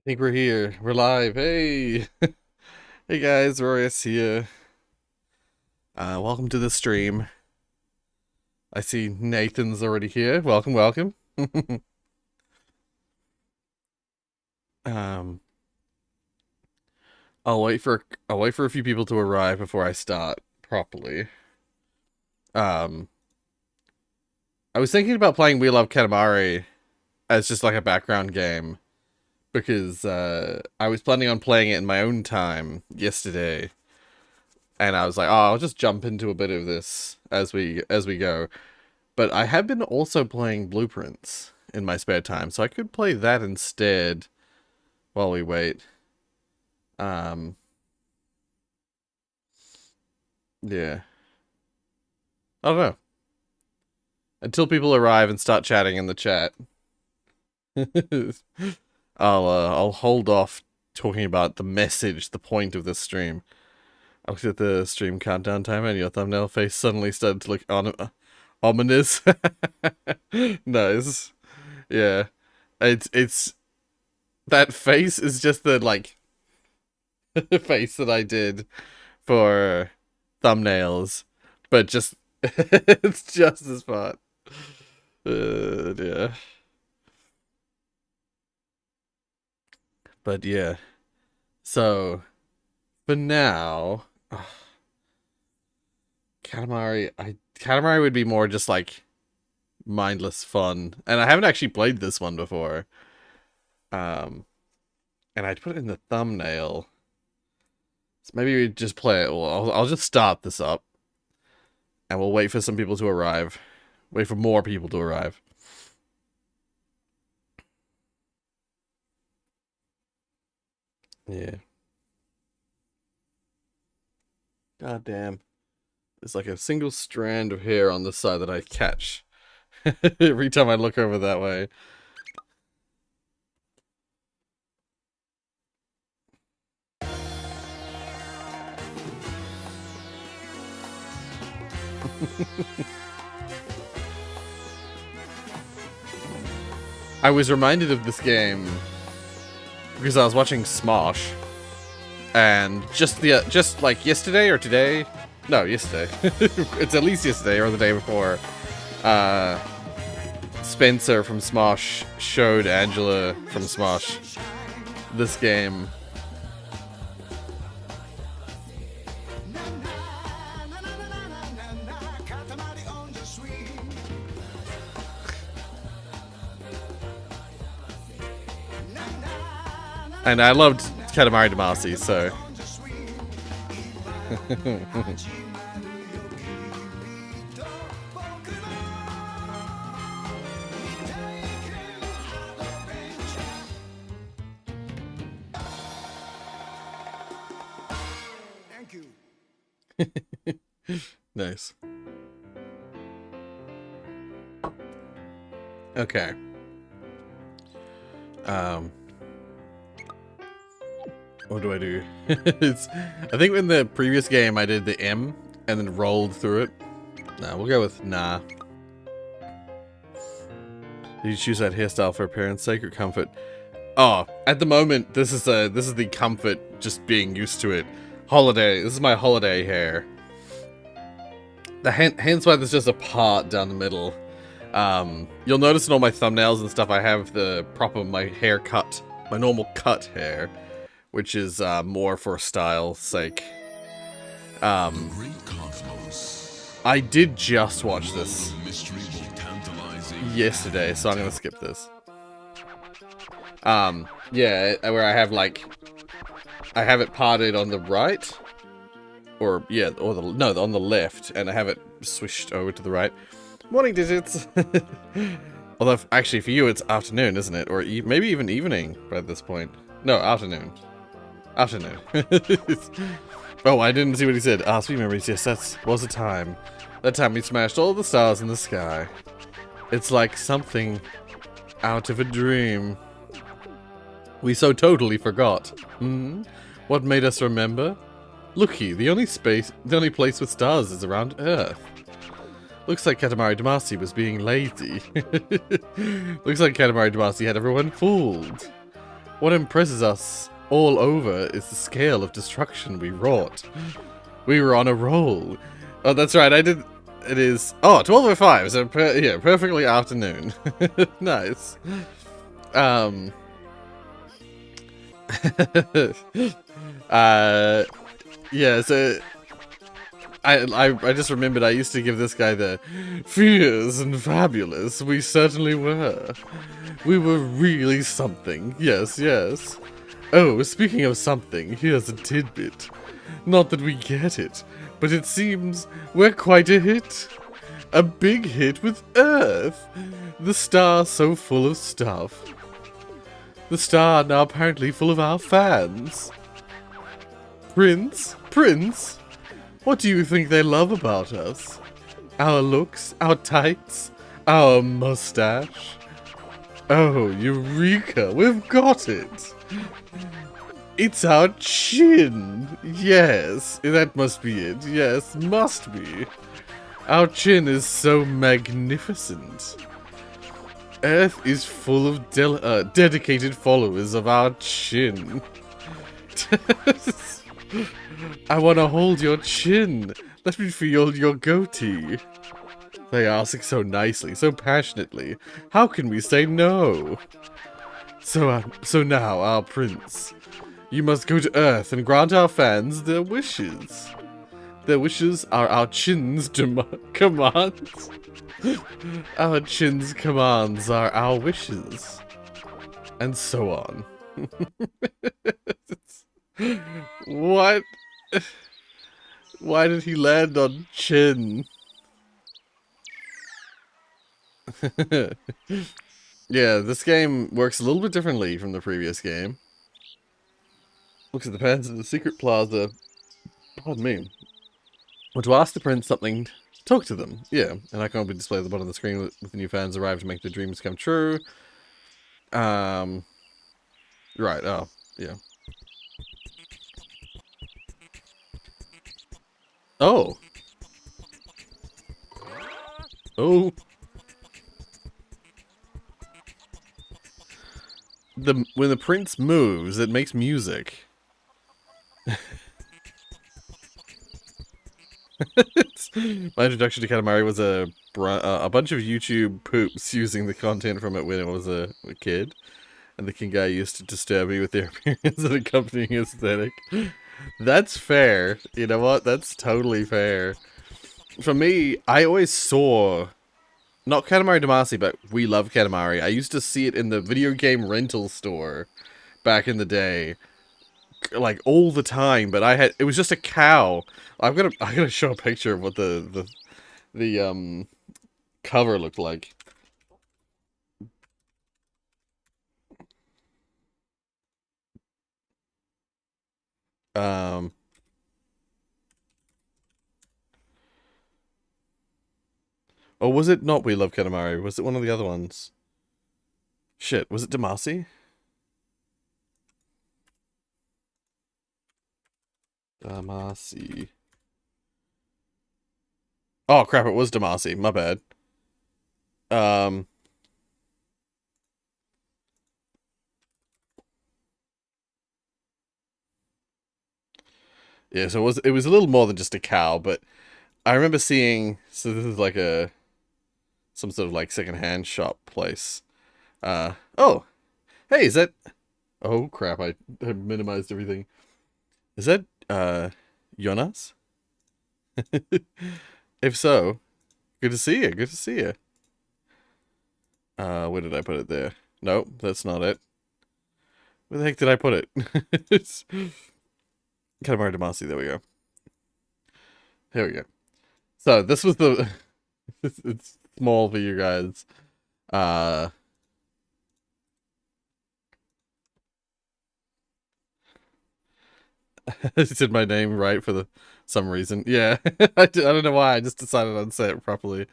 Think we're here. We're live. Hey. Hey guys, Rorius here. Welcome to the stream. I see Nathan's already here. Welcome, welcome. um I'll wait for a few people to arrive before I start properly. Um I was thinking about playing We Love Katamari as just like a background game because I was planning on playing it in my own time yesterday. And I was like, oh, I'll just jump into a bit of this as we go. But I have been also playing Blueprints in my spare time, so I could play that instead while we wait. Yeah. I don't know. Until people arrive and start chatting in the chat. I'll hold off talking about the message, the point of this stream. I looked at the stream countdown timer and your thumbnail face suddenly started to look ominous. Nice. Yeah. It's that face is just the like face that I did for thumbnails, but just it's just as fun. Yeah. But yeah. So for now, Katamari would be more just like mindless fun. And I haven't actually played this one before. And I'd put it in the thumbnail. So maybe we just play it. Well, I'll just start this up. And we'll wait for some people to arrive. Wait for more people to arrive. Yeah. God damn. There's like a single strand of hair on the side that I catch every time I look over that way. I was reminded of this game because I was watching Smosh, and just like yesterday or today, no, yesterday. It's at least yesterday or the day before. Spencer from Smosh showed Angela from Smosh this game. And I loved Katamari Damacy, so... Thank you. Nice. Okay. What do I do? I think in the previous game I did the M and then rolled through it. Nah, we'll go with nah. Did you choose that hairstyle for appearance sake or comfort? Oh, at the moment this is the comfort, just being used to it. Holiday. This is my holiday hair. Hence why there's just a part down the middle. You'll notice in all my thumbnails and stuff I have the my hair cut, my normal cut hair, which is more for style's sake. I did just watch this yesterday, so I'm gonna skip this. Yeah, where I have it parted on the right, or yeah, on the left, and I have it swished over to the right. Morning, digits. Although, actually, for you it's afternoon, isn't it? Or maybe even evening by this point. No, afternoon. Afternoon. Oh, I didn't see what he said. Ah, sweet memories. Yes, that was the time. That time we smashed all the stars in the sky. It's like something out of a dream. We so totally forgot. What made us remember? Looky, the only place with stars is around Earth. Looks like Katamari Damacy was being lazy. Looks like Katamari Damacy had everyone fooled. What impresses us all over is the scale of destruction we wrought. We were on a roll. Oh, that's right, I did... It is... Oh, 12:05, so yeah, perfectly afternoon. Nice. Yeah, so... I just remembered I used to give this guy the fierce and fabulous. We certainly were. We were really something. Yes, yes. Oh, speaking of something, here's a tidbit. Not that we get it, but it seems we're quite a hit. A big hit with Earth. The star so full of stuff. The star now apparently full of our fans. Prince? Prince? What do you think they love about us? Our looks? Our tights? Our mustache? Oh, Eureka! We've got it! It's our chin! Yes, that must be it. Yes, must be. Our chin is so magnificent. Earth is full of dedicated followers of our chin. I want to hold your chin. Let me feel your goatee. They ask so nicely, so passionately. How can we say no? So now, our prince, you must go to Earth and grant our fans their wishes. Their wishes are our chin's commands. Our chin's commands are our wishes. And so on. What? Why did he land on chin? Yeah, this game works a little bit differently from the previous game. Looks at the fans in the secret plaza. Pardon me. Or to ask the prince something, talk to them. Yeah, and I can only display at the bottom of the screen with the new fans arrive to make their dreams come true. Right, oh, yeah. Oh. Oh. When the prince moves, it makes music. My introduction to Katamari was a bunch of YouTube poops using the content from it when I was a kid. And the king guy used to disturb me with their appearance and accompanying aesthetic. That's fair. You know what? That's totally fair. For me, I always saw... Not Katamari Damacy, but We Love Katamari. I used to see it in the video game rental store back in the day. Like, all the time, but it was just a cow. I gotta show a picture of what the cover looked like. Or was it not We Love Katamari? Was it one of the other ones? Shit, was it Damacy? Damacy. Oh crap, it was Damacy, my bad. Yeah, so it was a little more than just a cow, but I remember seeing, so this is like some sort of like secondhand shop place. Oh, hey, is that, oh crap, I minimized everything. Is that, Jonas? If so, good to see you, good to see you. Where did I put it there? Nope, that's not it. Where the heck did I put it? It's Katamari Damacy, there we go. There we go. So, this was the... it's small for you guys. I did my name right for some reason. Yeah, I don't know why, I just decided I'd say it properly.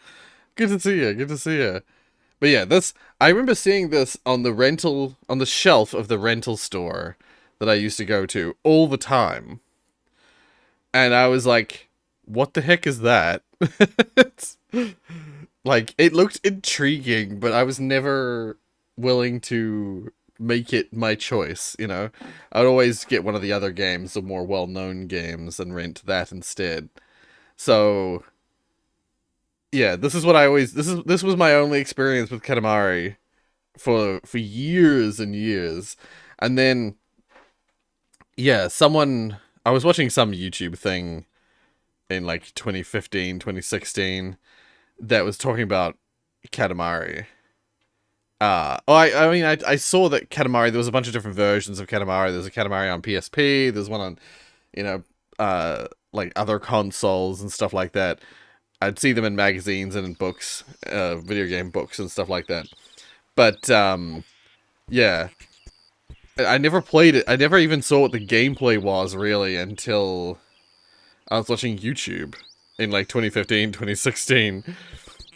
Good to see you, good to see you. But yeah, I remember seeing this on the shelf of the rental store that I used to go to all the time. And I was like, what the heck is that? Like, it looked intriguing, but I was never willing to make it my choice, you know. I'd always get one of the other games, the more well-known games, and rent that instead. So yeah, this is what I always this was my only experience with Katamari for years and years. And then yeah, I was watching some YouTube thing in like 2015, 2016 that was talking about Katamari. I mean, I saw that Katamari, there was a bunch of different versions of Katamari. There's a Katamari on PSP, there's one on, you know, like other consoles and stuff like that. I'd see them in magazines and in books, video game books and stuff like that. But, yeah. I never played it. I never even saw what the gameplay was, really, until I was watching YouTube in, like, 2015, 2016.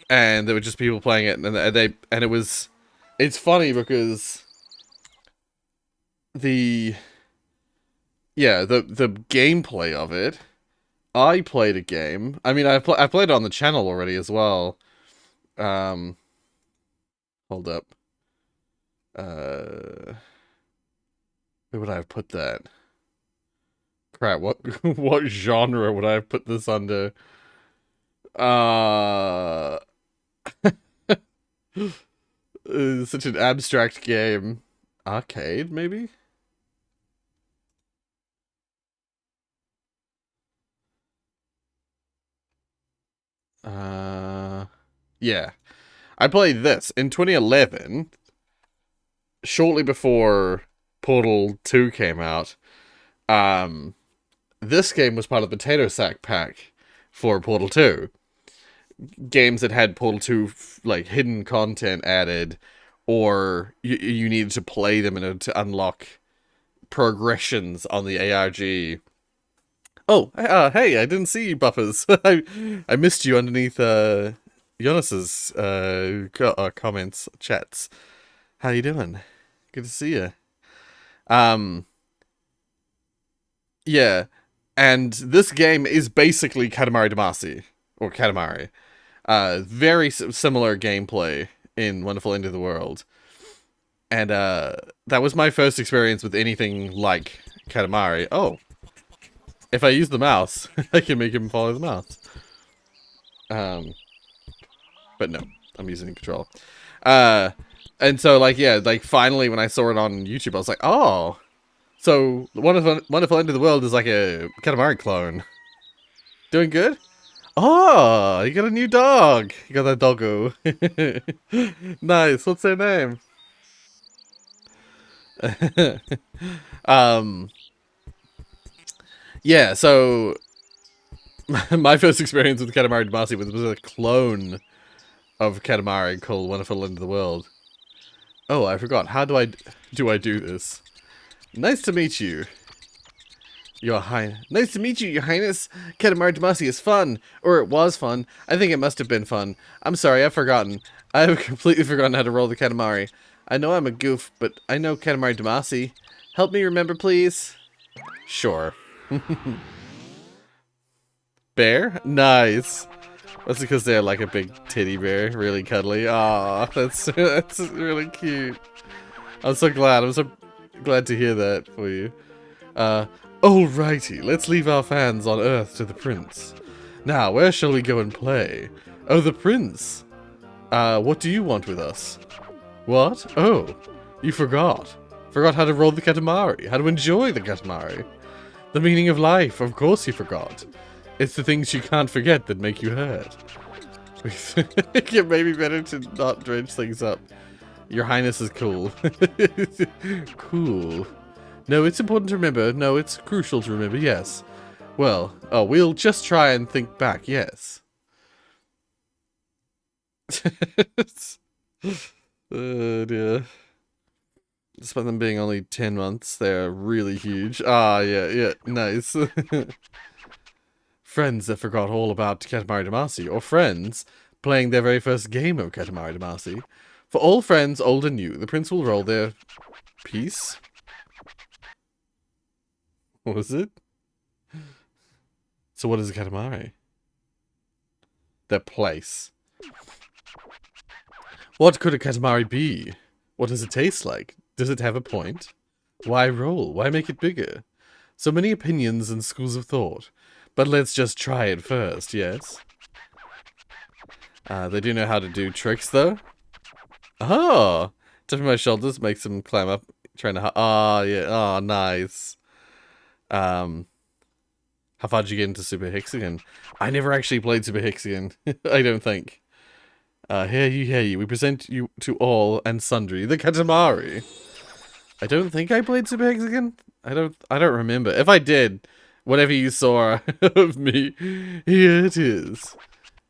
And there were just people playing it, and it was... It's funny because... the gameplay of it... I played a game. I mean, I played it on the channel already as well. Hold up. Where would I have put that? Crap, what what genre would I have put this under? Such an abstract game. Arcade, maybe? Yeah. I played this in 2011, shortly before Portal 2 came out. This game was part of the Potato Sack pack for Portal 2. Games that had Portal 2, like, hidden content added, or you needed to play them in order to unlock progressions on the ARG. Oh, hey, I didn't see you, Buffers. I missed you underneath, Jonas's, comments, chats. How you doing? Good to see you. Yeah, and this game is basically Katamari Damacy, or Katamari. Very similar gameplay in Wonderful End of the World. And, that was my first experience with anything like Katamari. Oh. If I use the mouse, I can make him follow the mouse. But no, I'm using the control. And so, like, yeah, like, finally when I saw it on YouTube, I was like, oh. So, Wonderful End of the World is like a Katamari clone. Doing good? Oh, you got a new dog. You got that doggo. Nice. What's their name? Yeah, so my first experience with Katamari Damacy was a clone of Katamari called Wonderful End of the World. Oh, I forgot. How do I do this? Nice to meet you. Your Highness. Nice to meet you, Your Highness. Katamari Damacy is fun. Or it was fun. I think it must have been fun. I'm sorry, I've forgotten. I have completely forgotten how to roll the Katamari. I know I'm a goof, but I know Katamari Damacy. Help me remember, please. Sure. Bear? Nice. That's because they're like a big teddy bear, really cuddly. Aw, that's really cute. I'm so glad. I'm so glad to hear that for you. Alrighty, let's leave our fans on Earth to the Prince. Now, where shall we go and play? Oh, the Prince. What do you want with us? What? Oh, you forgot. Forgot how to roll the Katamari, how to enjoy the Katamari. The meaning of life, of course you forgot. It's the things you can't forget that make you hurt. It may be better to not dredge things up. Your Highness is cool. Cool. No, it's important to remember. No, it's crucial to remember, yes. Well, oh, we'll just try and think back, yes. Oh, dear. Despite them being only 10 months, they're really huge. Ah, yeah, nice. Friends that forgot all about Katamari Damacy, or friends playing their very first game of Katamari Damacy. For all friends, old and new, the Prince will roll their piece. What was it? So what is a Katamari? Their place. What could a Katamari be? What does it taste like? Does it have a point? Why roll? Why make it bigger? So many opinions and schools of thought. But let's just try it first, yes? They do know how to do tricks, though. Oh! Tapping my shoulders makes them climb up. Trying to... Oh, yeah. Oh, nice. How far did you get into Super Hexagon? I never actually played Super Hexagon. I don't think. Hear you. We present you to all and sundry. The Katamari. I don't think I played Super Hexagon. I don't remember. If I did, whatever you saw of me, here it is.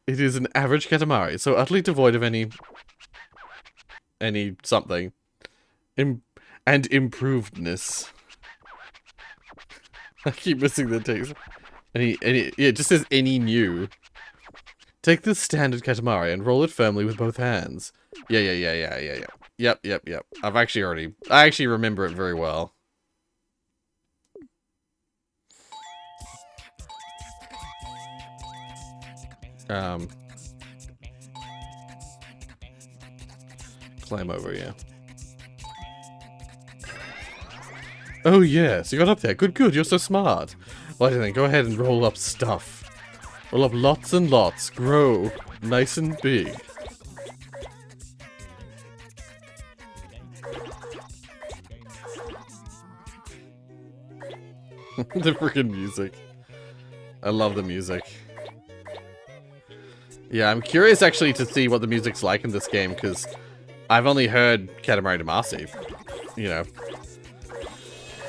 It is an average Katamari, so utterly devoid of any something. And improvedness. I keep missing the text. Yeah, it just says any new. Take this standard Katamari and roll it firmly with both hands. Yeah. Yep. I actually remember it very well. Climb over, yeah. Oh yes, you got up there. Good, you're so smart. Well, then go ahead and roll up stuff. Roll up lots and lots. Grow nice and big. The freaking music. I love the music. Yeah, I'm curious actually to see what the music's like in this game, because I've only heard Katamari Damacy. You know.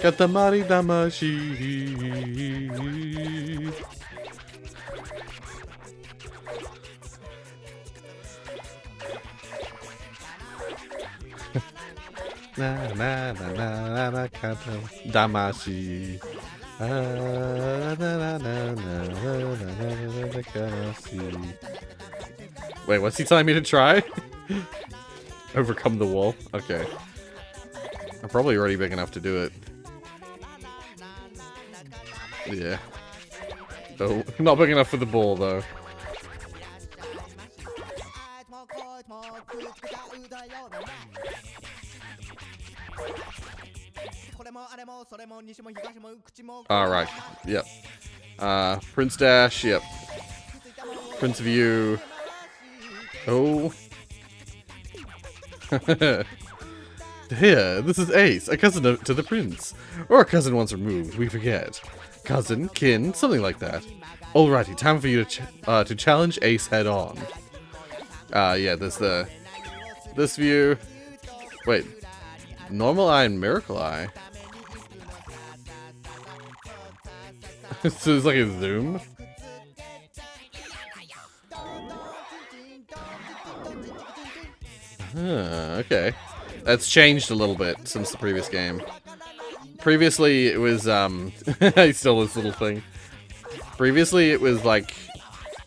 Katamari Damacy. Na Damacy. Wait, what's he telling me to try? Overcome the wall? Okay. I'm probably already big enough to do it. Yeah. Oh, not big enough for the ball, though. Alright, yep. Prince Dash, yep. Prince View. Oh. Here, this is Ace, a cousin to the prince. Or a cousin once removed, we forget. Cousin, kin, something like that. Alrighty, time for you to challenge Ace head on. Yeah, there's this view. Wait. Normal Eye and Miracle Eye. So it's like a zoom? Okay. That's changed a little bit since the previous game. Previously, it was, I stole this little thing. Previously, it was like,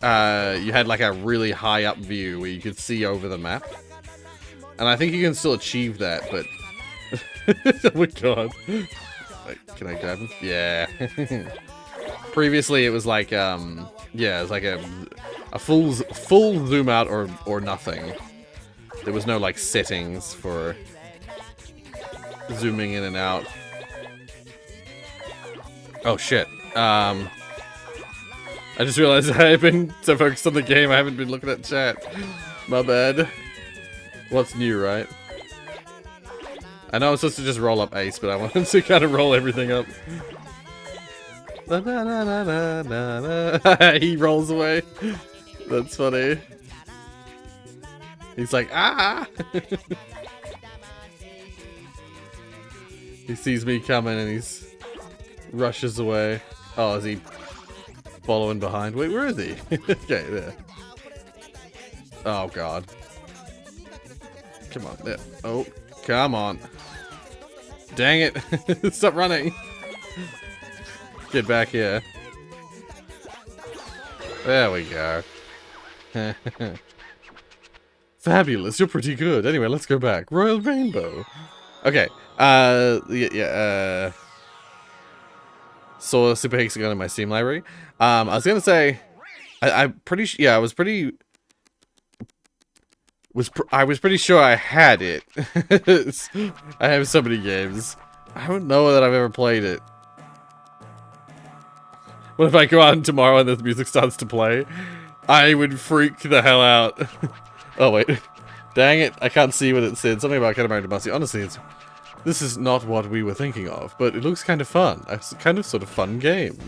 you had like a really high up view where you could see over the map. And I think you can still achieve that, but... Oh my god. Wait, can I grab him? Yeah. Previously, it was like, yeah, it was like a full zoom out or nothing. There was no, like, settings for zooming in and out. Oh, shit. I just realized I've been so focused on the game, I haven't been looking at chat. My bad. What's new, right? I know I'm supposed to just roll up Ace, but I wanted to kind of roll everything up. He rolls away. That's funny. He's like, ah! He sees me coming and he's rushes away. Oh, is he following behind? Wait, where is he? Okay, there. Oh, God. Come on, there. Oh, come on. Dang it. Stop running. Get back here. There we go. Fabulous, you're pretty good. Anyway, let's go back. Royal Rainbow. Okay. Saw Super Hexagon in my Steam library. I was gonna say, I'm pretty. Yeah, I was pretty I was pretty sure I had it. I have so many games. I don't know that I've ever played it. What if I go on tomorrow and the music starts to play? I would freak the hell out. Oh wait, dang it! I can't see what it said. Something about Katamari Damacy. Honestly, this is not what we were thinking of, but it looks kind of fun. It's a kind of sort of fun game.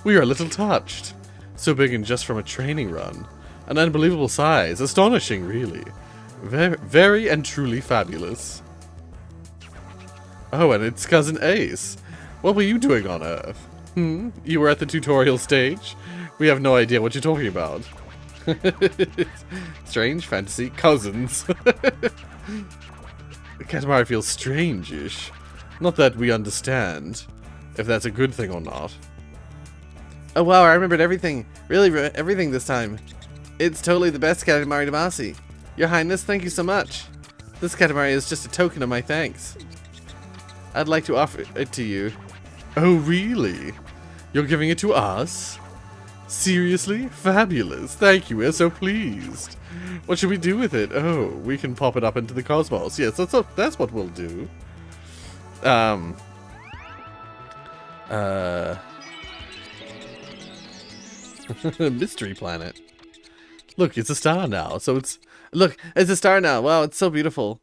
We are a little touched. So big and just from a training run. An unbelievable size. Astonishing, really. Very and truly fabulous. Oh, and it's Cousin Ace. What were you doing on Earth? You were at the tutorial stage? We have no idea what you're talking about. Strange fantasy cousins. Katamari feels strange-ish. Not that we understand if that's a good thing or not. Oh wow, I remembered everything. Really, everything this time. It's totally the best Katamari Damacy. Your Highness, thank you so much. This Katamari is just a token of my thanks. I'd like to offer it to you. Oh really? You're giving it to us? Seriously? Fabulous. Thank you, we're so pleased. What should we do with it? Oh, we can pop it up into the cosmos. Yes, that's what we'll do. Mystery planet. Look, it's a star now. So look, it's a star now. Wow, it's so beautiful.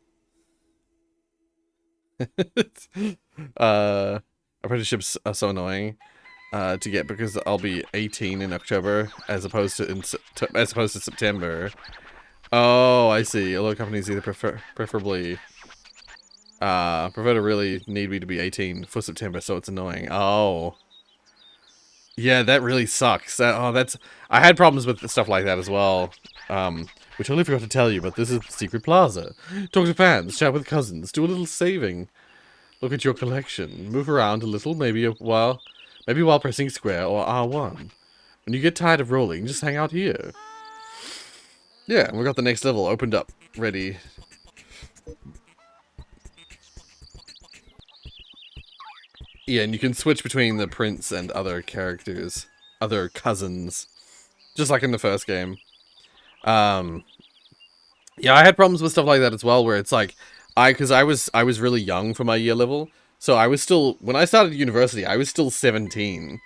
Apprenticeships are so annoying to get because I'll be 18 in October as opposed to September. Oh, I see. A lot of companies either prefer to really need me to be 18 for September, so it's annoying. Oh. Yeah, that really sucks. I had problems with stuff like that as well. We totally forgot to tell you, but this is Secret Plaza. Talk to fans, chat with cousins, do a little saving. Look at your collection. Move around a little, maybe while pressing square or R1. When you get tired of rolling, just hang out here. Yeah, we got the next level opened up, ready. Yeah, and you can switch between the prince and other characters, other cousins, just like in the first game. Yeah, I had problems with stuff like that as well, where it's like, because I was really young for my year level, so I was still, when I started university, I was still 17.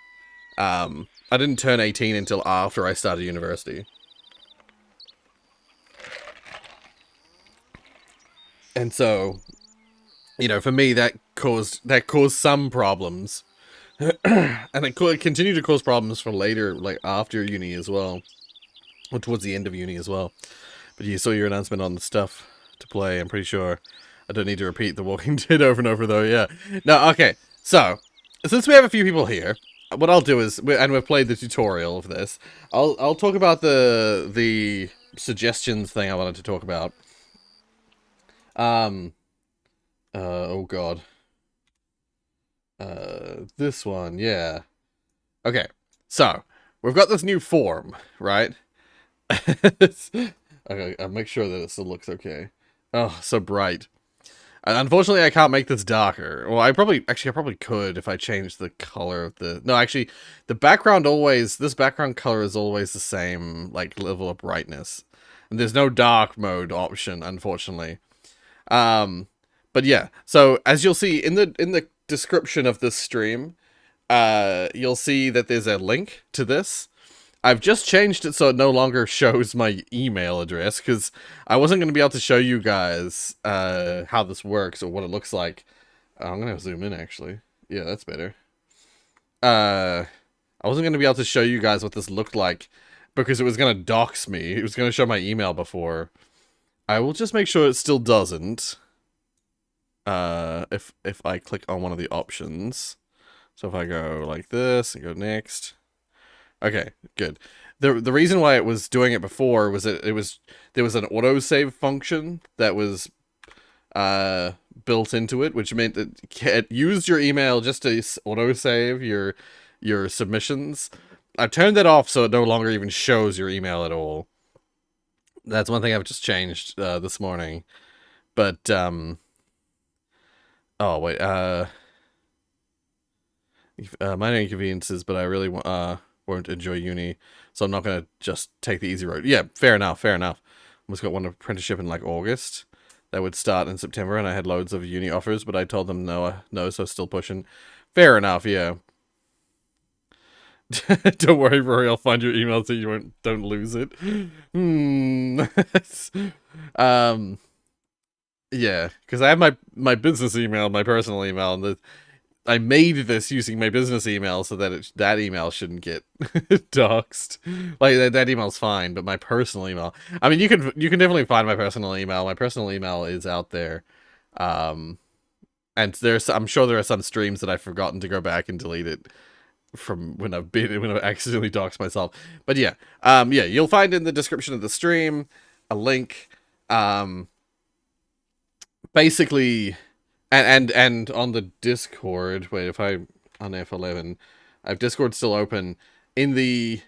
I didn't turn 18 until after I started university. And so, you know, for me, that caused some problems. And it continued to cause problems for later, like after uni as well. Or towards the end of uni as well. But you saw your announcement on the stuff to play, I'm pretty sure. I don't need to repeat The Walking Dead over and over though, yeah. No, okay, so, since we have a few people here, what I'll do is, and we've played the tutorial of this, I'll talk about the suggestions thing I wanted to talk about. Oh god. This one, yeah. Okay, so, we've got this new form, right? Okay, I'll make sure that it still looks okay. Oh, so bright. Unfortunately, I can't make this darker. Well, I probably could if I changed the color of the... No, actually, the background this background color is always the same, like, level of brightness. And there's no dark mode option, unfortunately. But yeah, so as you'll see in the description of this stream, you'll see that there's a link to this. I've just changed it so it no longer shows my email address, because I wasn't going to be able to show you guys how this works or what it looks like. I'm going to zoom in, actually. Yeah, that's better. I wasn't going to be able to show you guys what this looked like, because it was going to dox me. It was going to show my email before. I will just make sure it still doesn't. If I click on one of the options. So if I go like this and go next... Okay, good. The reason why it was doing it before was that there was an autosave function that was built into it, which meant that it used your email just to autosave your submissions. I turned that off so it no longer even shows your email at all. That's one thing I've just changed this morning. But oh wait, minor inconveniences, but I really won't enjoy uni. so I'm not going to just take the easy road. Yeah, fair enough, fair enough. Almost got one apprenticeship in like August. That would start in September, and I had loads of uni offers, but I told them no, so still pushing. Fair enough, yeah. Don't worry, Rory, I'll find your email so you don't lose it. Yeah, because I have my business email, my personal email, and I made this using my business email so that that email shouldn't get doxed. Like that email's fine, but my personal email. I mean, you can definitely find my personal email. My personal email is out there, and I'm sure there are some streams that I've forgotten to go back and delete it from when I've accidentally doxed myself. But yeah, yeah, you'll find in the description of the stream a link. Basically, and on the Discord, wait, if I on F11, I have Discord still open. In the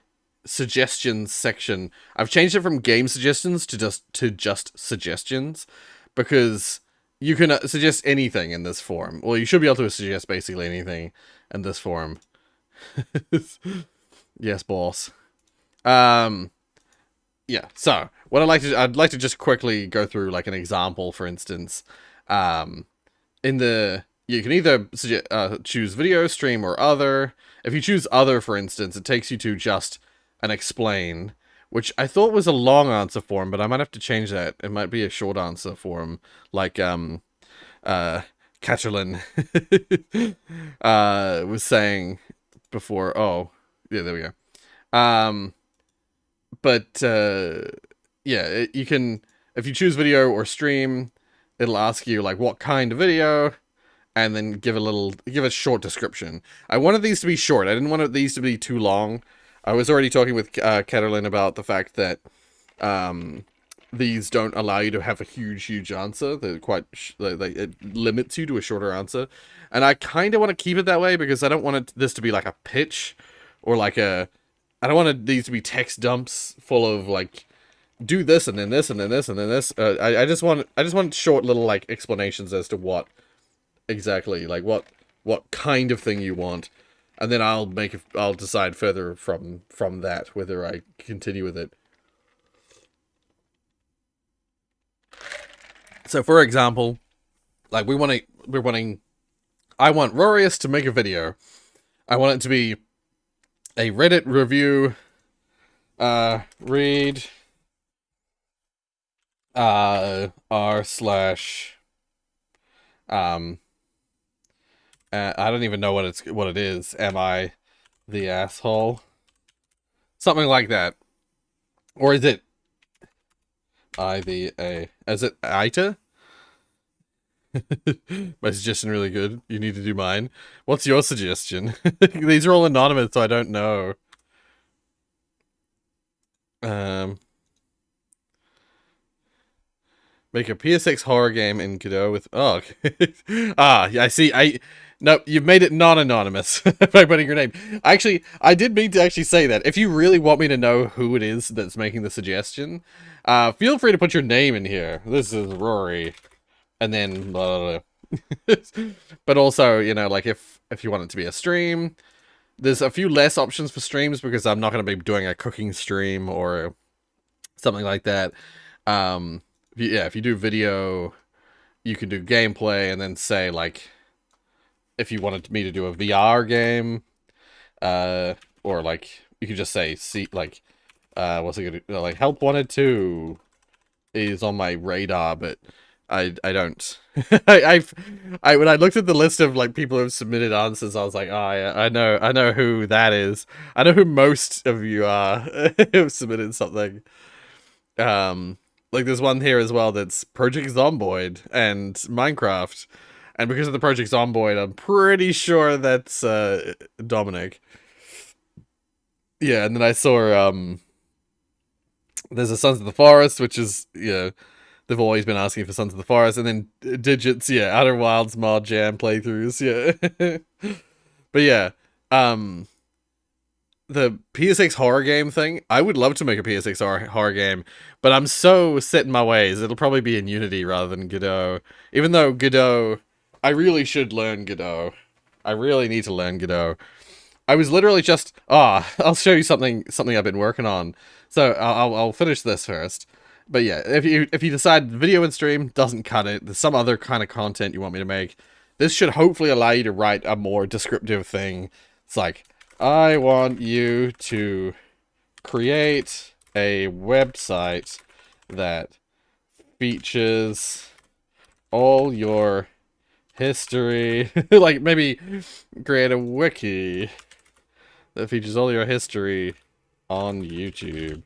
suggestions section, I've changed it from game suggestions to just suggestions, because you can suggest anything in this forum. Well, you should be able to suggest basically anything in this forum. Yes, boss. Yeah, so what I'd like to just quickly go through like an example, for instance. You can either choose video, stream, or other. If you choose other, for instance, it takes you to just an explain, which I thought was a long answer form, but I might have to change that. It might be a short answer form, like Catalin was saying before. Oh, yeah, there we go. But yeah, you can, if you choose video or stream, it'll ask you like what kind of video, and then give a short description. I wanted these to be short. I didn't want these to be too long. I was already talking with Catalin about the fact that these don't allow you to have a huge answer. They're quite it limits you to a shorter answer, and I kind of want to keep it that way because I don't want this to be like a pitch or like I don't want these to be text dumps full of like, do this and then this and then this and then this. I just want short little like explanations as to what exactly, like what kind of thing you want, and then I'll decide further from that whether I continue with it. So for example, like I want Rorius to make a video. I want it to be a Reddit review, read r/, I don't even know what it is. Am I the asshole? Something like that. Or is it IVA? Is it Ita? My suggestion really good. You need to do mine. What's your suggestion? These are all anonymous, so I don't know. Make a PSX horror game in Godot with... Oh, yeah, I see. No, you've made it non-anonymous by putting your name. Actually, I did mean to actually say that. If you really want me to know who it is that's making the suggestion, feel free to put your name in here. This is Rory. And then blah, blah, blah. But also, you know, like if you want it to be a stream, there's a few less options for streams because I'm not going to be doing a cooking stream or something like that. Yeah, if you do video, you can do gameplay and then say like if you wanted me to do a VR game, or like you could just say like what's it gonna like Help Wanted 2 is on my radar, but I don't. I when I looked at the list of like people who have submitted answers, I was like, oh yeah, I know who that is. I know who most of you are who have submitted something. Like there's one here as well that's Project Zomboid and Minecraft, and because of the Project Zomboid, I'm pretty sure that's Dominic. Yeah, and then I saw there's a Sons of the Forest, which is they've always been asking for Sons of the Forest, and then Digits, yeah, Outer Wilds mod jam playthroughs, yeah. But yeah, the PSX horror game thing, I would love to make a PSX horror game, but I'm so set in my ways, it'll probably be in Unity rather than Godot. Even though Godot, I really should learn Godot. I really need to learn Godot. I was literally just I'll show you something I've been working on. So I'll finish this first. But yeah, if you decide video and stream doesn't cut it, there's some other kind of content you want me to make. This should hopefully allow you to write a more descriptive thing. It's like, I want you to create a website that features all your history. Like, maybe create a wiki that features all your history on YouTube.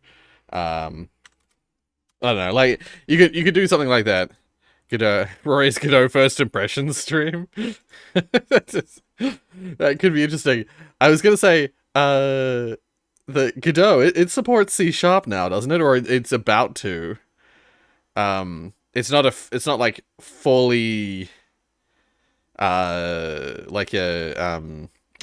I don't know, like, you could do something like that. Rory's Godot first impressions stream. That could be interesting. I was gonna say, the Godot, it supports C# now, doesn't it? Or it's about to. It's not like fully,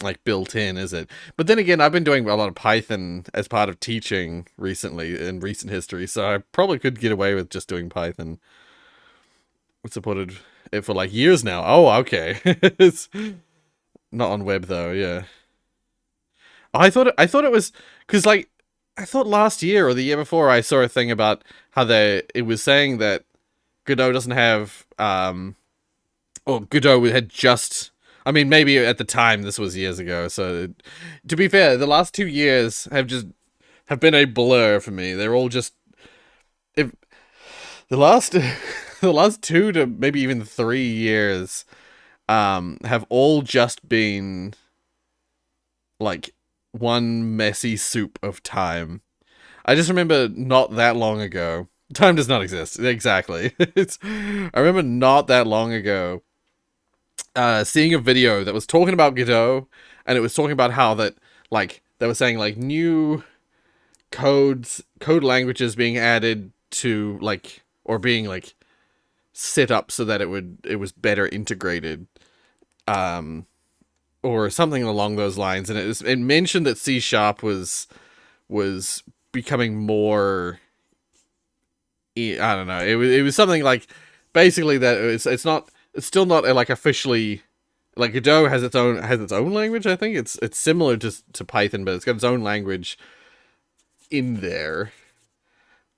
like built in, is it? But then again, I've been doing a lot of Python as part of teaching recently in recent history, so I probably could get away with just doing Python. It's supported it for like years now. Oh, okay. It's not on web though. Yeah. I thought it was because, like, I thought last year or the year before I saw a thing about how it was saying that Godot doesn't have or Godot had just. I mean, maybe at the time this was years ago. So, to be fair, the last 2 years have been a blur for me. They're all just if the last the last 2 to maybe even 3 years have all just been like one messy soup of time. I just remember not that long ago. Time does not exist. Exactly. I remember not that long ago seeing a video that was talking about Godot, and it was talking about how that, like, they were saying, like, new code languages being added to, like, or being, like, set up so that it was better integrated, or something along those lines. And it mentioned that C# was becoming more, I don't know, it was something like, basically, that it's still not like officially, like, Godot has its own language. I think it's similar to Python, but it's got its own language in there.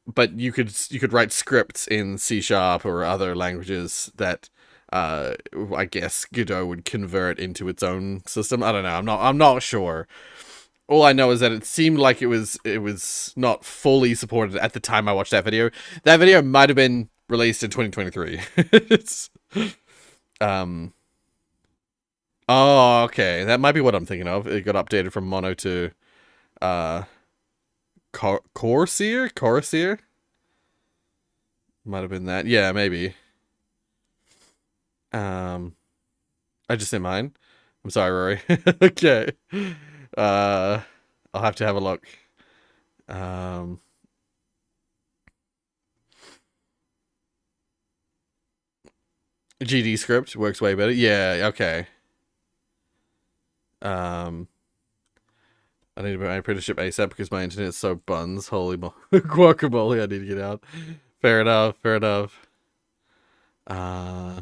But you could write scripts in C# or other languages that I guess Godot would convert into its own system. I don't know. I'm not sure. All I know is that it seemed like it was not fully supported at the time I watched that video. That video might have been released in 2023. It's oh, okay. That might be what I'm thinking of. It got updated from Mono to uh Corsair? Might have been that. Yeah, maybe. Um I just didn't mine. I'm sorry, Rory. Okay. Uh I'll have to have a look. Um GD script works way better. Yeah, okay. Um I need to put my apprenticeship ASAP because my internet's so buns. Holy guacamole, I need to get out. Fair enough, fair enough. Uh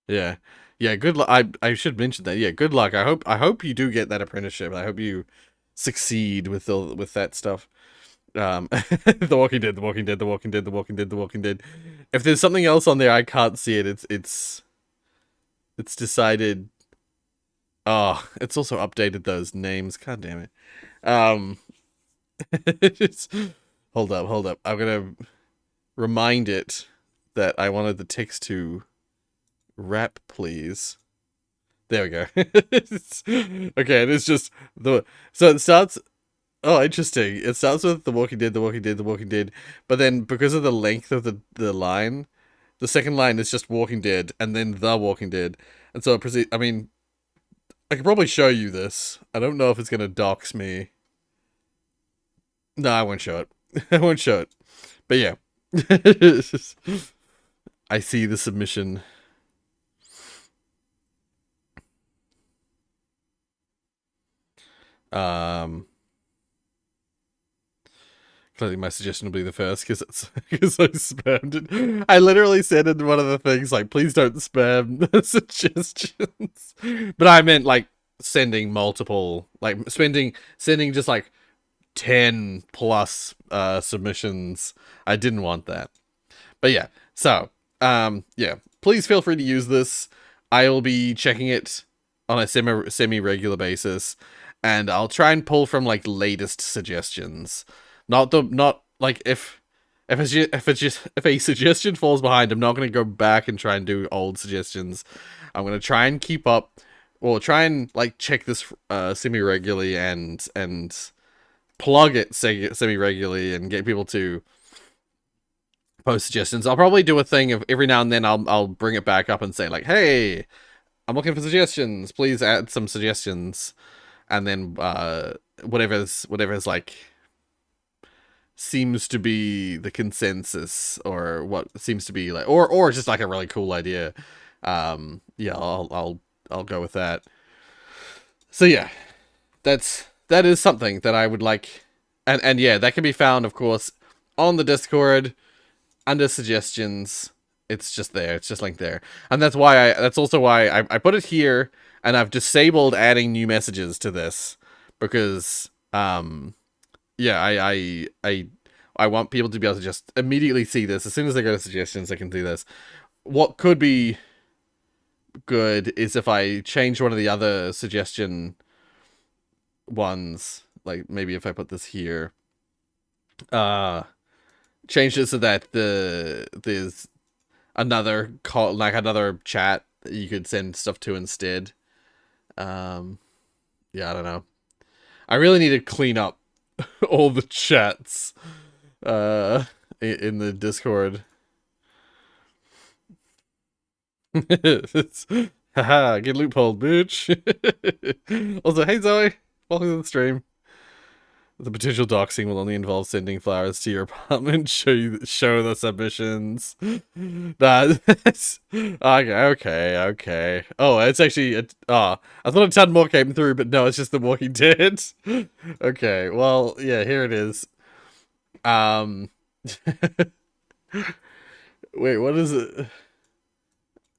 yeah. Yeah, good luck. I should mention that. Yeah, good luck. I hope you do get that apprenticeship. I hope you succeed with that stuff. The Walking Dead, The Walking Dead, The Walking Dead, The Walking Dead, The Walking Dead. If there's something else on there I can't see it, it's decided. Oh, it's also updated those names. God damn it. Um just, hold up. I'm gonna remind it that I wanted the text to wrap, please. There we go. Okay, and it's just so it starts. Oh, interesting. It starts with The Walking Dead, The Walking Dead, The Walking Dead, but then because of the length of the line, the second line is just Walking Dead, and then The Walking Dead, and so it proceeds. I mean, I could probably show you this. I don't know if it's gonna dox me. No, I won't show it. I won't show it. But yeah, I see the submission. Um, Clearly my suggestion will be the first because it's because I spammed it. I literally said in one of the things like, please don't spam suggestions. But I meant like sending multiple, like sending just like 10 plus submissions. I didn't want that. But yeah, so yeah, please feel free to use this. I will be checking it on a semi-regular basis, and I'll try and pull from like latest suggestions. Not like if a suggestion falls behind, I'm not gonna go back and try and do old suggestions. I'm gonna try and keep up, or try and like check this semi-regularly and plug it semi-regularly and get people to post suggestions. I'll probably do a thing of every now and then I'll bring it back up and say like, hey, I'm looking for suggestions. Please add some suggestions. And then whatever's like seems to be the consensus, or what seems to be like, or just like a really cool idea. Yeah, I'll go with that. So yeah, that is something that I would like, and yeah, that can be found, of course, on the Discord under suggestions. It's just there. It's just linked there, and that's also why I put it here, and I've disabled adding new messages to this because yeah, I want people to be able to just immediately see this as soon as they go to suggestions. They can do this. What could be good is if I change one of the other suggestion ones, like maybe if I put this here, change it so that there's another call, like another chat that you could send stuff to instead. Yeah, I don't know. I really need to clean up all the chats in the Discord. Haha, get loopholed, bitch. Also, hey Zoe, welcome to the stream. The potential doxing will only involve sending flowers to your apartment. Show the submissions. That's okay. Oh, it's actually I thought a ton more came through, but no, it's just The Walking Dead. Okay, well, yeah, here it is. Wait, what is it?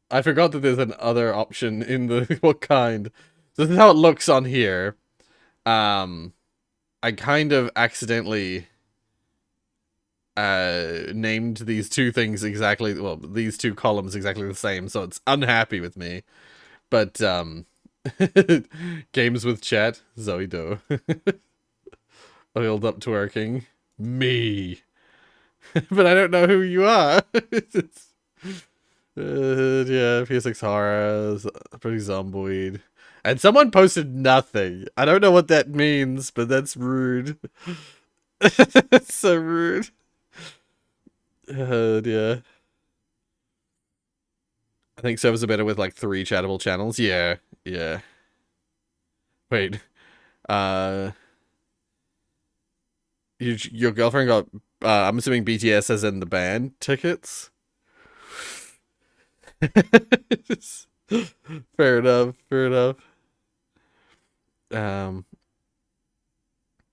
I forgot that there's an other option in the what kind. So this is how it looks on here. I kind of accidentally named these two things exactly, well, these two columns exactly the same, so it's unhappy with me. But games with chat, Zoe Doe. Oiled up twerking, me. But I don't know who you are. Yeah, PS6 horror, pretty zomboid. And someone posted nothing. I don't know what that means, but that's rude. That's so rude. Yeah. I think servers are better with like 3 chattable channels. Yeah. Wait. Your girlfriend got, I'm assuming BTS as in the band tickets? Fair enough.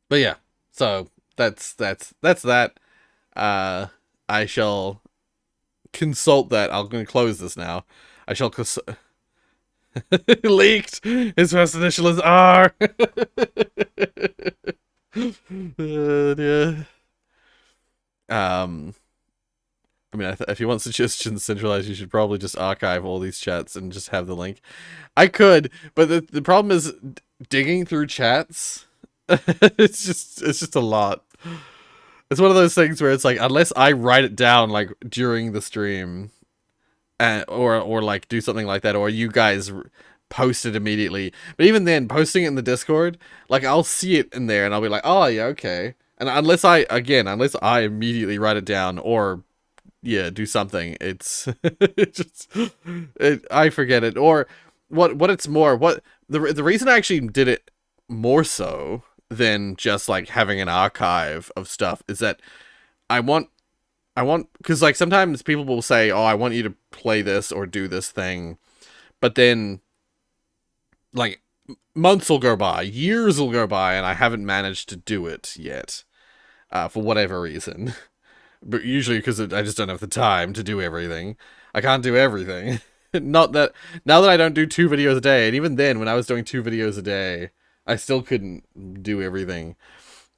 But yeah, so that's that. I shall consult that. I'm going to close this now. I shall leaked. His first initial is R. Yeah. I mean, if you want suggestions centralized, you should probably just archive all these chats and just have the link. I could, but the problem is digging through chats. It's just a lot. It's one of those things where it's like, unless I write it down like during the stream, or like do something like that, or you guys post it immediately. But even then, posting it in the Discord, like I'll see it in there and I'll be like, oh yeah, okay. And unless I immediately write it down or yeah, do something, it's I forget it. Or what it's more, what the reason I actually did it more so than just like having an archive of stuff is that I want, because like sometimes people will say, oh, I want you to play this or do this thing, but then like months will go by, years will go by, and I haven't managed to do it yet. for whatever reason. But usually because I just don't have the time to do everything. I can't do everything. Not that now that I don't do 2 videos a day, and even then when I was doing 2 videos a day, I still couldn't do everything.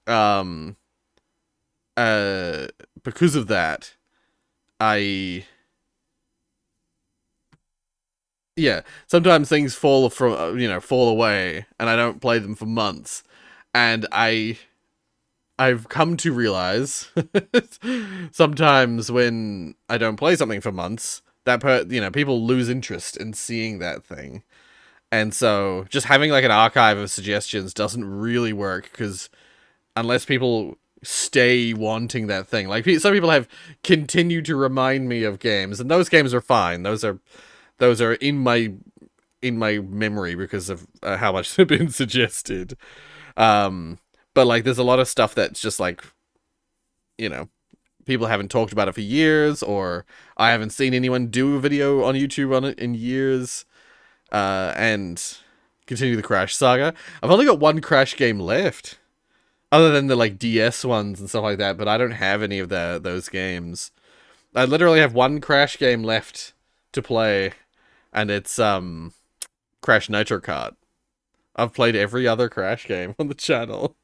Um uh because of that, I yeah, sometimes things fall from fall away and I don't play them for months. And I've come to realize sometimes when I don't play something for months, people lose interest in seeing that thing. And so just having like an archive of suggestions doesn't really work because unless people stay wanting that thing, like some people have continued to remind me of games, and those games are fine. Those are in my memory because of how much they've been suggested. But like, there's a lot of stuff that's just like, you know, people haven't talked about it for years, or I haven't seen anyone do a video on YouTube on it in years. And continue the Crash saga. I've only got one Crash game left, other than the like DS ones and stuff like that. But I don't have any of those games. I literally have one Crash game left to play, and it's Crash Nitro Kart. I've played every other Crash game on the channel.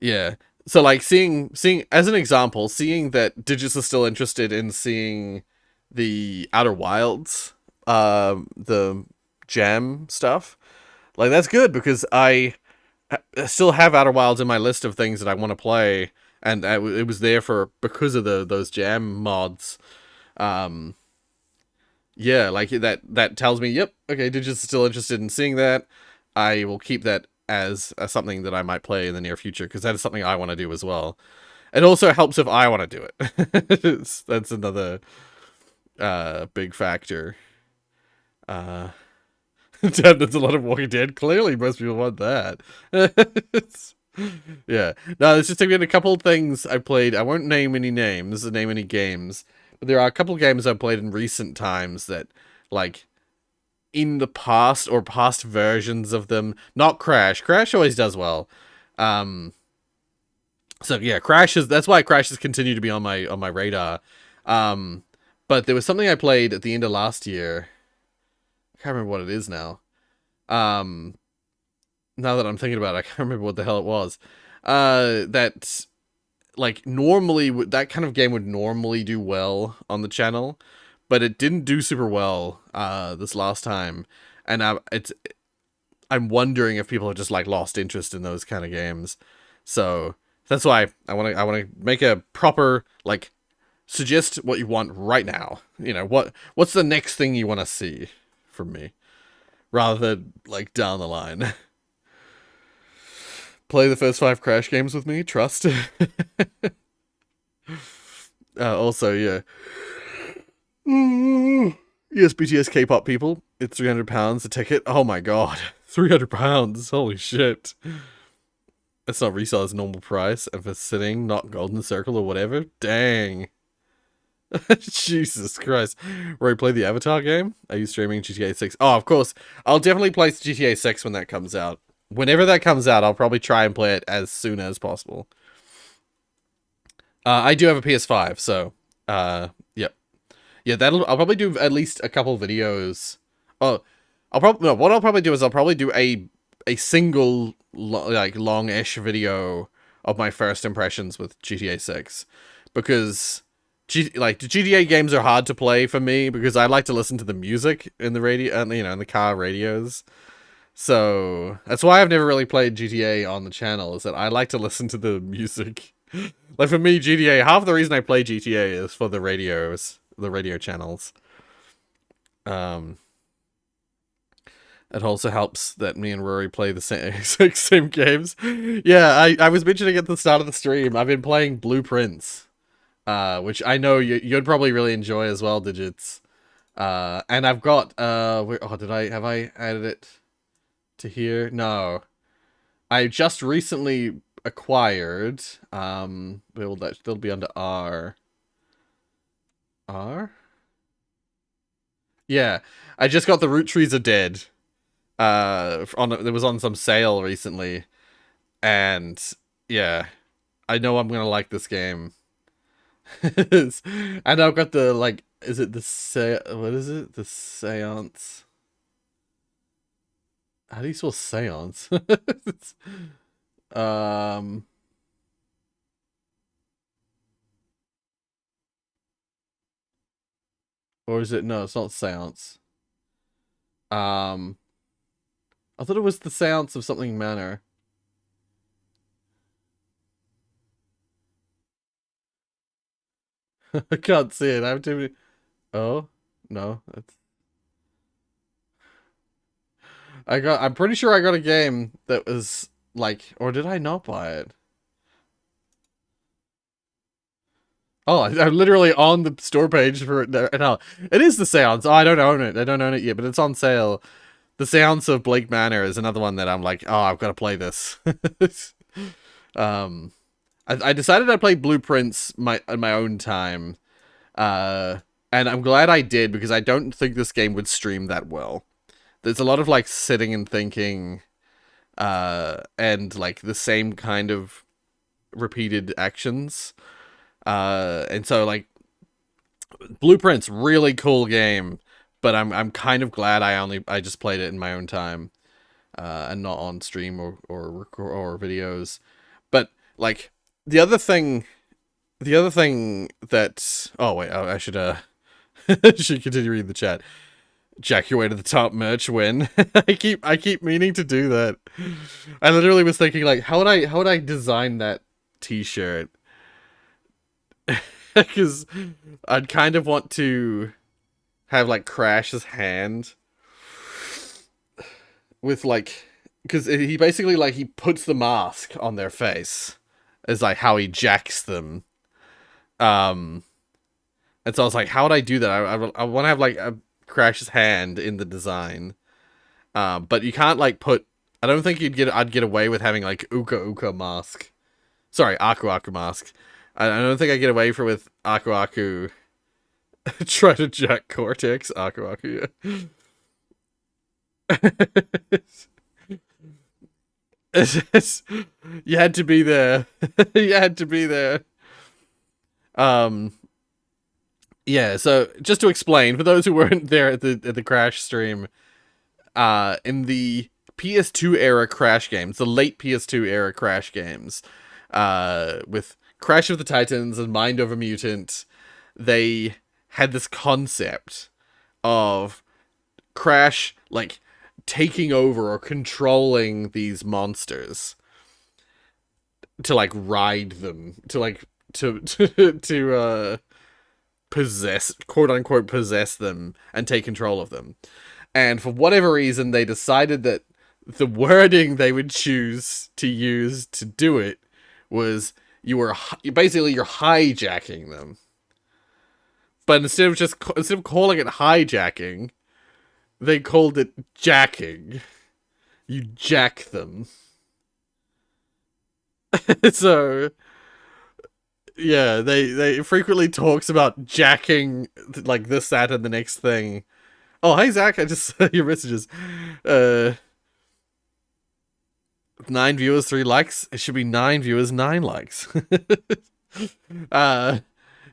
Yeah. So like seeing as an example, seeing that Digits is still interested in seeing the Outer Wilds, the Jam stuff, like that's good because I still have Outer Wilds in my list of things that I want to play, and it was there because of those Jam mods. Yeah, like that tells me, yep, okay, Digits is still interested in seeing that. I will keep that as something that I might play in the near future because that is something I want to do as well. It also helps if I want to do it. That's another big factor. Damn, there's a lot of Walking Dead. Clearly, most people want that. Yeah. No, it's just again a couple of things I played. I won't name any names, name any games, but there are a couple of games I've played in recent times that, like, in the past or past versions of them, not Crash. Crash always does well. So yeah, that's why Crash has continued to be on my radar. But there was something I played at the end of last year. I can't remember what it is now. Now that I'm thinking about it, I can't remember what the hell it was. That like normally that kind of game would normally do well on the channel, but it didn't do super well this last time, and I'm wondering if people have just like lost interest in those kind of games. So that's why I want to make a proper like suggest what you want right now. What's the next thing you want to see from me, rather than like down the line. Play the first 5 Crash games with me. Trust. Also, yeah. Yes, BTS K-pop people. It's £300 a ticket. Oh my god. £300. Holy shit. It's not resale, it's normal price. And for sitting, not golden circle or whatever. Dang. Jesus Christ. Rory, play the Avatar game? Are you streaming GTA 6? Oh, of course. I'll definitely play GTA 6 when that comes out. Whenever that comes out, I'll probably try and play it as soon as possible. I do have a PS5, so yep. Yeah, I'll probably do at least a couple videos. Oh, what I'll probably do is I'll probably do a single like long-ish video of my first impressions with GTA 6, because the GTA games are hard to play for me because I like to listen to the music in the radio, in the car radios. So that's why I've never really played GTA on the channel, is that I like to listen to the music. Like for me, GTA, half the reason I play GTA is for the radio channels. It also helps that me and Rory play the same games. Yeah, I was mentioning at the start of the stream, I've been playing Blueprints, which I know you'd probably really enjoy as well, Digits. And I've got, have I added it to here? No. I just recently acquired, that'll be under R. R? Yeah, I just got The Root Trees Are Dead. It was on some sale recently, and yeah, I know I'm gonna like this game. And I've got the like, is it the what is it? The seance? How do you spell seance? um, or is it no? It's not seance. Um, I thought it was the seance of something manner. I can't see it. I have too many. Oh no, that's. I'm pretty sure I got a game that was like, or did I not buy it? Oh, I'm literally on the store page for it now. It is the Seance. Oh, I don't own it. I don't own it yet, but it's on sale. The Seance of Blake Manor is another one that I'm like, oh, I've got to play this. um, I decided I'd play Blueprints in my own time. And I'm glad I did because I don't think this game would stream that well. There's a lot of like sitting and thinking, and like the same kind of repeated actions. And so like Blueprints, really cool game, but I'm kind of glad I just played it in my own time, and not on stream or videos. But like the other thing, that oh wait, I should should continue reading the chat. Jack your way to the top merch win. I keep meaning to do that. I literally was thinking like how would I design that t-shirt? Because I'd kind of want to have like Crash's hand with like, because he basically like he puts the mask on their face is like how he jacks them. Um, and so I was like, how would I do that? I want to have like a Crash's hand in the design. But you can't like put. I don't think I'd get away with having like Uka Uka mask. Sorry, Aku Aku mask. I don't think I get away with Aku Aku. Try to jack Cortex, Aku Aku. You had to be there. You had to be there. Um, yeah. So just to explain for those who weren't there at the Crash stream, in the PS2 era Crash games, the late PS2 era Crash games, with Crash of the Titans and Mind Over Mutant, they had this concept of Crash like taking over or controlling these monsters to like ride them, to like to possess, quote unquote, possess them and take control of them. And for whatever reason, they decided that the wording they would choose to use to do it was you're hijacking them. But instead of calling it hijacking, they called it jacking. You jack them. So yeah, they frequently talks about jacking like this, that, and the next thing. Oh, hey Zach, I just saw your messages. 9 viewers, 3 likes. It should be 9 viewers, 9 likes.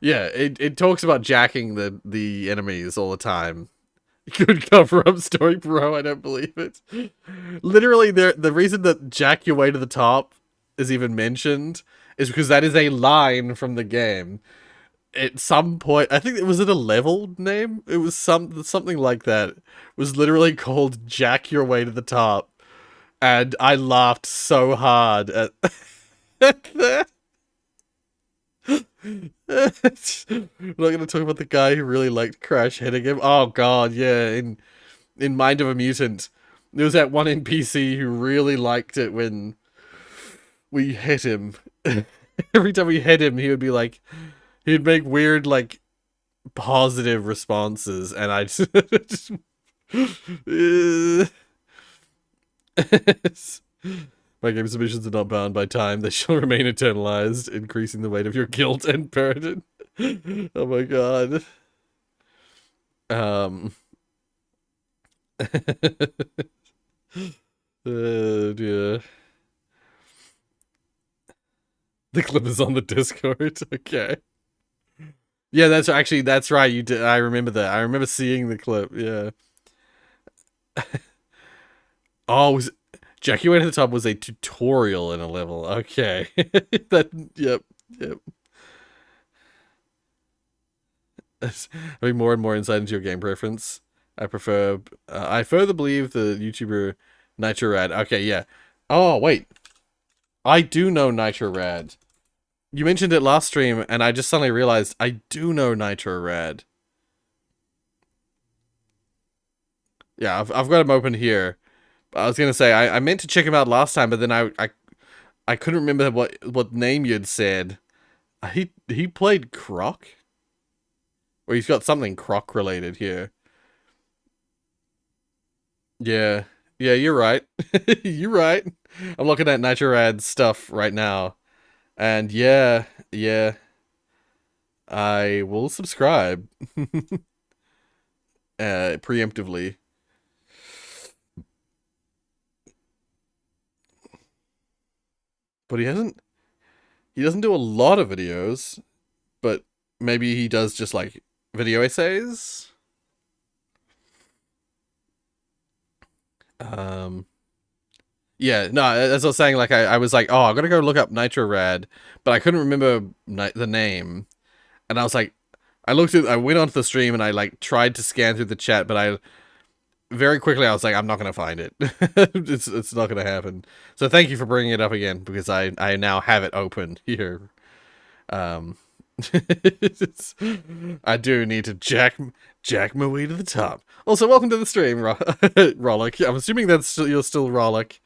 Yeah, it talks about jacking the enemies all the time. Good cover up story, bro. I don't believe it. Literally, the reason that jack your way to the top is even mentioned is because that is a line from the game. At some point, I think it was a level name. It was something like that. It was literally called "Jack Your Way to the Top," and I laughed so hard at, at that. We're not gonna talk about the guy who really liked Crash hitting him. Oh god, yeah. In Mind of a Mutant, there was that one NPC who really liked it when we hit him. Every time we hit him, he would be like, he'd make weird like positive responses, and I just my game submissions are not bound by time. They shall remain eternalized, increasing the weight of your guilt and burden. Oh my god. Um Dear. The clip is on the Discord. Okay. Yeah, that's right. You did. I remember that. I remember seeing the clip. Yeah. Oh, was Jackie Way to the Top was a tutorial in a level. Okay. That. Yep. Yep. Having more and more insight into your game preference. I further believe the YouTuber Nitro Rad. Okay, yeah. Oh wait, I do know Nitro Rad. You mentioned it last stream, and I just suddenly realized I do know Nitro Rad. Yeah, I've got him open here. I was gonna say I meant to check him out last time, but then I couldn't remember what name you'd said. He played Croc, or he's got something Croc related here. Yeah, yeah, you're right. You're right. I'm looking at Nitro Rad stuff right now, and yeah, yeah, I will subscribe preemptively. But he doesn't do a lot of videos, but maybe he does just like video essays. Yeah, no, as I was saying, like I was like, oh, I'm gonna go look up Nitro Rad, but I couldn't remember the name, and I was like, I went onto the stream and I like tried to scan through the chat, but I very quickly I was like, I'm not gonna find it. It's not gonna happen. So thank you for bringing it up again, because I now have it open here. Um, I do need to jack my way to the top. Also, welcome to the stream, Rollick. I'm assuming you're still Rollick.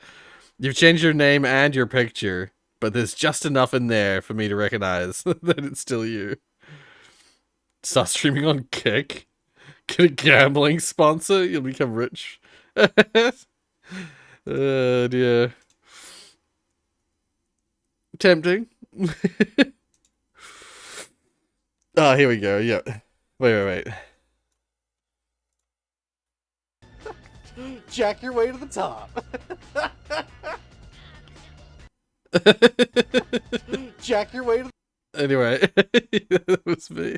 You've changed your name and your picture, but there's just enough in there for me to recognize that it's still you. Start streaming on Kick. Get a gambling sponsor. You'll become rich. Dear. Tempting. Oh, here we go. Yep. Wait. Jack your way to the top. Jack your way to. Anyway, that was me.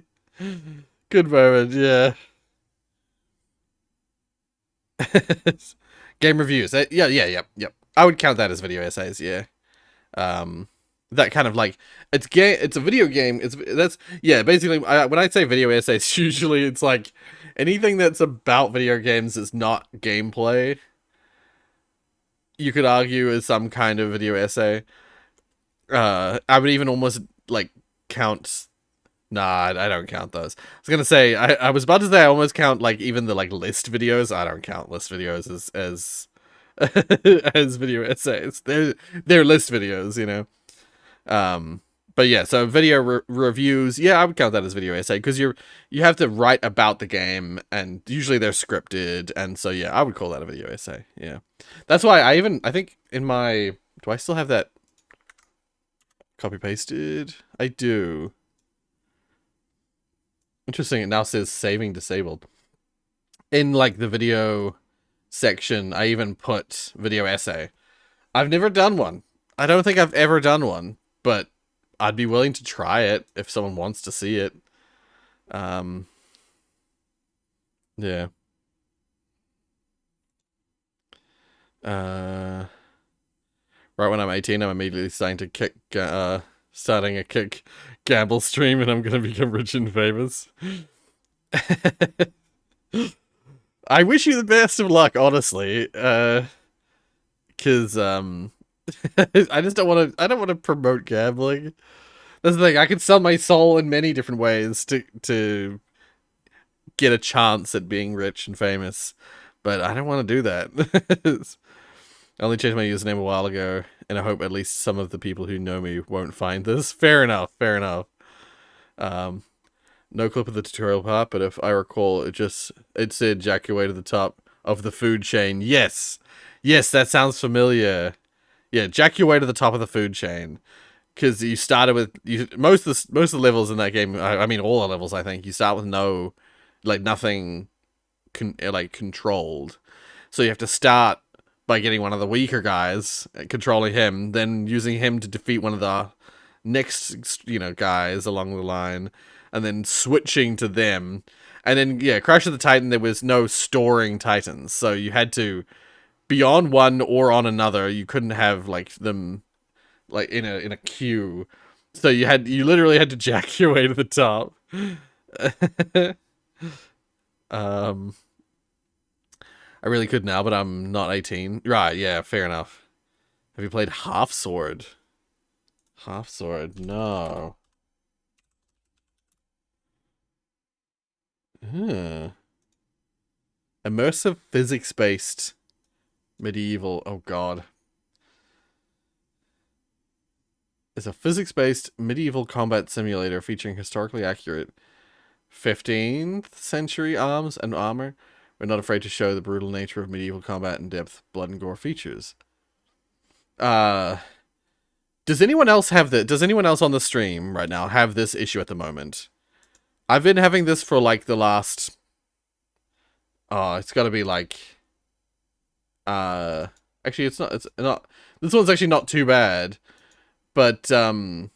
Good moment, yeah. Game reviews. Yep. I would count that as video essays, yeah. That kind of like it's a video game. Basically when I say video essays, usually it's like anything that's about video games that's not gameplay. You could argue is some kind of video essay. I would even almost like count. Nah, I don't count those. I was gonna say I was about to say I almost count like even the like list videos. I don't count list videos as as video essays. They're list videos, you know. But yeah, so video reviews, yeah, I would count that as video essay, because you have to write about the game, and usually they're scripted, and so yeah, I would call that a video essay. Yeah, that's why I think in my, do I still have that copy pasted? I do. Interesting. It now says saving disabled. In like the video section, I even put video essay. I've never done one. I don't think I've ever done one, but I'd be willing to try it if someone wants to see it. Yeah. Right when I'm 18, I'm immediately starting a kick gamble stream, and I'm gonna become rich and famous. I wish you the best of luck, honestly. Cause I just don't want to promote gambling. That's the thing. I could sell my soul in many different ways to get a chance at being rich and famous, but I don't want to do that. I only changed my username a while ago, and I hope at least some of the people who know me won't find this. Fair enough. No clip of the tutorial part, but if I recall, it said jack your way to the top of the food chain. Yes, that sounds familiar. Yeah, jack your way to the top of the food chain, because you started with most of the levels in that game. I mean, all the levels. I think you start with nothing, controlled. So you have to start by getting one of the weaker guys, controlling him, then using him to defeat one of the next, guys along the line, and then switching to them. And then, yeah, Crash of the Titan, there was no storing Titans, so you had to be on one or on another. You couldn't have, like, them, like, in a queue. So you literally had to jack your way to the top. I really could now, but I'm not 18. Right, yeah, fair enough. Have you played Half Sword? Half Sword, no. Immersive physics-based medieval. Oh god. It's a physics-based medieval combat simulator featuring historically accurate 15th century arms and armor. We're not afraid to show the brutal nature of medieval combat in depth, blood and gore features. Does anyone else have that? Does anyone else on the stream right now have this issue at the moment? I've been having this for like the last... Oh, it's got to be like... Actually, it's not... This one's actually not too bad. But, in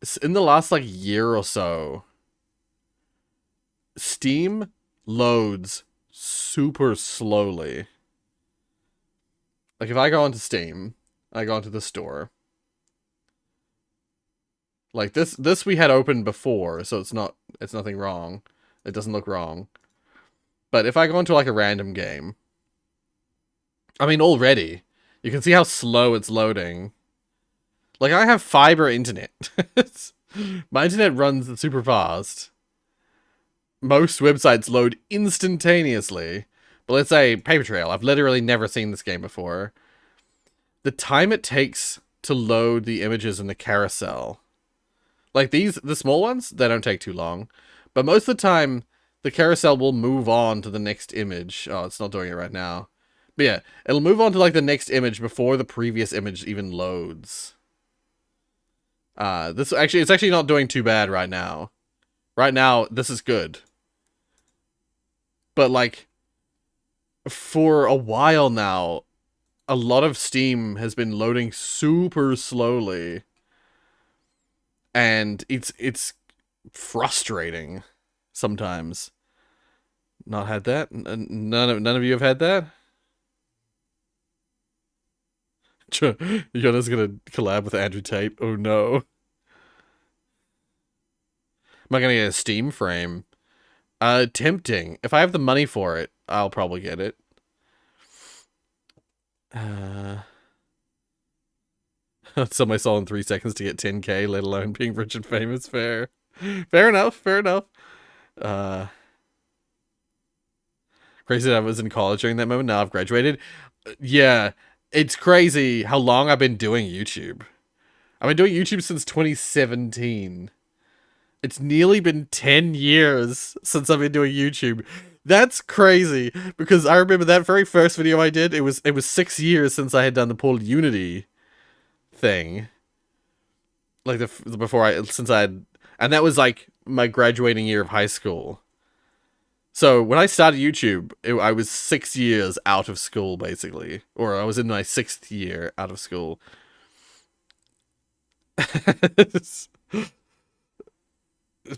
the last, like, year or so, Steam loads super slowly. Like, if I go onto Steam, I go onto the store. Like, this we had opened before, so it's nothing wrong. It doesn't look wrong. But if I go into, like, a random game, I mean, already, you can see how slow it's loading. Like, I have fiber internet. My internet runs super fast. Most websites load instantaneously. But let's say Paper Trail. I've literally never seen this game before. The time it takes to load the images in the carousel. Like the small ones, they don't take too long. But most of the time, the carousel will move on to the next image. Oh, it's not doing it right now. But yeah, it'll move on to like the next image before the previous image even loads. It's actually not doing too bad right now. Right now, this is good. But like, for a while now, a lot of Steam has been loading super slowly. And it's frustrating sometimes. Not had that? None of you have had that? Yona's gonna collab with Andrew Tate. Oh no. Am I gonna get a Steam frame? Tempting. If I have the money for it, I'll probably get it. Sell my soul in 3 seconds to get 10k, let alone being rich and famous. Fair. Fair enough, fair enough. Crazy that I was in college during that moment. Now I've graduated. Yeah, it's crazy how long I've been doing YouTube. I've been doing YouTube since 2017. It's nearly been 10 years since I've been doing YouTube. That's crazy, because I remember that very first video I did, it was 6 years since I had done the Paul Unity thing. Like and that was like my graduating year of high school. So when I started YouTube, I was 6 years out of school, basically. Or I was in my 6th year out of school.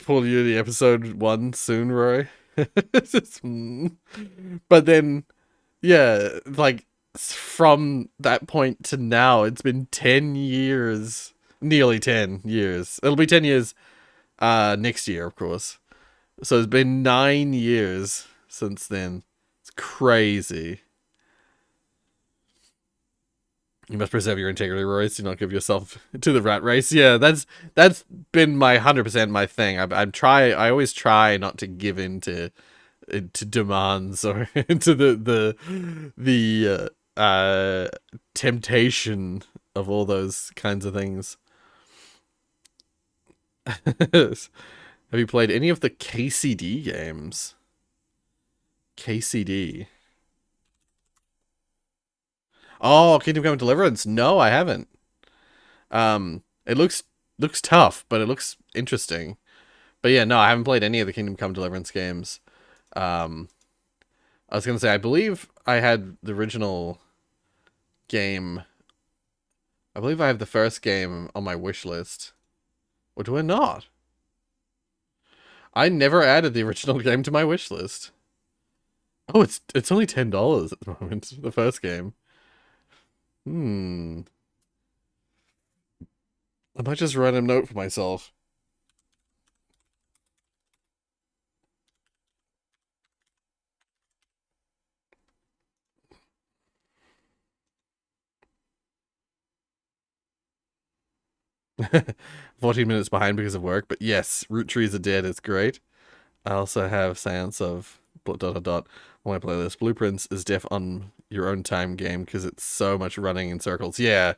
Paul Unity episode 1 soon, Roy. But then, yeah, like, from that point to now, it's been 10 years. Nearly 10 years. It'll be 10 years next year, of course. So it's been 9 years since then. It's crazy. You must preserve your integrity, Royce. Do not give yourself to the rat race. Yeah, that's been my 100% my thing. I always try not to give in to demands or into the temptation of all those kinds of things. Have you played any of the KCD games? KCD. Oh, Kingdom Come Deliverance. No, I haven't. It looks tough, but it looks interesting. But yeah, no, I haven't played any of the Kingdom Come Deliverance games. I was gonna say, I believe I had the original game. I believe I have the first game on my wish list. Or do I not? I never added the original game to my wish list. Oh, it's only $10 at the moment, the first game. Hmm. I might just write a note for myself. $14 behind because of work, but yes, Root Trees Are Dead is great. I also have Science of dot dot dot on my playlist. Blueprints is def on your own time game because it's so much running in circles. Yeah,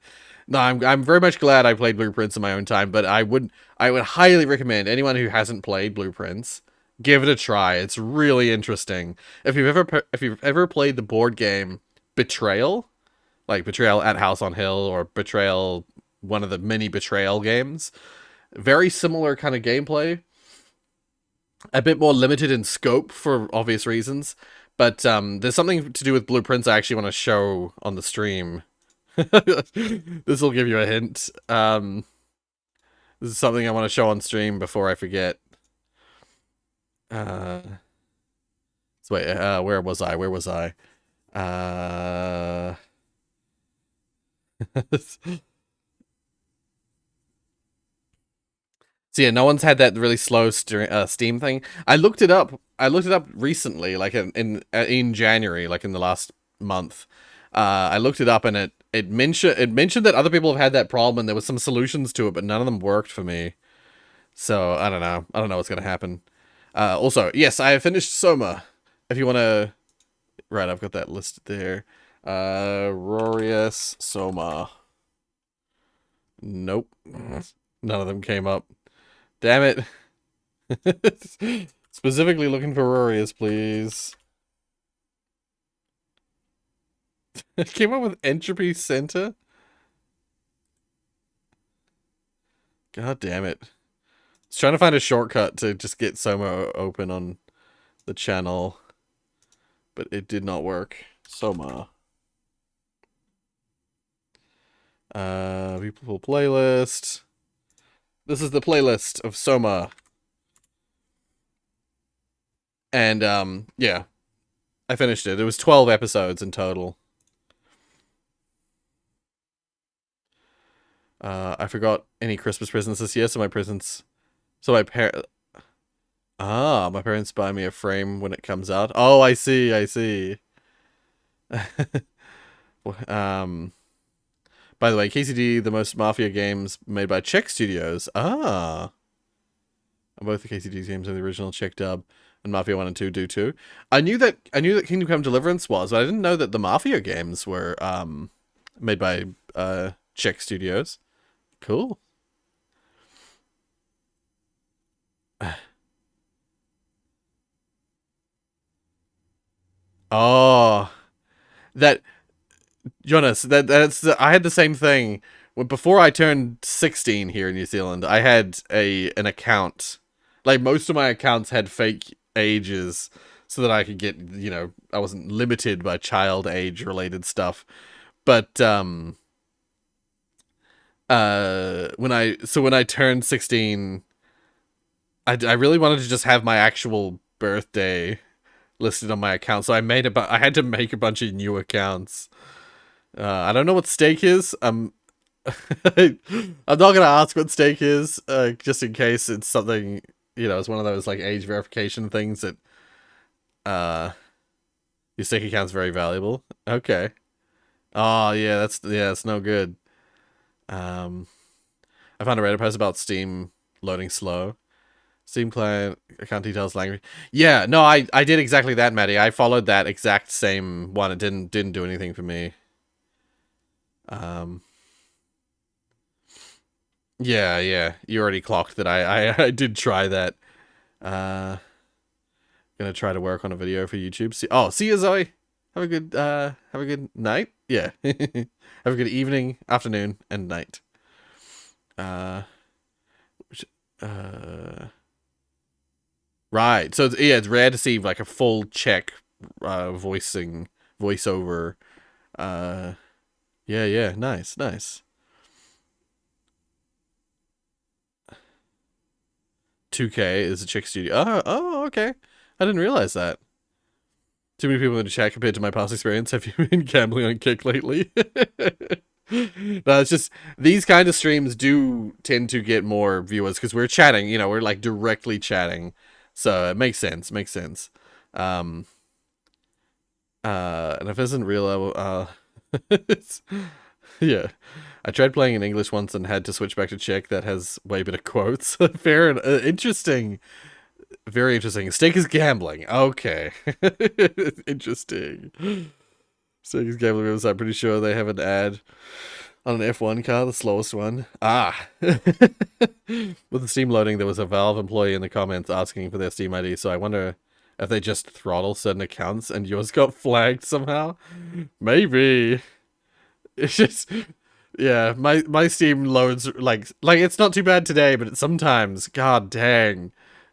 no, I'm very much glad I played Blueprints in my own time, but I would highly recommend anyone who hasn't played Blueprints give it a try. It's really interesting. If you've ever played the board game Betrayal, like Betrayal at House on Hill or Betrayal, one of the mini Betrayal games, very similar kind of gameplay, a bit more limited in scope for obvious reasons, but there's something to do with Blueprints I actually want to show on the stream. This will give you a hint. This is something I want to show on stream before I forget. So wait, where was I? Where was I? So yeah, no one's had that really slow Steam thing. I looked it up. I looked it up recently, like in January, like in the last month. I looked it up and it mentioned that other people have had that problem and there was some solutions to it, but none of them worked for me. So I don't know. I don't know what's gonna happen. Also, yes, I have finished Soma. If you wanna, right, I've got that listed there. Rorius Soma. Nope, none of them came up. Damn it. Specifically looking for Rorius, please. It came up with Entropy Center? God damn it. I was trying to find a shortcut to just get Soma open on the channel, but it did not work. Soma. People playlist. This is the playlist of Soma. And, yeah. I finished it. It was 12 episodes in total. I forgot any Christmas presents this year, so my presents... So my my parents buy me a frame when it comes out. Oh, I see, I see. By the way, KCD, the most Mafia games made by Czech Studios. Ah. Both the KCD games are the original Czech dub, and Mafia 1 and 2 do too. I knew that Kingdom Come Deliverance was, but I didn't know that the Mafia games were made by Czech Studios. Cool. Oh, that Jonas, that's I had the same thing when before I turned 16 here in New Zealand. I had an account. Like most of my accounts had fake ages so that I could get, I wasn't limited by child age related stuff. But when I turned 16, I really wanted to just have my actual birthday listed on my account. So I had to make a bunch of new accounts. I don't know what stake is. I'm not gonna ask what stake is, just in case it's something, it's one of those like age verification things that your stake account's very valuable. Okay. Oh yeah, that's no good. I found a Reddit post about Steam loading slow. Steam client account details language. Yeah, no, I did exactly that, Maddie. I followed that exact same one. It didn't do anything for me. Yeah, you already clocked that. I did try that. Gonna try to work on a video for YouTube. See you, Zoe. Have a good night. Yeah. Have a good evening, afternoon, and night. Right. So it's rare to see like a full Czech voiceover Yeah, yeah. Nice, nice. 2K is a chick studio. Oh, okay. I didn't realize that. Too many people in the chat compared to my past experience. Have you been gambling on Kick lately? No, it's just these kind of streams do tend to get more viewers because we're chatting. You know, we're like directly chatting, so it makes sense. Makes sense. Um, and if it isn't real, it's, yeah. I tried playing in English once and had to switch back to Czech. That has way better quotes. Fair and interesting. Very interesting. Steak is gambling. Okay. Interesting. Steak is gambling. I'm pretty sure they have an ad on an F1 car, the slowest one. Ah. With the Steam loading, there was a Valve employee in the comments asking for their Steam ID, so I wonder if they just throttle certain accounts and yours got flagged somehow. Maybe. It's just... Yeah, my Steam loads, like it's not too bad today, but sometimes, god dang.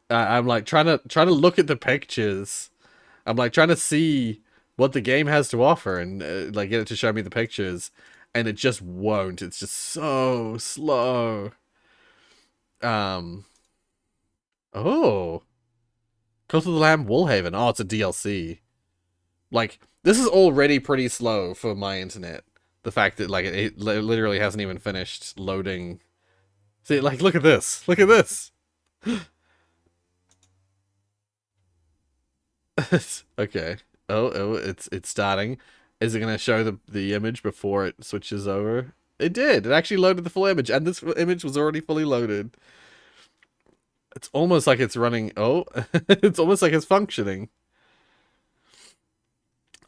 I'm like trying to look at the pictures. I'm like trying to see what the game has to offer and like get it to show me the pictures, and it just won't. It's just so slow. Oh, Cult of the Lamb Woolhaven. Oh, it's a DLC. Like this is already pretty slow for my internet. The fact that like it literally hasn't even finished loading. See, like look at this. Look at this. Okay. Oh, it's starting. Is it gonna show the image before it switches over? It did. It actually loaded the full image, and this image was already fully loaded. It's almost like it's running. Oh, it's almost like it's functioning.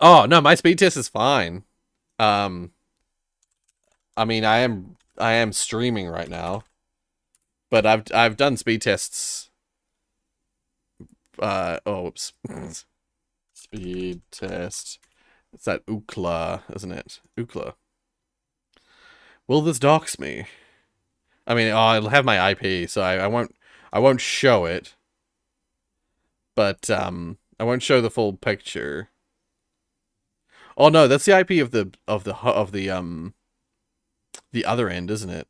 Oh no, my speed test is fine. I mean, I am streaming right now, but I've done speed tests. Oh, whoops. Speed test. It's that Ookla, isn't it? Ookla. Will this dox me? I mean, oh, it'll have my IP, so I won't show it. But I won't show the full picture. Oh no, that's the IP of the other end, isn't it?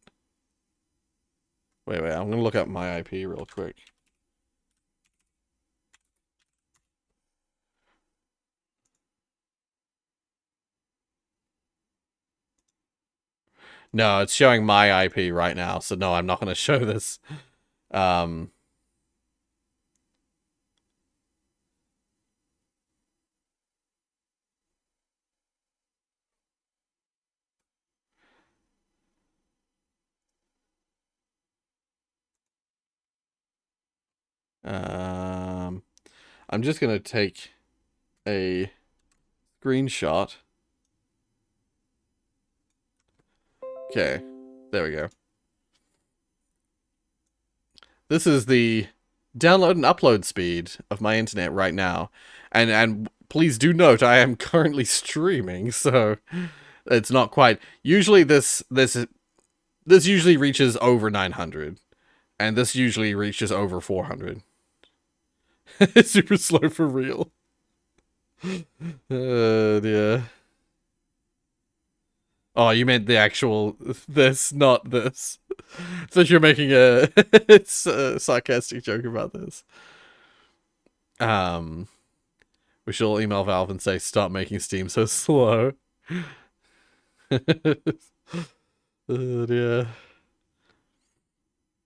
Wait, I'm gonna look up my IP real quick. No, it's showing my IP right now, so no, I'm not gonna show this. I'm just gonna take a screenshot. Okay, there we go. This is the download and upload speed of my internet right now. And please do note, I am currently streaming, so it's not quite. Usually this usually reaches over 900, and this usually reaches over 400. It's super slow for real. Yeah. Oh, you meant the actual this, not this. So you're making a it's a sarcastic joke about this. We shall email Valve and say stop making Steam so slow. Yeah.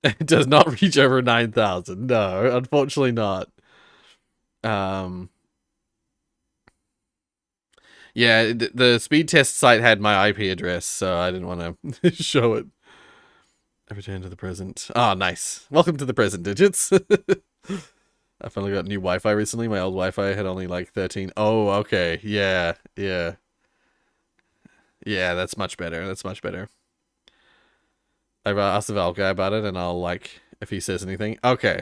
It does not reach over 9,000. No, unfortunately not. Yeah, the speed test site had my IP address, so I didn't want to show it. I return to the present. Ah, nice. Welcome to the present, digits. I finally got new Wi-Fi recently. My old Wi-Fi had only like 13. Oh, okay. Yeah, yeah. Yeah, that's much better. That's much better. I've asked the Valve guy about it, and I'll like if he says anything. Okay.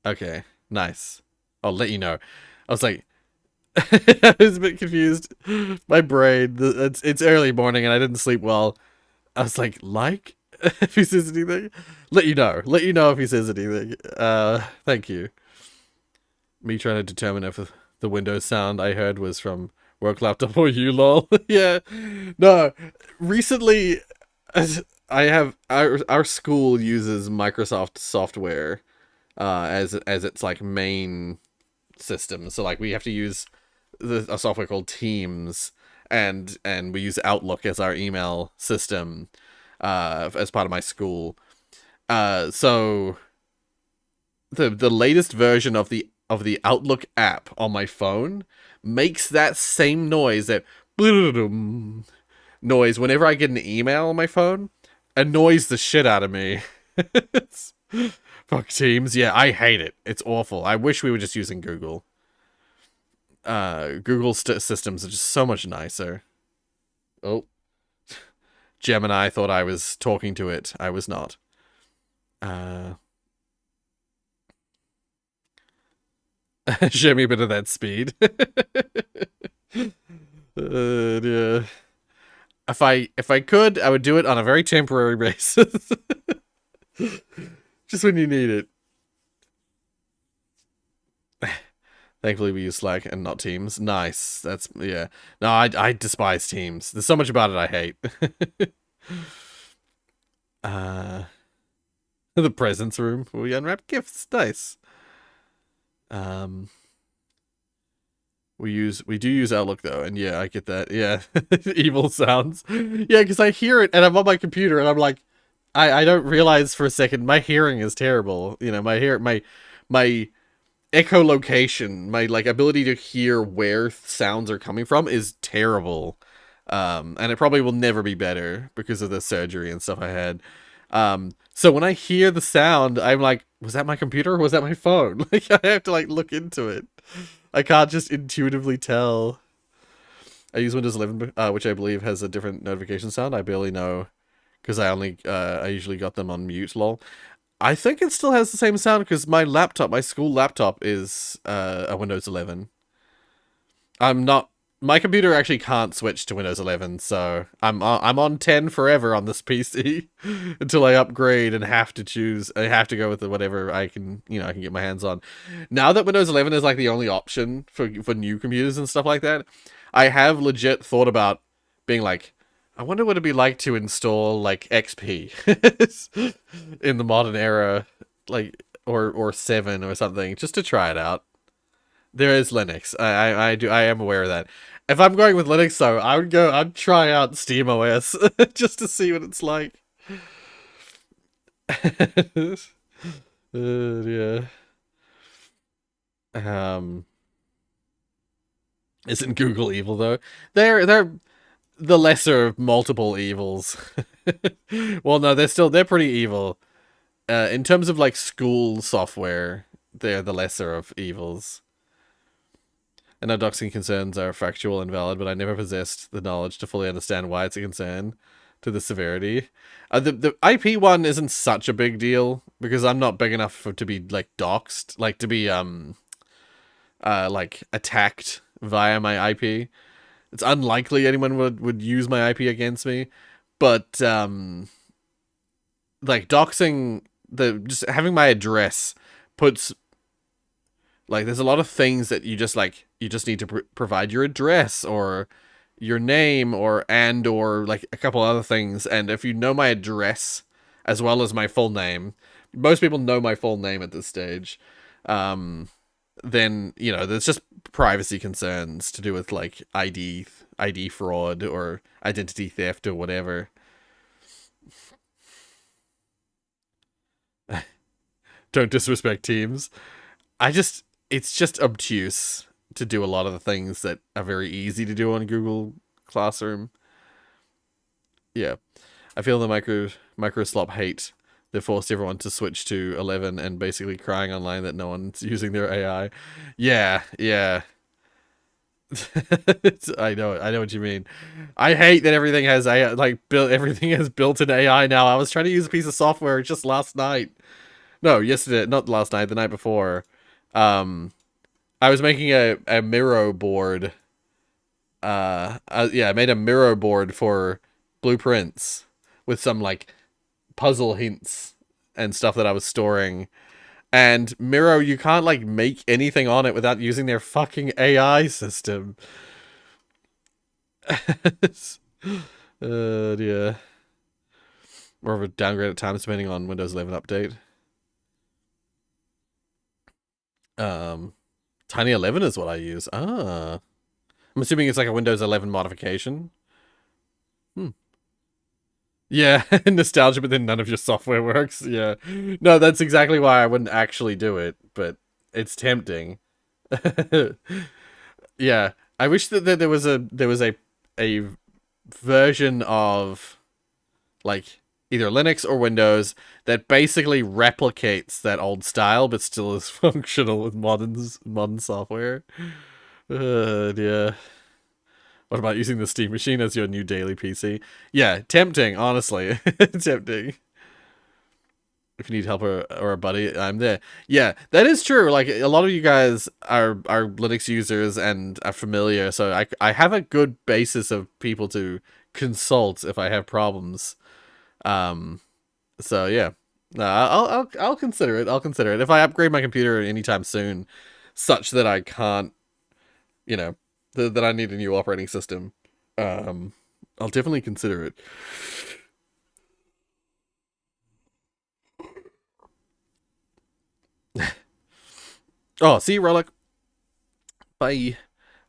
Okay. Nice. I'll let you know. I was like, I was a bit confused. My brain. It's early morning, and I didn't sleep well. I was like, if he says anything, let you know. Let you know if he says anything. Thank you. Me trying to determine if the Windows sound I heard was from Work laptop or you, lol. Yeah. No, recently, I have our school uses Microsoft software as its like main system. So like we have to use a software called Teams, and we use Outlook as our email system as part of my school. So the latest version of the Outlook app on my phone makes that same noise, that noise, whenever I get an email on my phone. Annoys the shit out of me. Fuck Teams. Yeah, I hate it. It's awful. I wish we were just using Google. Google systems are just so much nicer. Oh, Gemini thought I was talking to it. I was not. Show me a bit of that speed. Yeah. If I could, I would do it on a very temporary basis. Just when you need it. Thankfully, we use Slack and not Teams. Nice. That's, yeah. No, I despise Teams. There's so much about it I hate. The presents room where we unwrap gifts. Nice. We do use Outlook though, and yeah, I get that. Yeah, evil sounds. Yeah, because I hear it and I'm on my computer and I'm like, I don't realize for a second my hearing is terrible. You know, my echolocation, my like ability to hear where sounds are coming from is terrible. And it probably will never be better because of the surgery and stuff I had. So when I hear the sound, I'm like, was that my computer or was that my phone? Like I have to like look into it. I can't just intuitively tell. I use Windows 11, which I believe has a different notification sound. I barely know because I usually got them on mute, lol. I think it still has the same sound because my school laptop is a Windows 11. My computer actually can't switch to Windows 11, so I'm on 10 forever on this PC until I upgrade and have to go with whatever I can get my hands on. Now that Windows 11 is like the only option for new computers and stuff like that, I have legit thought about being like, I wonder what it'd be like to install like XP in the modern era, like or 7 or something, just to try it out. There is Linux. I am aware of that. If I'm going with Linux though, I'd try out SteamOS just to see what it's like. Yeah. Isn't Google evil though? They're the lesser of multiple evils. Well, no, they're pretty evil. In terms of like school software, they're the lesser of evils. I know doxing concerns are factual and valid, but I never possessed the knowledge to fully understand why it's a concern to the severity. The IP one isn't such a big deal because I'm not big enough to be like doxed, like to be like attacked via my IP. It's unlikely anyone would use my IP against me, but like doxing, just having my address puts, like, there's a lot of things that you just need to provide your address or your name or like a couple other things. And if you know my address as well as my full name, most people know my full name at this stage. Then, there's just privacy concerns to do with like ID fraud or identity theft or whatever. Don't disrespect Teams. It's just obtuse to do a lot of the things that are very easy to do on Google Classroom. Yeah. I feel the microslop hate. They forced everyone to switch to 11 and basically crying online that no one's using their AI. Yeah. I know what you mean. I hate that everything has AI, everything has built-in AI now. I was trying to use a piece of software just last night. No, yesterday, not last night, the night before. I was making a Miro board. I made a Miro board for blueprints with some like puzzle hints and stuff that I was storing. And Miro, you can't like make anything on it without using their fucking AI system. Yeah. More of a downgrade at times depending on Windows 11 update. Tiny 11 is what I use. Ah. I'm assuming it's like a Windows 11 modification. Hmm. Yeah, nostalgia, but then none of your software works. Yeah. No, that's exactly why I wouldn't actually do it, but it's tempting. Yeah. I wish that there was a version of like either Linux or Windows that basically replicates that old style but still is functional with modern software. Yeah. What about using the Steam Machine as your new daily PC? Yeah, tempting, honestly. Tempting. If you need help or a buddy, I'm there. Yeah, that is true. Like a lot of you guys are Linux users and are familiar, so I have a good basis of people to consult if I have problems. Um, so yeah, no, I'll consider it. I'll consider it if I upgrade my computer anytime soon, such that I can't, you know, that I need a new operating system. Um, I'll definitely consider it. Oh, see you, Relic. Bye.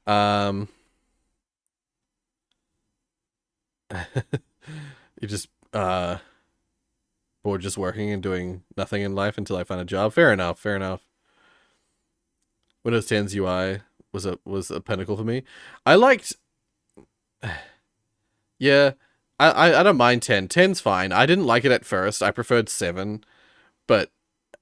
Um, you just bored just working and doing nothing in life until I find a job. Fair enough. Fair enough. Windows 10's UI was a pinnacle for me. I liked. Yeah, I don't mind 10. 10's fine. I didn't like it at first. I preferred 7, but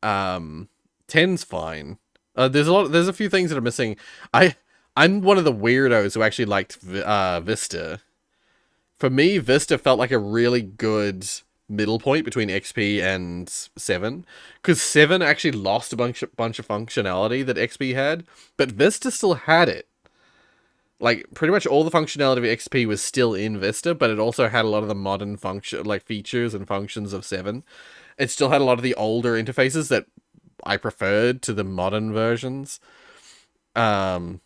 um 10's fine. There's a few things that are missing. I'm one of the weirdos who actually liked Vista. For me, Vista felt like a really good middle point between XP and 7, because 7 actually lost a bunch of functionality that XP had, but Vista still had it. Like pretty much all the functionality of XP was still in Vista, but it also had a lot of the modern function like features and functions of 7. It still had a lot of the older interfaces that I preferred to the modern versions. Um,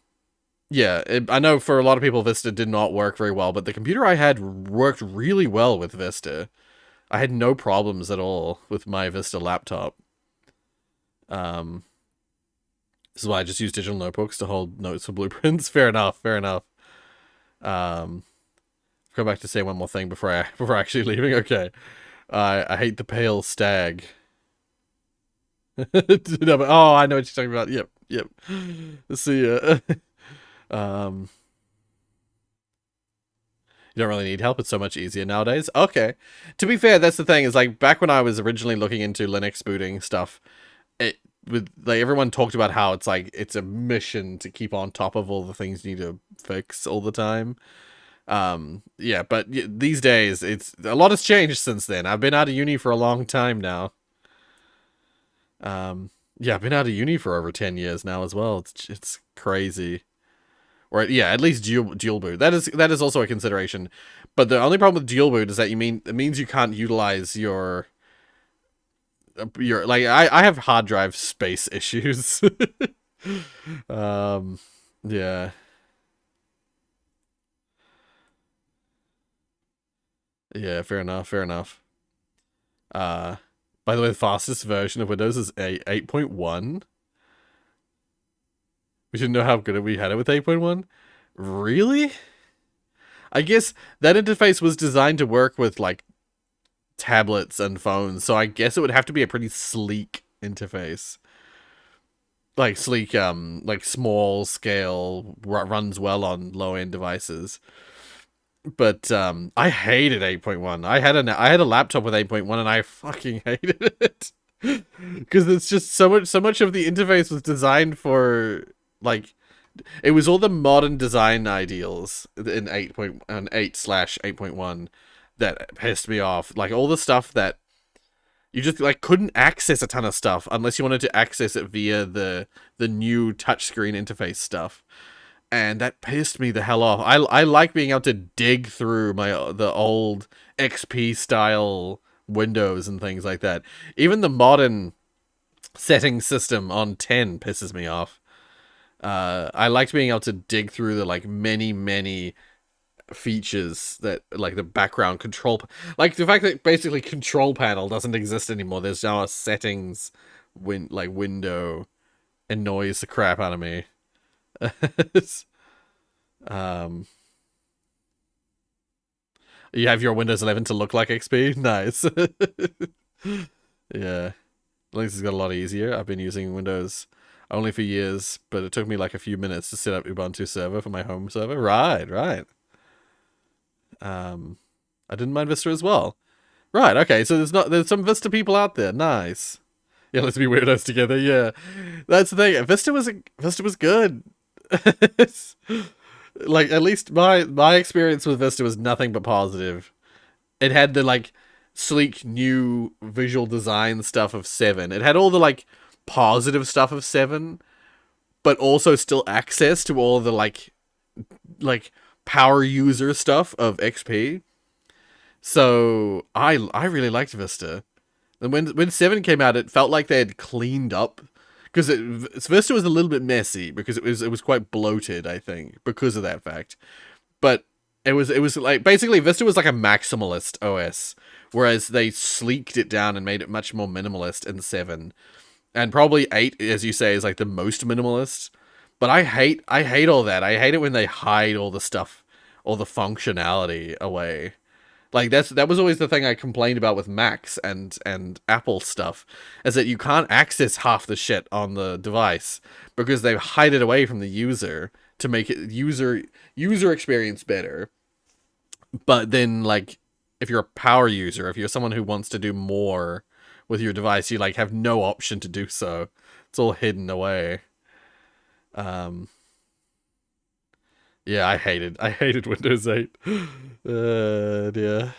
yeah, I know for a lot of people Vista did not work very well, but the computer I had worked really well with Vista. I had no problems at all with my Vista laptop. Um, this is why I just use digital notebooks to hold notes for blueprints. Fair enough. Fair enough. Um, go back to say one more thing before actually leaving. Okay. I hate the pale stag. No, but, oh, I know what you're talking about. Yep. Yep. See ya. um, you don't really need help. It's so much easier nowadays. Okay. To be fair, that's the thing. Is like back when I was originally looking into Linux booting stuff, it with like everyone talked about how it's like it's a mission to keep on top of all the things you need to fix all the time. Yeah, but these days it's a lot has changed since then. I've been out of uni for a long time now. Yeah, I've been out of uni for over 10 years now as well. It's crazy. Or yeah, at least dual boot. That is also a consideration. But the only problem with dual boot is that it means you can't utilize your like I have hard drive space issues. um yeah. Yeah, fair enough, fair enough. Uh by the way, the fastest version of Windows is 8.1. We didn't know how good we had it with 8.1. Really? I guess that interface was designed to work with like tablets and phones, so I guess it would have to be a pretty sleek interface. Like sleek, like small scale, runs well on low end devices. But I hated 8.1. I had a laptop with 8.1 and I fucking hated it. Because it's just so much of the interface was designed for like it was all the modern design ideals in 8/8/8.1 that pissed me off. Like all the stuff that you just like couldn't access a ton of stuff unless you wanted to access it via the new touchscreen interface stuff. And that pissed me the hell off. I like being able to dig through the old XP style windows and things like that. Even the modern setting system on 10 pisses me off. I liked being able to dig through the like many features that, like the background control, like the fact that basically control panel doesn't exist anymore. There's now a settings window, annoys the crap out of me. um, you have your Windows 11 to look like XP. Nice. Yeah, Linux has got a lot easier. I've been using Windows only for years, but it took me like a few minutes to set up Ubuntu server for my home server. Right, right. I didn't mind Vista as well. Right, okay, so there's some Vista people out there. Nice. Yeah, let's be weirdos together. Yeah, that's the thing. Vista was good. Like, at least my experience with Vista was nothing but positive. It had the like sleek new visual design stuff of 7. It had all the like positive stuff of 7, but also still access to all the like power user stuff of XP. So I really liked Vista. And when 7 came out, it felt like they had cleaned up, because Vista was a little bit messy because it was quite bloated, I think, because of that fact. But it was like basically Vista was like a maximalist OS, whereas they sleeked it down and made it much more minimalist in 7. And probably 8, as you say, is like the most minimalist. But I hate all that. I hate it when they hide all the stuff, all the functionality away. Like that was always the thing I complained about with Macs and Apple stuff, is that you can't access half the shit on the device because they hide it away from the user to make it user experience better. But then, like, if you're a power user, if you're someone who wants to do more with your device, you like have no option to do so. It's all hidden away. Yeah, I hated Windows 8. Yeah.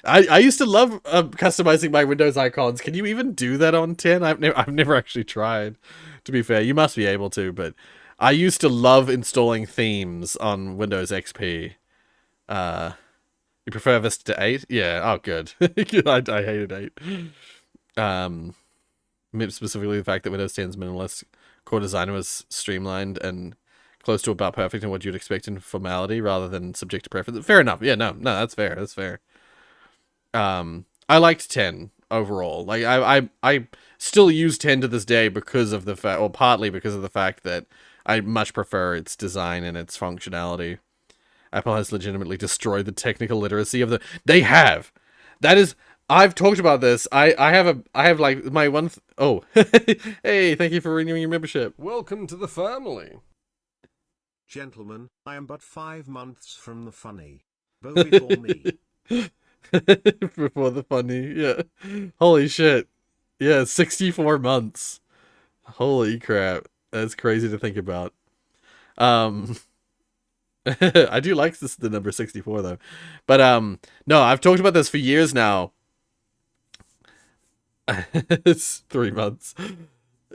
I used to love customizing my Windows icons. Can you even do that on 10? I've never actually tried. To be fair, you must be able to, but I used to love installing themes on Windows XP. You prefer Vista to 8? Yeah. Oh, good. I hated 8. Specifically the fact that Windows 10's minimalist core design was streamlined and close to about perfect in what you'd expect in formality rather than subjective preference. Fair enough. Yeah, no, that's fair. That's fair. I liked 10 overall. Like I still use 10 to this day because of the fact, or partly because of the fact that I much prefer its design and its functionality. Apple has legitimately destroyed the technical literacy of the. They have. That is. I've talked about this. I have like my one. Oh, hey! Thank you for renewing your membership. Welcome to the family. Gentlemen, I am but 5 months from the funny. Bow before me. Before the funny, yeah. Holy shit. Yeah, 64 months. Holy crap. That's crazy to think about. I do like the number 64 though. But no, I've talked about this for years now. It's 3 months.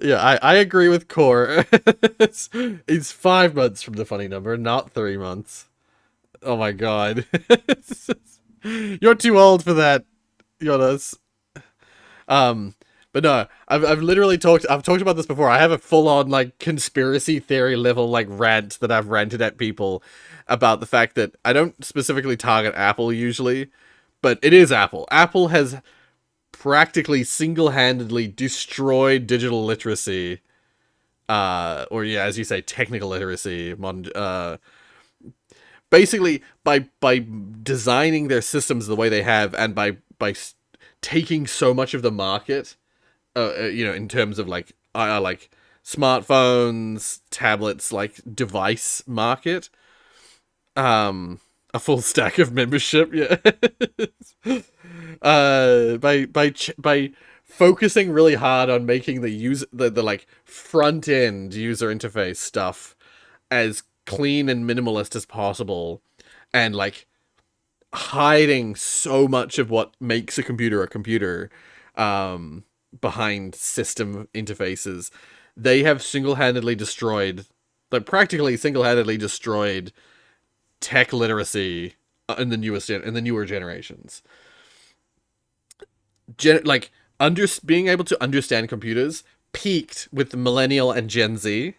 Yeah, I agree with Core. It's 5 months from the funny number, not 3 months. Oh my god. You're too old for that, Jonas. But no, I've literally talked about this before. I have a full-on like conspiracy theory level like rant that I've ranted at people about the fact that I don't specifically target Apple usually, but it is Apple. Apple has practically single-handedly destroyed digital literacy, or yeah, as you say, technical literacy, basically by designing their systems the way they have, and by taking so much of the market, in terms of like smartphones, tablets, like device market, a full stack of membership, yeah. By focusing really hard on making the like front end user interface stuff as clean and minimalist as possible, and like hiding so much of what makes a computer behind system interfaces, they have practically single-handedly destroyed tech literacy in the newer generations. Being able to understand computers peaked with the millennial and Gen Z,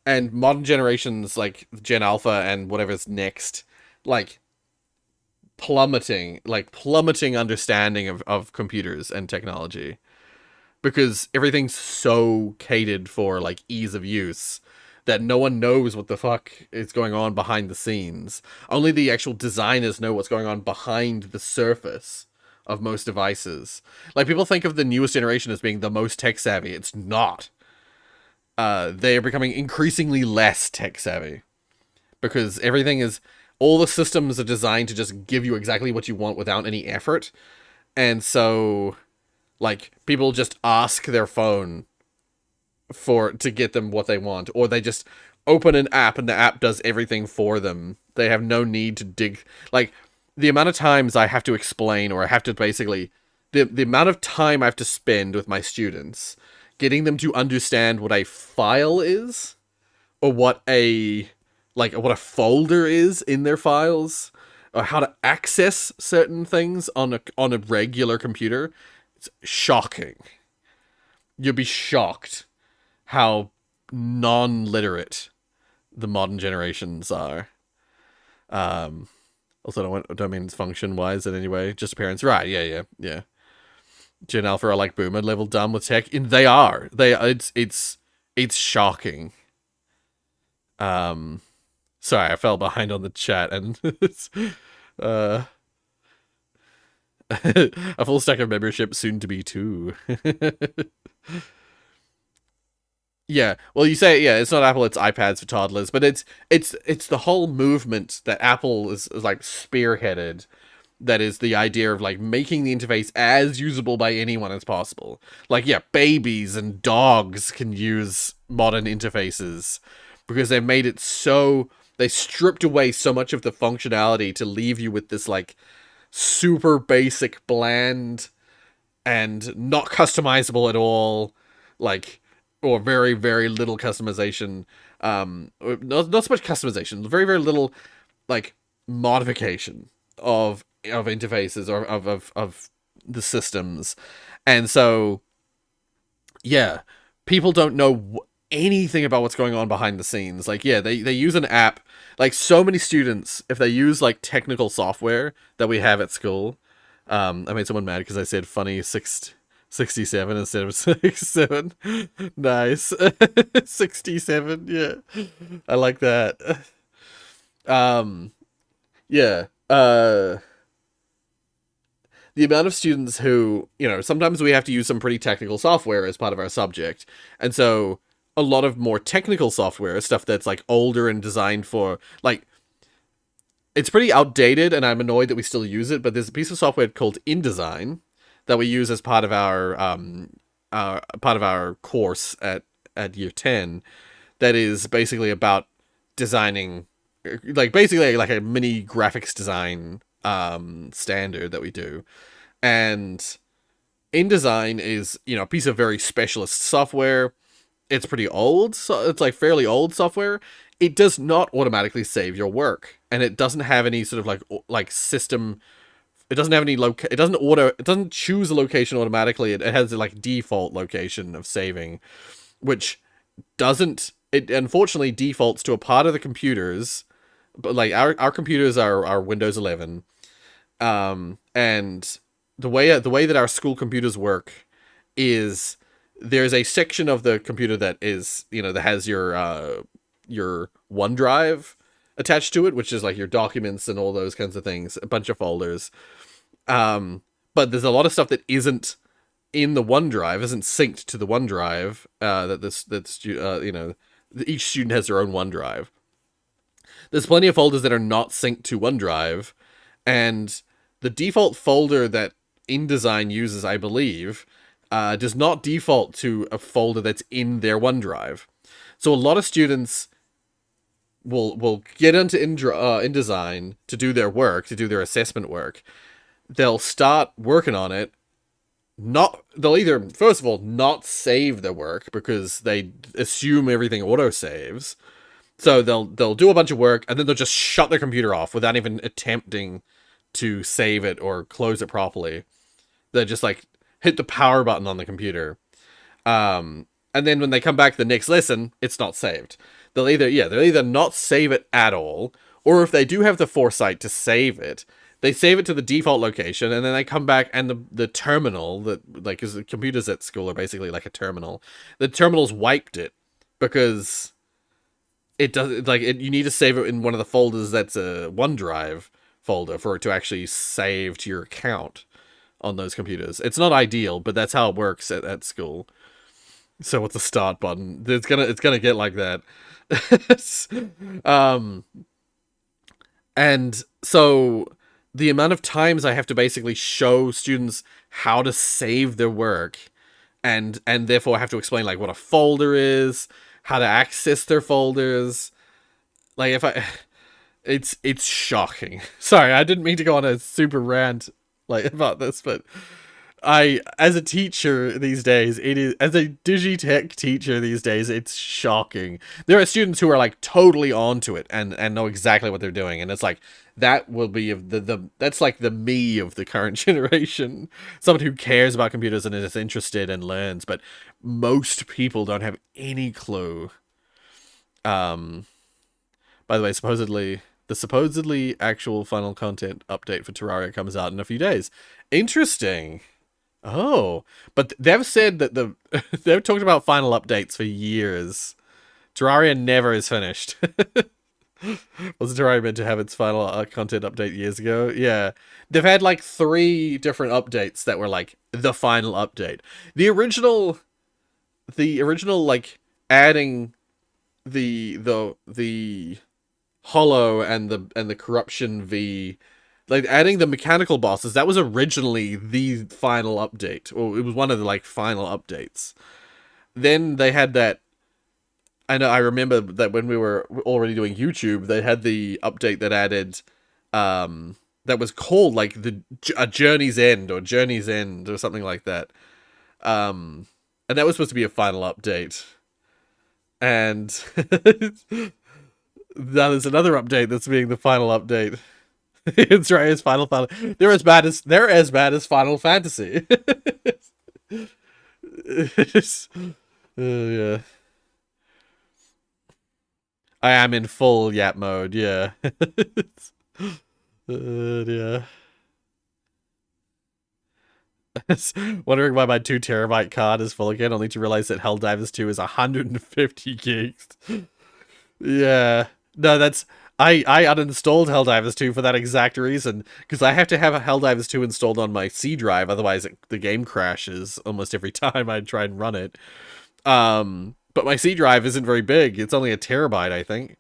and modern generations like Gen Alpha and whatever's next like plummeting understanding of computers and technology, because everything's so catered for like ease of use that no one knows what the fuck is going on behind the scenes. Only the actual designers know what's going on behind the surface of most devices. Like, people think of the newest generation as being the most tech savvy. It's not. They are becoming increasingly less tech savvy, because all the systems are designed to just give you exactly what you want without any effort. And so, like, people just ask their phone to get them what they want, or they just open an app and the app does everything for them. They have no need to dig. Like, the amount of times I have to explain, or I have to basically, the amount of time I have to spend with my students getting them to understand what a file is, or what a folder is in their files, or how to access certain things on a regular computer. It's shocking. You'll be shocked how non-literate the modern generations are. Also, don't mean it's function-wise in any way. Just appearance. Right, yeah. Gen Alpha are like boomer level dumb with tech. And they are. It's shocking. Sorry, I fell behind on the chat, and a full stack of membership soon to be too. Yeah, well, you say, yeah, it's not Apple, it's iPads for toddlers, but it's the whole movement that Apple is like spearheaded, that is the idea of like making the interface as usable by anyone as possible. Like, yeah, babies and dogs can use modern interfaces because they've made it so, they stripped away so much of the functionality to leave you with this like super basic, bland, and not customizable at all, like, or very, very little customization. Not so much customization, very, very little, like, modification of interfaces, or of the systems. And so, yeah, people don't know anything about what's going on behind the scenes. Like, yeah, they use an app. Like, so many students, if they use, like, technical software that we have at school, I made someone mad because I said funny 67 instead of 67. Nice. 67, yeah. I like that. Yeah. The amount of students who, sometimes we have to use some pretty technical software as part of our subject. And so a lot of more technical software, stuff that's like older and designed for, like, it's pretty outdated, and I'm annoyed that we still use it, but there's a piece of software called InDesign that we use as part of our course at year 10, that is basically about designing, like, basically like a mini graphics design standard that we do. And InDesign is, a piece of very specialist software. It's pretty old, so it's like fairly old software. It does not automatically save your work, and it doesn't have any sort of like system. It doesn't have any it doesn't choose a location automatically. It has like default location of saving, which it unfortunately defaults to a part of the computers, but like our computers are Windows 11, and the way that our school computers work is there's a section of the computer that is, that has your OneDrive attached to it, which is like your documents and all those kinds of things, a bunch of folders. But there's a lot of stuff that isn't in the OneDrive, isn't synced to the OneDrive, each student has their own OneDrive. There's plenty of folders that are not synced to OneDrive, and the default folder that InDesign uses, I believe, does not default to a folder that's in their OneDrive. So a lot of students will get into InDesign to do their work, to do their assessment work. They'll start working on it. They'll either, first of all, not save their work because they assume everything auto-saves. So they'll do a bunch of work, and then they'll just shut their computer off without even attempting to save it or close it properly. They just like hit the power button on the computer. And then when they come back to the next lesson, it's not saved. They'll either not save it at all, Or if they do have the foresight to save it, they save it to the default location, and then they come back, and the terminal, that, like, because the computers at school are basically like a terminal, the terminal's wiped it, because it does, like, you need to save it in one of the folders that's a OneDrive folder for it to actually save to your account on those computers. It's not ideal, but that's how it works at school. So what's the start button? It's gonna get like that. um, and so the amount of times I have to basically show students how to save their work, and therefore I have to explain like what a folder is, how to access their folders. Like, if I, it's shocking. Sorry, I didn't mean to go on a super rant like about this, but as a teacher these days, as a digitech teacher these days, it's shocking. There are students who are like totally onto it and know exactly what they're doing, and it's like, that will be that's like the me of the current generation. Someone who cares about computers and is interested and learns, but most people don't have any clue. By the way, the supposedly actual final content update for Terraria comes out in a few days. Interesting. Oh, but they've said that they've talked about final updates for years. Terraria never is finished. Wasn't Terraria meant to have its final content update years ago? Yeah. They've had like 3 different updates that were like the final update. The original like adding the hollow and the corruption V, like adding the mechanical bosses, that was originally the final update, or it was one of the like final updates. Then they had that, I remember that when we were already doing YouTube, they had the update that added that was called like a Journey's End or something like that. And that was supposed to be a final update. And now there's another update that's being the final update. It's right, it's final. They're as bad as Final Fantasy. Yeah. I am in full yap mode. Yeah. Yeah. Wondering why my 2 terabyte card is full again, only to realize that Helldivers 2 is 150 gigs. Yeah. No, that's... I uninstalled Helldivers 2 for that exact reason, because I have to have a Helldivers 2 installed on my C drive, otherwise the game crashes almost every time I try and run it. But my C drive isn't very big. It's only a terabyte, I think.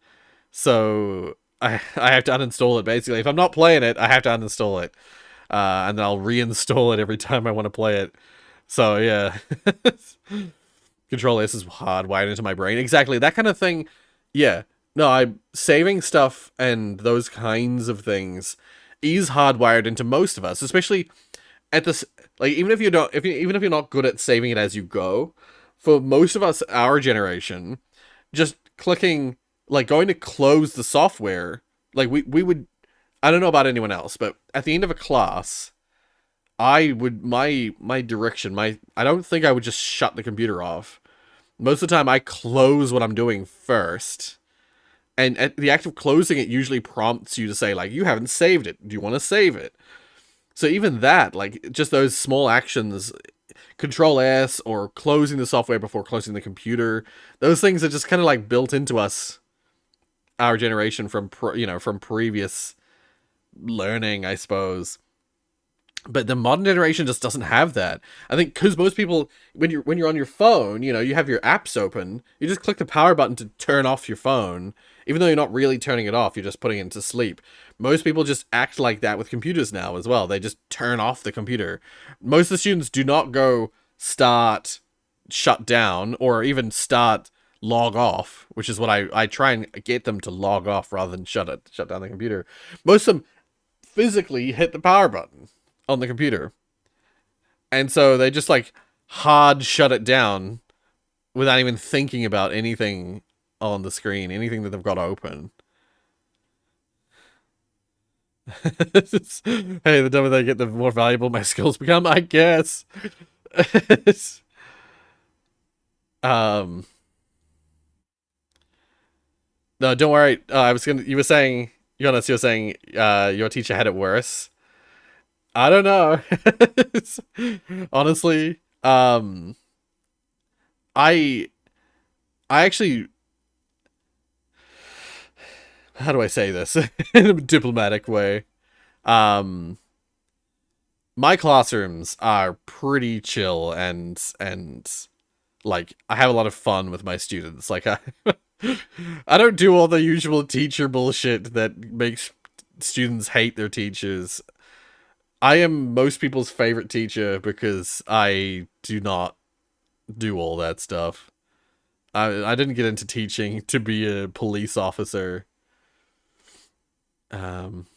So I have to uninstall it, basically. If I'm not playing it, I have to uninstall it. And then I'll reinstall it every time I want to play it. So, yeah. Control S is hardwired into my brain. Exactly, that kind of thing. Yeah. No, I'm saving stuff and those kinds of things is hardwired into most of us, especially at this, like, even if you're not good at saving it as you go, for most of us, our generation, just clicking, like, going to close the software, like, we would, I don't know about anyone else, but at the end of a class, I would, my direction, I don't think I would just shut the computer off. Most of the time, I close what I'm doing first. And at the act of closing it usually prompts you to say, like, you haven't saved it. Do you want to save it? So even that, like, just those small actions, Control S or closing the software before closing the computer, those things are just kind of like built into us, our generation, from from previous learning, I suppose. But the modern generation just doesn't have that. I think because most people, when you're on your phone, you have your apps open, you just click the power button to turn off your phone, even though you're not really turning it off, you're just putting it to sleep. Most people just act like that with computers now as well. They just turn off the computer. Most of the students do not go start, shut down, or even start, log off, which is what I try and get them to log off rather than shut down the computer. Most of them physically hit the power button on the computer. And so they just like hard shut it down without even thinking about anything on the screen, anything that they've got open. Hey, the dumber they get, the more valuable my skills become, I guess. No, don't worry. You were saying Jonas, you're saying your teacher had it worse. I don't know. Honestly, I I actually, how do I say this in a diplomatic way? Um, my classrooms are pretty chill and like I have a lot of fun with my students. Like I don't do all the usual teacher bullshit that makes students hate their teachers. I am most people's favorite teacher because I do not do all that stuff. I didn't get into teaching to be a police officer. Um,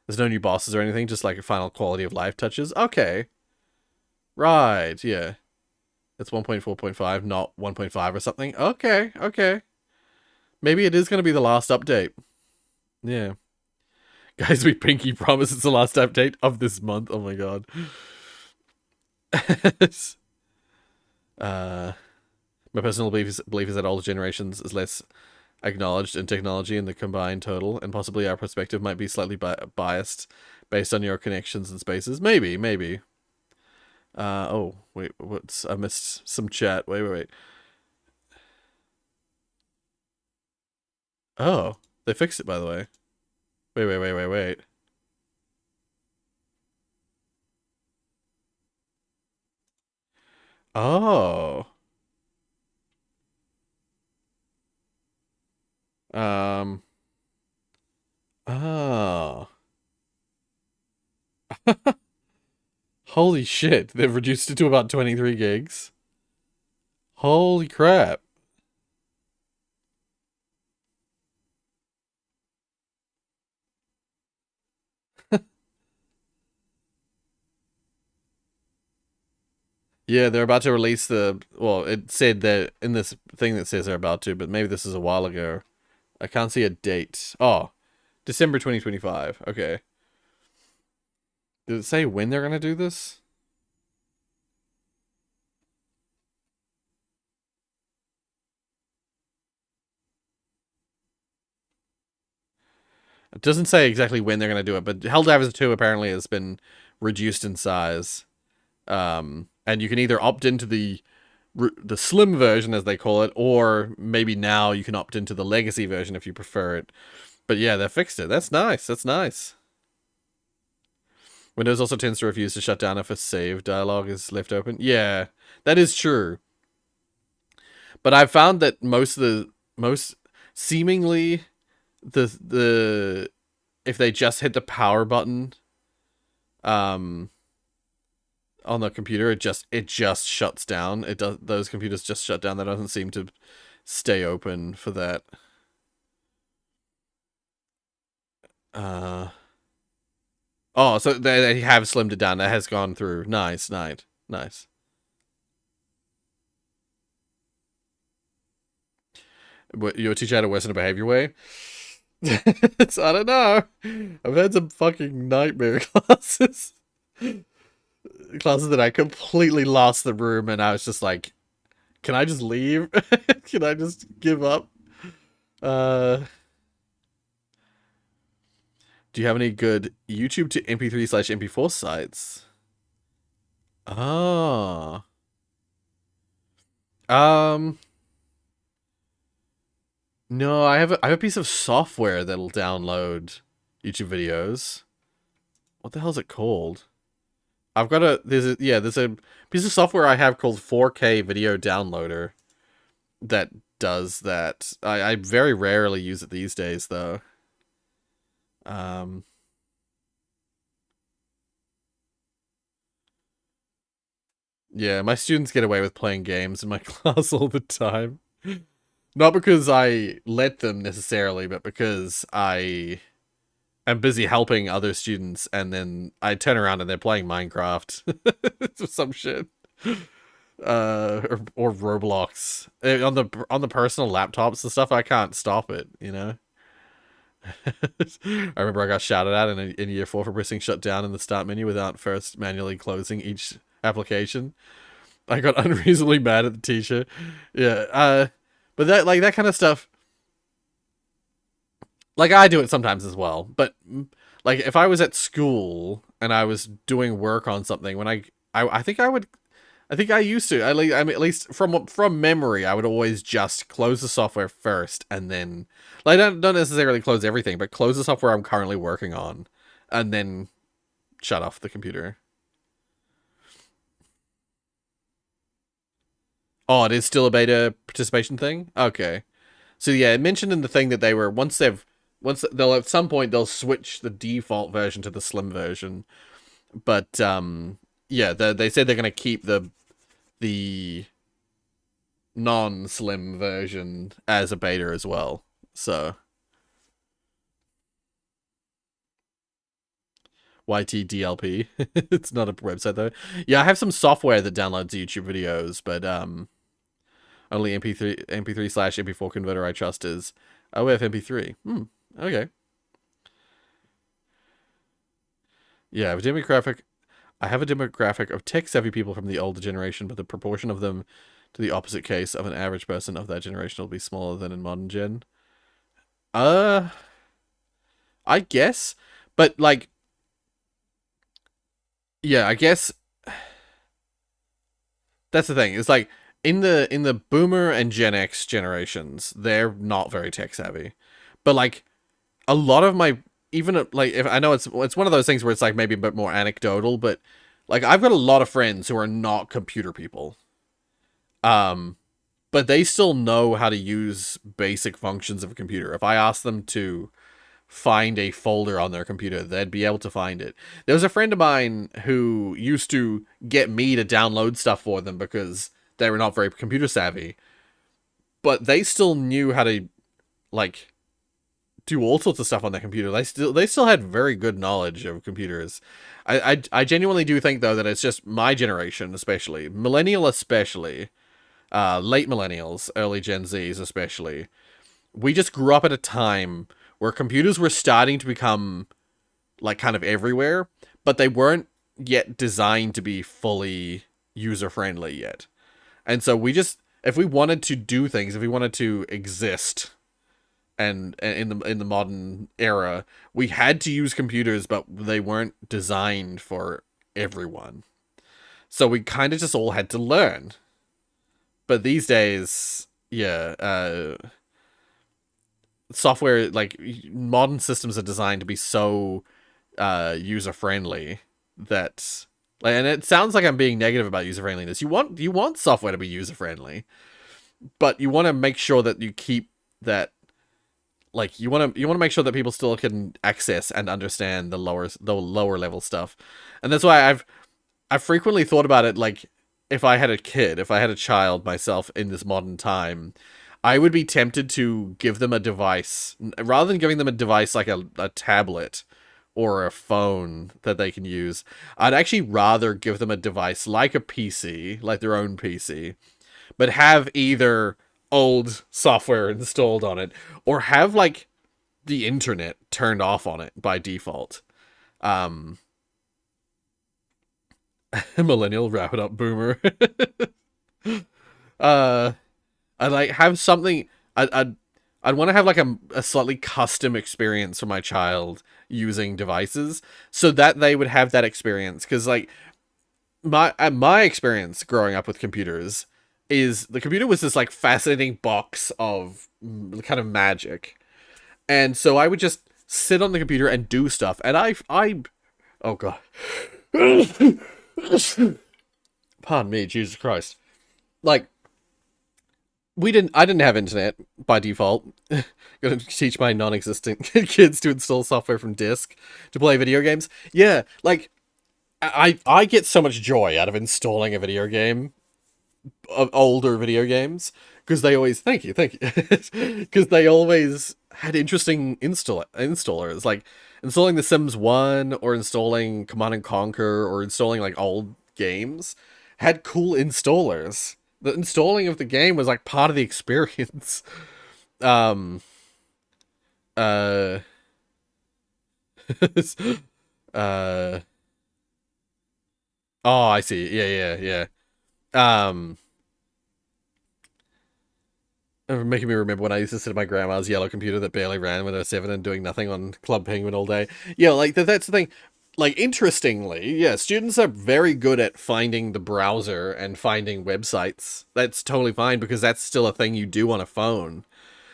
there's no new bosses or anything, just like a final quality of life touches. Okay. Right, yeah. It's 1.4.5, not 1.5 or something. Okay, okay. Maybe it is going to be the last update. Yeah. Guys, we pinky promise it's the last update of this month. Oh my god. My personal belief is that older generations is less acknowledged in technology in the combined total, and possibly our perspective might be slightly biased based on your connections and spaces. Maybe, maybe. Oh, wait, I missed some chat. Wait. Oh, they fixed it, by the way. Wait. Oh. Um. Oh. Holy shit, they've reduced it to about 23 gigs. Holy crap. Yeah, they're about to release the... Well, it said that in this thing that says they're about to, but maybe this is a while ago. I can't see a date. Oh, December 2025. Okay. Did it say when they're going to do this? It doesn't say exactly when they're going to do it, but Helldivers 2 apparently has been reduced in size. And you can either opt into the slim version, as they call it, or maybe now you can opt into the legacy version if you prefer it. But yeah, they fixed it. That's nice. That's nice. Windows also tends to refuse to shut down if a save dialog is left open. Yeah, that is true. But I've found that most seemingly the if they just hit the power button on the computer, it just shuts down. It does, those computers just shut down. That doesn't seem to stay open for that. Oh, so they have slimmed it down. That has gone through. Nice. What, your teacher had a worsen behavior way? I don't know. I've had some fucking nightmare classes. Classes that I completely lost the room and I was just like, can I just leave? Can I just give up? Do you have any good YouTube to MP3/MP4 sites? Oh. No, I have a piece of software that'll download YouTube videos. What the hell is it called? I've got there's a piece of software I have called 4K Video Downloader that does that. I very rarely use it these days though. Yeah, my students get away with playing games in my class all the time. Not because I let them necessarily, but because I am busy helping other students, and then I turn around and they're playing Minecraft or some shit, or Roblox on the personal laptops and stuff. I can't stop it, you know. I remember I got shouted at in year 4 for pressing shut down in the start menu without first manually closing each application. I got unreasonably mad at the teacher. Yeah, but that kind of stuff, Like, I do it sometimes as well, but like if I was at school and I was doing work on something, when I think I think I used to. I mean, at least from memory, I would always just close the software first, and then like don't necessarily close everything, but close the software I'm currently working on, and then shut off the computer. Oh, it is still a beta participation thing. Okay, so yeah, it mentioned in the thing that they were once they'll at some point they'll switch the default version to the slim version, but yeah, they said they're gonna keep the non-slim version as a beta as well. So YTDLP. It's not a website though. Yeah, I have some software that downloads YouTube videos, but only MP3 slash MP4 converter I trust is OF MP3. Okay. Yeah, I have a demographic of tech-savvy people from the older generation, but the proportion of them to the opposite case of an average person of that generation will be smaller than in modern gen. Uh, I guess, but like, yeah, I guess that's the thing. It's like in the Boomer and Gen X generations, they're not very tech savvy, but like a lot of my even like if I know it's one of those things where it's like maybe a bit more anecdotal, but like I've got a lot of friends who are not computer people, um, but they still know how to use basic functions of a computer. If I ask them to find a folder on their computer, they'd be able to find it. There was a friend of mine who used to get me to download stuff for them because they were not very computer savvy, but they still knew how to like do all sorts of stuff on their computer. They still had very good knowledge of computers. I genuinely do think though that it's just my generation, especially millennial, especially late millennials, early Gen Zs, especially. We just grew up at a time where computers were starting to become like kind of everywhere, but they weren't yet designed to be fully user friendly yet. And so we just, if we wanted to do things, if we wanted to exist and in the modern era, we had to use computers, but they weren't designed for everyone. So we kind of just all had to learn. But these days, yeah, software like modern systems are designed to be so user friendly that like, and it sounds like I'm being negative about user friendliness. You want software to be user friendly, but you want to make sure that you keep that like you want to make sure that people still can access and understand the lower level stuff. And that's why I've frequently thought about it like if I had a child myself in this modern time, I would be tempted to give them a device rather than giving them a device like a tablet or a phone that they can use. I'd actually rather give them a device like a PC, like their own PC, but have either old software installed on it or have like the internet turned off on it by default. Millennial, wrap it up, boomer. uh I like have something. I'd want to have like a slightly custom experience for my child using devices, so that they would have that experience. Because like my experience growing up with computers is the computer was this like fascinating box of kind of magic, and so I would just sit on the computer and do stuff. And I oh god, pardon me, Jesus Christ, like. I didn't have internet by default. Gonna teach my non-existent kids to install software from disk to play video games. Yeah, like I get so much joy out of installing a video game, of older video games, because they always thank you, because they always had interesting installers, like installing The Sims 1 or installing Command and Conquer or installing like old games had cool installers. The installing of the game was like part of the experience. Um, uh, uh, oh, I see. Yeah. Making me remember when I used to sit at my grandma's yellow computer that barely ran when I was 7 and doing nothing on Club Penguin all day. Yeah, like that's the thing. Like, interestingly, yeah, students are very good at finding the browser and finding websites. That's totally fine because that's still a thing you do on a phone.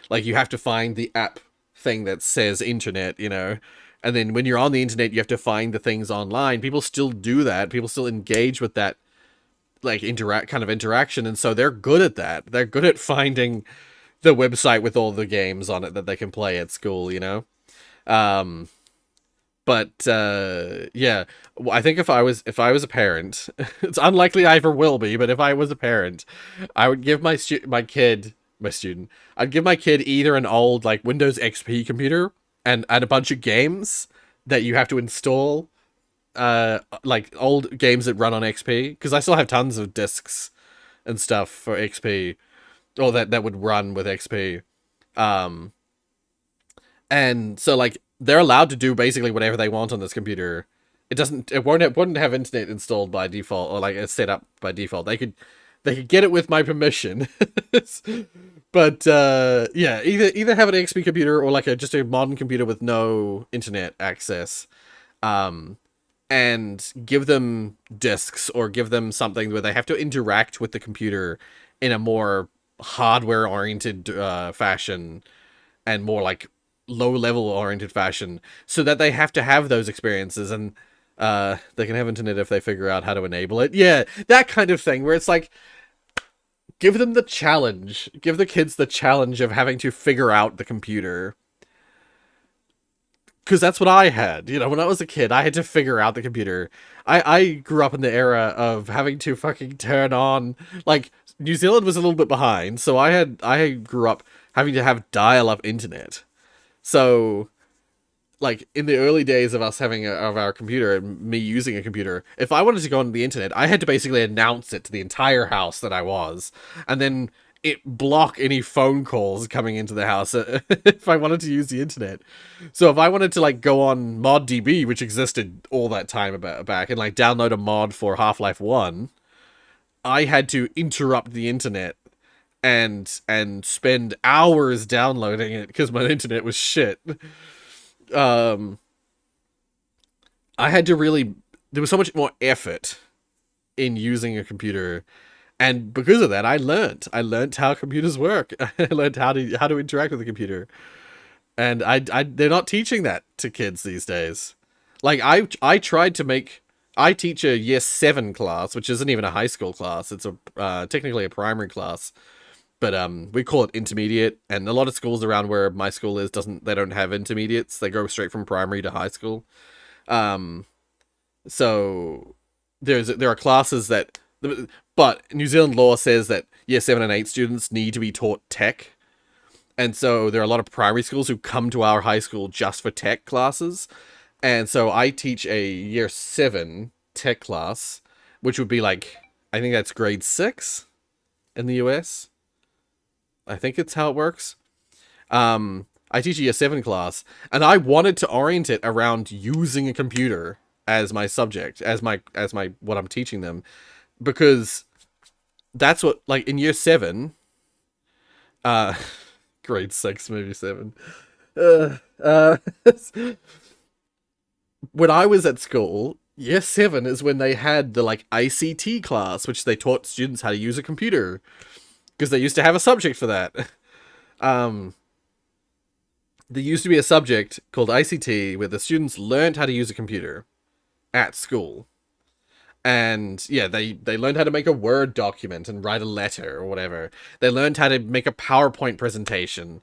Like, you have to find the app thing that says internet, you know? And then when you're on the internet, you have to find the things online. People still do that. People still engage with that, like, interaction. And so they're good at that. They're good at finding the website with all the games on it that they can play at school, you know? Um, but yeah, I think if I was a parent, it's unlikely I ever will be, but if I was a parent, I would give my student, I'd give my kid either an old like Windows XP computer and a bunch of games that you have to install, like old games that run on XP, because I still have tons of discs and stuff for XP, or that would run with XP. Um, and so like they're allowed to do basically whatever they want on this computer. It wouldn't have internet installed by default, or like it's set up by default. They could get it with my permission. But yeah, either have an XP computer or like just a modern computer with no internet access. And give them discs or give them something where they have to interact with the computer in a more hardware oriented fashion, and more like low level oriented fashion, so that they have to have those experiences, and they can have internet if they figure out how to enable it. Yeah, that kind of thing where it's like, give them the challenge. Give the kids the challenge of having to figure out the computer. Because that's what I had. You know, when I was a kid, I had to figure out the computer. I grew up in the era of having to fucking turn on... Like, New Zealand was a little bit behind, so I grew up having to have dial-up internet. So, like, in the early days of us having of our computer, and me using a computer, if I wanted to go on the internet, I had to basically announce it to the entire house that I was, and then it block any phone calls coming into the house if I wanted to use the internet. So if I wanted to like go on ModDB, which existed all that time back, and like download a mod for Half-Life 1, I had to interrupt the internet and spend hours downloading it because my internet was shit. I had to really... There was so much more effort in using a computer, and because of that, I learned how computers work. I learned how to interact with the computer, and they're not teaching that to kids these days. Like I tried to make... I teach a year 7 class, which isn't even a high school class. It's a technically a primary class, but we call it intermediate. And a lot of schools around where my school is they don't have intermediates. They go straight from primary to high school. So there are classes that... But New Zealand law says that year 7 and 8 students need to be taught tech. And so there are a lot of primary schools who come to our high school just for tech classes. And so I teach a year 7 tech class, which would be like, I think that's grade 6 in the US. I think it's how it works. I teach a year 7 class, and I wanted to orient it around using a computer as my subject, as my what I'm teaching them, because that's what, like, in year 7, grade 6, maybe 7. When I was at school, year 7 is when they had the, like, ICT class, which they taught students how to use a computer, because they used to have a subject for that. There used to be a subject called ICT where the students learned how to use a computer at school. And yeah, they learned how to make a Word document and write a letter or whatever. They learned how to make a PowerPoint presentation.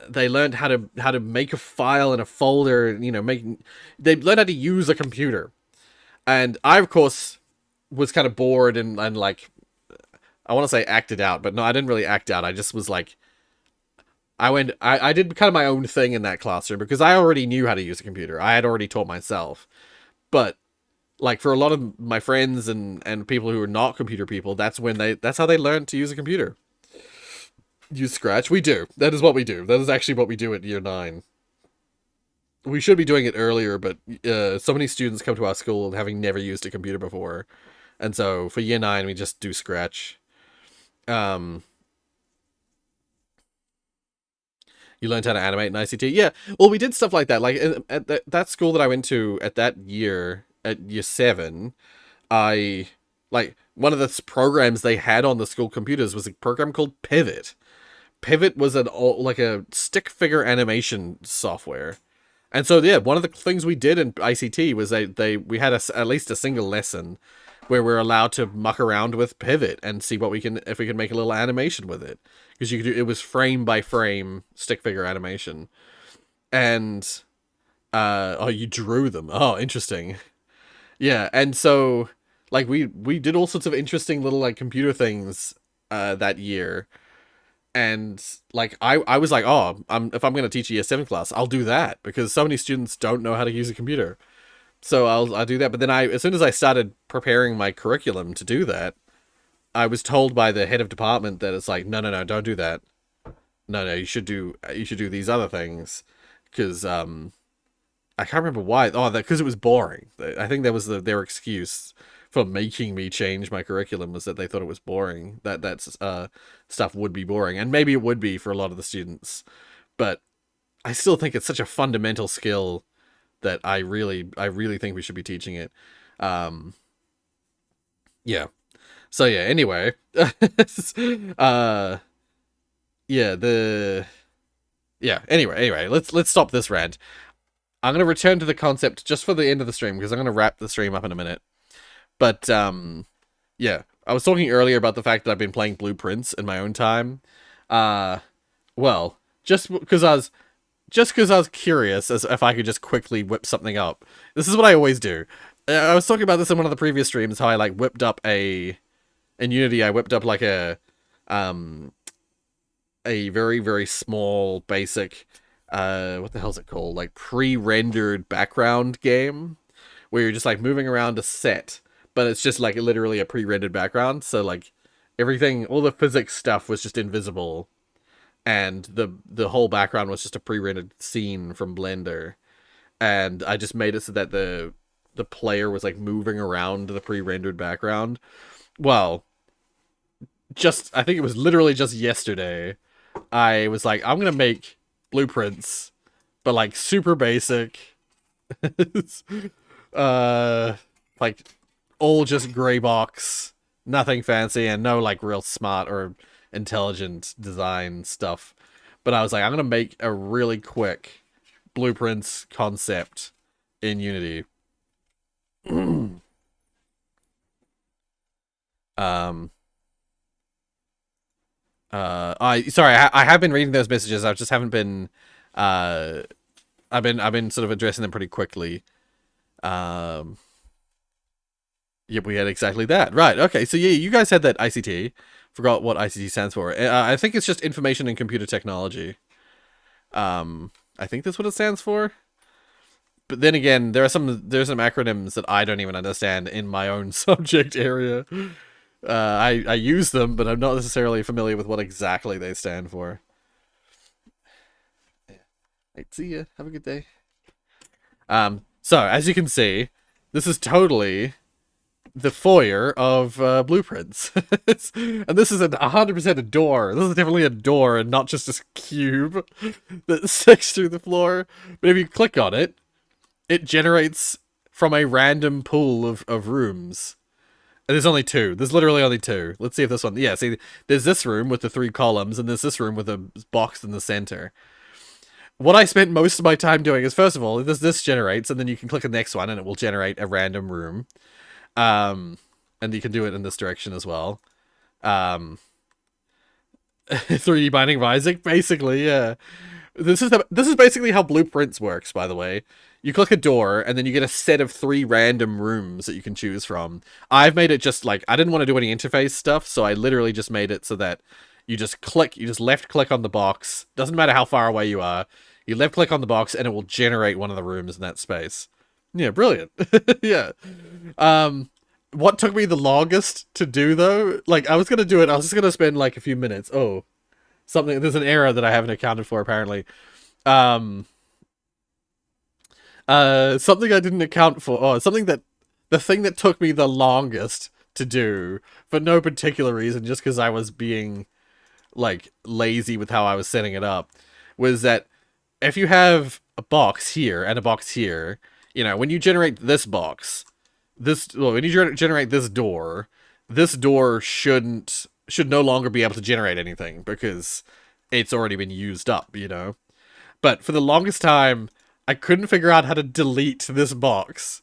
They learned how to make a file in a folder, you know, they learned how to use a computer. And I, of course, was kind of bored and like, I want to say acted out, but no, I didn't really act out. I just was like, I did kind of my own thing in that classroom because I already knew how to use a computer. I had already taught myself. But like for a lot of my friends and people who are not computer people, that's how they learn to use a computer. Use Scratch. We do. That is what we do. That is actually what we do at year 9. We should be doing it earlier, but so many students come to our school having never used a computer before. And so for year 9, we just do Scratch. You learned how to animate in ICT? Yeah. Well, we did stuff like that. Like, at that school that I went to at that year, at year 7, I, like, one of the programs they had on the school computers was a program called Pivot. Pivot was like a stick figure animation software. And so, yeah, one of the things we did in ICT was we had at least a single lesson where we're allowed to muck around with Pivot and see if we can make a little animation with it. Because it was frame by frame stick figure animation. And, oh, you drew them. Oh, interesting. Yeah, and so, like, we did all sorts of interesting little, like, computer things, that year. And, like, I was like, oh, if I'm going to teach a year 7 class, I'll do that. Because so many students don't know how to use a computer. So I'll do that. But then as soon as I started preparing my curriculum to do that, I was told by the head of department that it's like, no, don't do that. No, you should do these other things. Because, I can't remember why. Oh, because it was boring. I think that was their excuse for making me change my curriculum, was that they thought it was boring. That stuff would be boring. And maybe it would be for a lot of the students. But I still think it's such a fundamental skill that I really think we should be teaching it. Yeah. So yeah, anyway. Anyway, let's stop this rant. I'm going to return to the concept just for the end of the stream, because I'm going to wrap the stream up in a minute. But, yeah, I was talking earlier about the fact that I've been playing Blueprints in my own time. Well, just because I was curious as if I could just quickly whip something up. This is what I always do. I was talking about this in one of the previous streams, how I, like, whipped up in Unity, I whipped up, like, a very, very small, basic, what the hell's it called? Like, pre-rendered background game, where you're just, like, moving around a set, but it's just, like, literally a pre-rendered background, so, like, everything, all the physics stuff was just invisible, and the whole background was just a pre-rendered scene from Blender, and I just made it so that the player was, like, moving around the pre-rendered background. Well, I think it was literally just yesterday, I was like, I'm gonna make Blueprints, but, like, super basic, like, all just gray box, nothing fancy, and no, like, real smart or intelligent design stuff. But I was like, I'm gonna make a really quick Blueprints concept in Unity. I have been reading those messages. I just haven't been, I've been sort of addressing them pretty quickly. Yep, we had exactly that. Right, okay, so yeah, you guys had that ICT. Forgot what ICT stands for. I think it's just Information and Computer Technology. I think that's what it stands for. But then again, there's some acronyms that I don't even understand in my own subject area. I use them, but I'm not necessarily familiar with what exactly they stand for. Right, see ya. Have a good day. So, as you can see, this is totally the foyer of Blueprints. And this is 100% a door. This is definitely a door and not just this cube that sticks through the floor. But if you click on it, it generates from a random pool of rooms. And there's only 2. There's literally only 2. Let's see if this one... Yeah, see, there's this room with the 3 columns, and there's this room with a box in the center. What I spent most of my time doing is, first of all, this generates, and then you can click the next one, and it will generate a random room. And you can do it in this direction as well. 3D Binding of Isaac, basically, yeah. This is basically how Blueprints works, by the way. You click a door, and then you get a set of 3 random rooms that you can choose from. I've made it just like, I didn't want to do any interface stuff, so I literally just made it so that you just left click on the box. Doesn't matter how far away you are. You left click on the box, and it will generate one of the rooms in that space. Yeah, brilliant. Yeah. What took me the longest to do, though, like, I was just gonna spend, like, a few minutes. Oh, there's an error that I haven't accounted for, apparently. Something I didn't account for. Oh, the thing that took me the longest to do, for no particular reason, just because I was being, like, lazy with how I was setting it up, was that if you have a box here and a box here, you know, when you generate this box, when you generate this door should no longer be able to generate anything because it's already been used up, you know. But for the longest time, I couldn't figure out how to delete this box.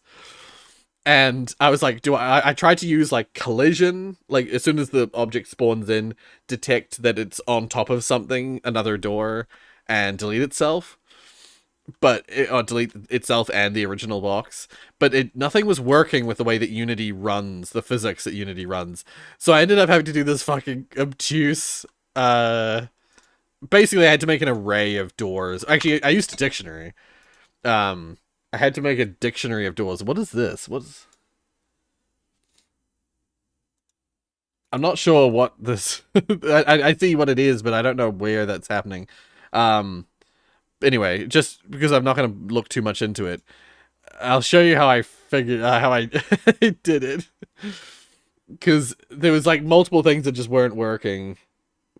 And I was like, I tried to use like collision, like as soon as the object spawns in, detect that it's on top of something, another door, and delete itself. But delete itself and the original box. But nothing was working with the way that Unity runs, the physics that Unity runs. So I ended up having to do this fucking obtuse. Basically, I had to make an array of doors. Actually, I used a dictionary. I had to make a dictionary of doors. What is this? I'm not sure what this... I see what it is, but I don't know where that's happening. Anyway, just because I'm not going to look too much into it, I'll show you how I figured... how I did it. Because there was, like, multiple things that just weren't working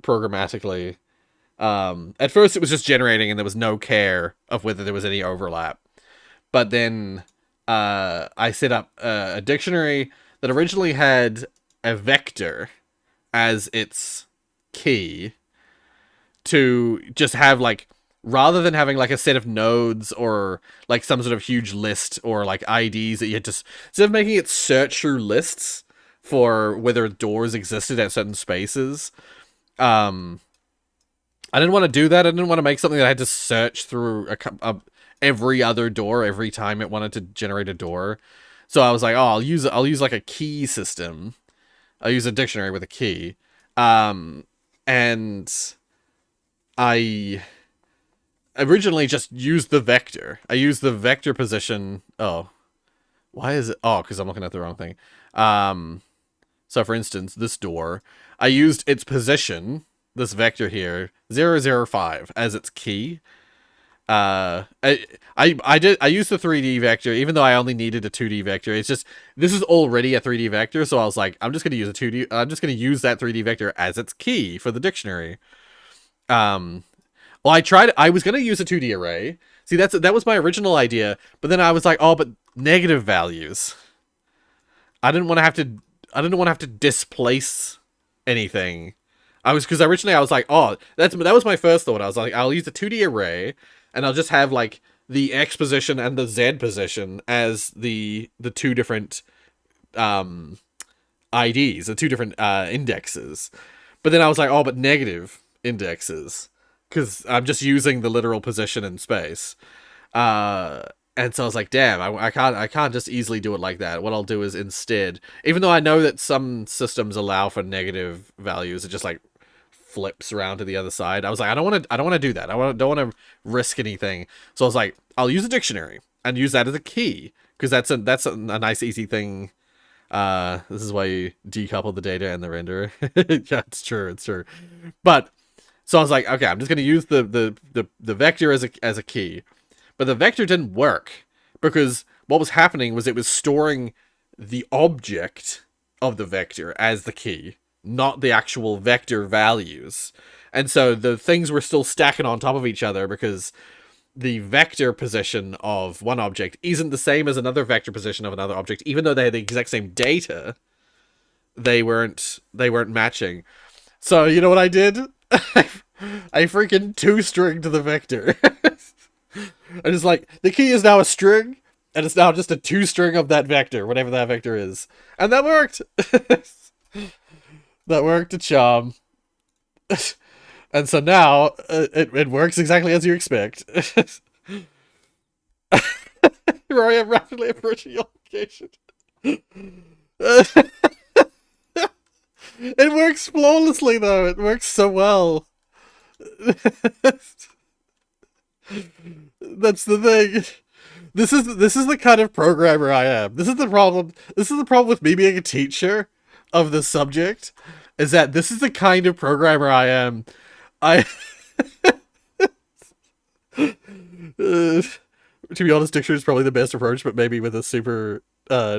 programmatically. At first, it was just generating, and there was no care of whether there was any overlap. But then I set up a dictionary that originally had a vector as its key to just have, like, rather than having, like, a set of nodes or, like, some sort of huge list or, like, IDs that you had to... Instead of making it search through lists for whether doors existed at certain spaces, I didn't want to do that. I didn't want to make something that I had to search through every other door every time it wanted to generate a door. So I was like, oh, I'll use like a key system. I'll use a dictionary with a key. And I originally just used the vector. I used the vector position. Oh, why is it? Oh, because I'm looking at the wrong thing. So for instance, this door, I used its position, this vector here, 005 as its key. I used the 3D vector, even though I only needed a 2D vector. It's just, this is already a 3D vector, so I was like, I'm just going to use a 2D, I'm just going to use that 3D vector as its key for the dictionary. Well, I was going to use a 2D array. See, that was my original idea, but then I was like, oh, but negative values. I didn't want to have to displace anything. Because originally I was like, oh, that was my first thought. I was like, I'll use a 2D array, and I'll just have, like, the X position and the Z position as the two different IDs, the two different indexes. But then I was like, oh, but negative indexes, because I'm just using the literal position in space. And so I was like, damn, I can't just easily do it like that. What I'll do is instead, even though I know that some systems allow for negative values, it just, like, flips around to the other side. I was like, I don't want to do that. Don't want to risk anything. So I was like, I'll use a dictionary and use that as a key, because that's a nice easy thing. This is why you decouple the data and the render. Yeah, it's true. But so I was like, okay, I'm just gonna use the vector as a key. But the vector didn't work, because what was happening was it was storing the object of the vector as the key, not the actual vector values. And so the things were still stacking on top of each other, because the vector position of one object isn't the same as another vector position of another object. Even though they had the exact same data, they weren't matching. So you know what I did? I freaking two-stringed the vector. I just like, the key is now a string, and it's now just a two-string of that vector, whatever that vector is. And that worked! That worked a charm. And so now, it works exactly as you expect. Rory, I'm rapidly approaching your location. It works flawlessly, though. It works so well. That's the thing. This is the kind of programmer I am. This is the problem. This is the problem with me being a teacher of the subject, is that this is the kind of programmer I am. To be honest, dictionary is probably the best approach, but maybe with a super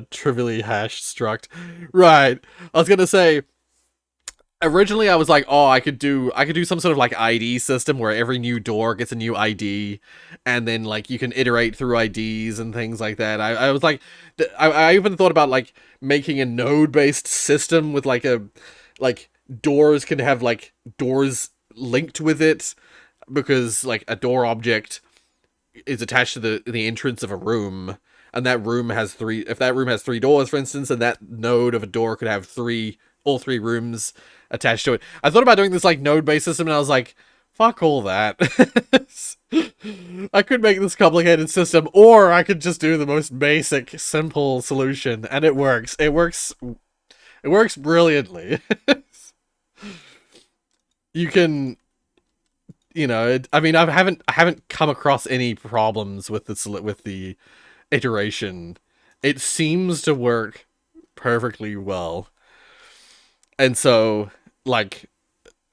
trivially hashed struct. Right. I was gonna say, Originally, I was like, oh, I could do some sort of like ID system where every new door gets a new ID, and then like you can iterate through IDs and things like that. I was like, I even thought about like making a node-based system with like doors can have like doors linked with it, because like a door object is attached to the entrance of a room, and that room has three. If that room has three doors, for instance, and that node of a door could have all three rooms attached to it. I thought about doing this like node-based system, and I was like, fuck all that. I could make this complicated system, or I could just do the most basic, simple solution, and it works. It works brilliantly. You can, I mean, I haven't come across any problems with the iteration. It seems to work perfectly well. And so, like,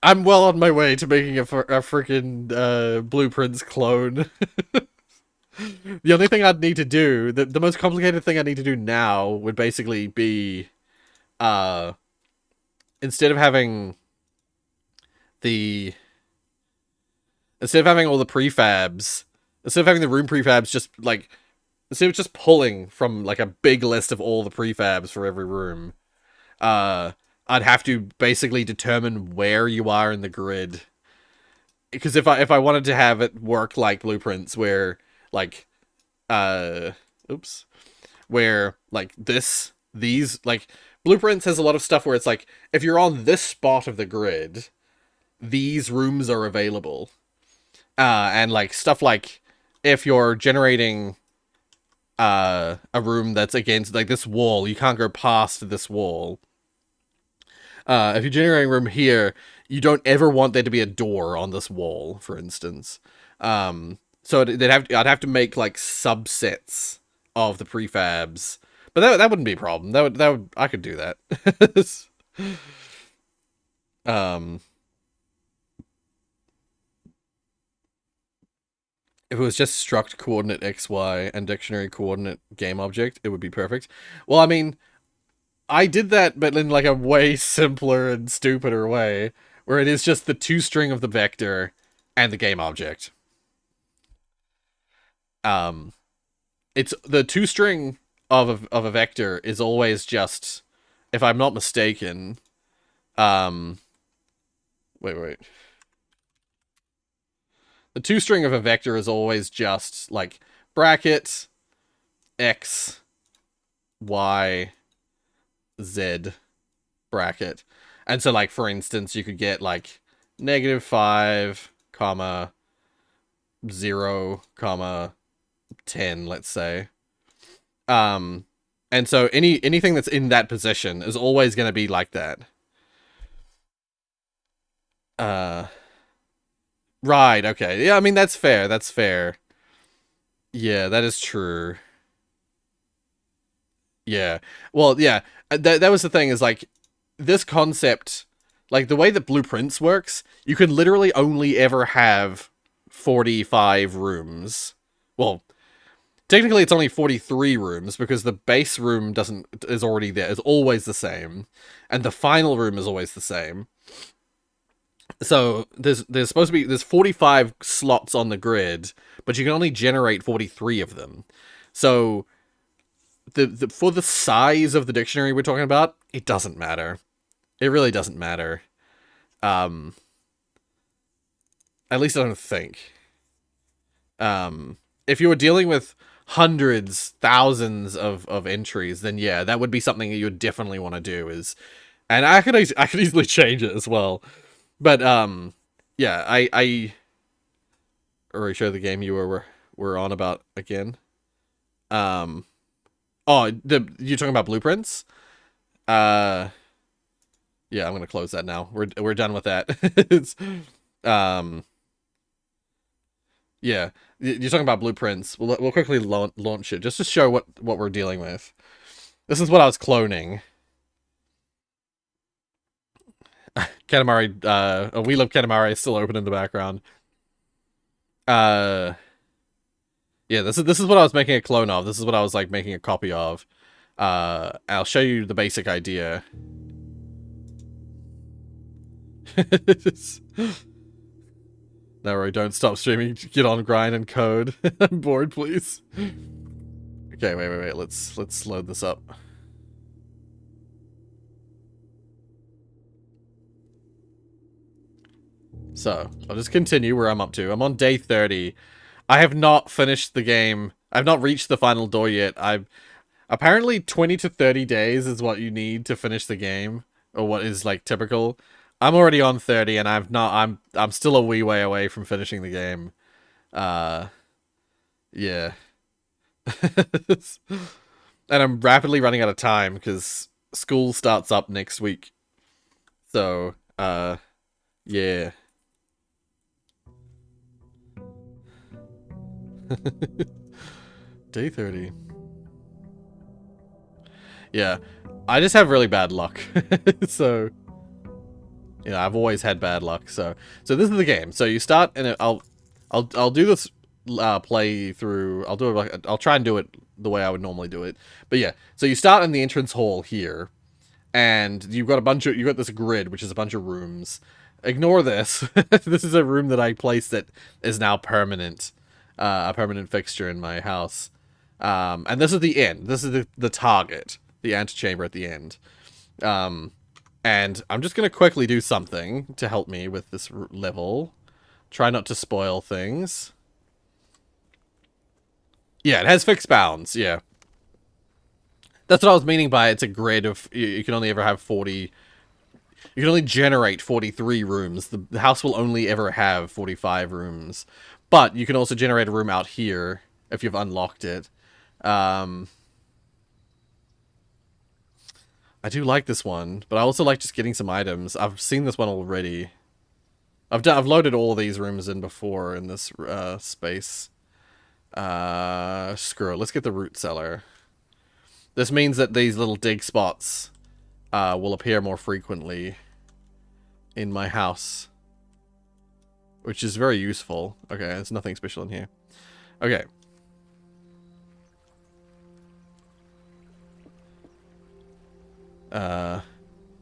I'm well on my way to making a freaking Blueprints clone. The only thing I'd need to do, the most complicated thing I need to do now would basically be, instead of having the, instead of having all the prefabs, instead of having the room prefabs just, like, instead of just pulling from, like, a big list of all the prefabs for every room, I'd have to basically determine where you are in the grid. Because if I wanted to have it work like Blueprints, where like where like these like Blueprints has a lot of stuff where it's like, if you're on this spot of the grid, these rooms are available. And like stuff like, if you're generating a room that's against like this wall, you can't go past this wall. If you're generating a room here, you don't ever want there to be a door on this wall, for instance. So I'd have to make like subsets of the prefabs, but that wouldn't be a problem. That would I could do that. If it was just struct coordinate XY and dictionary coordinate game object, it would be perfect. Well, I mean, I did that, but in like a way simpler and stupider way, where it is just the toString of the vector and the game object. It's the toString of a vector is always just, if I'm not mistaken, wait. The toString of a vector is always just like bracket x y z bracket. And so like, for instance, you could get like -5, 0, 10, let's say. And so anything that's in that position is always going to be like that. Right, okay. Yeah, I mean, that's fair. That's fair. Yeah, that is true. Yeah. Well, yeah. That was the thing, is like, this concept, like the way that Blueprints works, you can literally only ever have 45 rooms. Well, technically it's only 43 rooms, because the base room is already there. It's always the same. And the final room is always the same. So there's supposed to be, there's 45 slots on the grid, but you can only generate 43 of them. So for the size of the dictionary we're talking about, it doesn't matter. It really doesn't matter. At least I don't think. If you were dealing with hundreds, thousands of entries, then yeah, that would be something that you would definitely want to do. And I could easily change it as well. But yeah, I already showed the game you were on about again. Oh, you're talking about Blueprints? Yeah, I'm gonna close that now. We're done with that. It's, yeah, you're talking about Blueprints. We'll quickly launch it just to show what we're dealing with. This is what I was cloning. Katamari, We Love Katamari is still open in the background. Yeah, this is what I was making a clone of. This is what I was like making a copy of. I'll show you the basic idea. No, Rory, don't stop streaming. Get on grind and code. I'm bored, please. Okay, wait. Let's load this up. So, I'll just continue where I'm up to. I'm on day 30. I have not finished the game. I've not reached the final door yet. Apparently 20 to 30 days is what you need to finish the game, or what is like typical. I'm already on 30 and I'm still a wee way away from finishing the game. Yeah. And I'm rapidly running out of time because school starts up next week. So, yeah. Day 30. Yeah, I just have really bad luck. So, you know, I've always had bad luck. So this is the game. So you start, and I'll do this play through. I'll try and do it the way I would normally do it. But yeah, so you start in the entrance hall here, and you've got this grid, which is a bunch of rooms. Ignore this. This is a room that I placed that is now permanent, a permanent fixture in my house. And this is the end. This is the target. The antechamber at the end. And I'm just going to quickly do something to help me with this level. Try not to spoil things. Yeah, it has fixed bounds, yeah. That's what I was meaning by it's a grid of... You can only ever have 40... You can only generate 43 rooms. The house will only ever have 45 rooms. But you can also generate a room out here if you've unlocked it. I do like this one, but I also like just getting some items. I've seen this one already. I've loaded all these rooms in before in this space. Screw it. Let's get the root cellar. This means that these little dig spots will appear more frequently in my house, which is very useful. Okay, there's nothing special in here. Okay.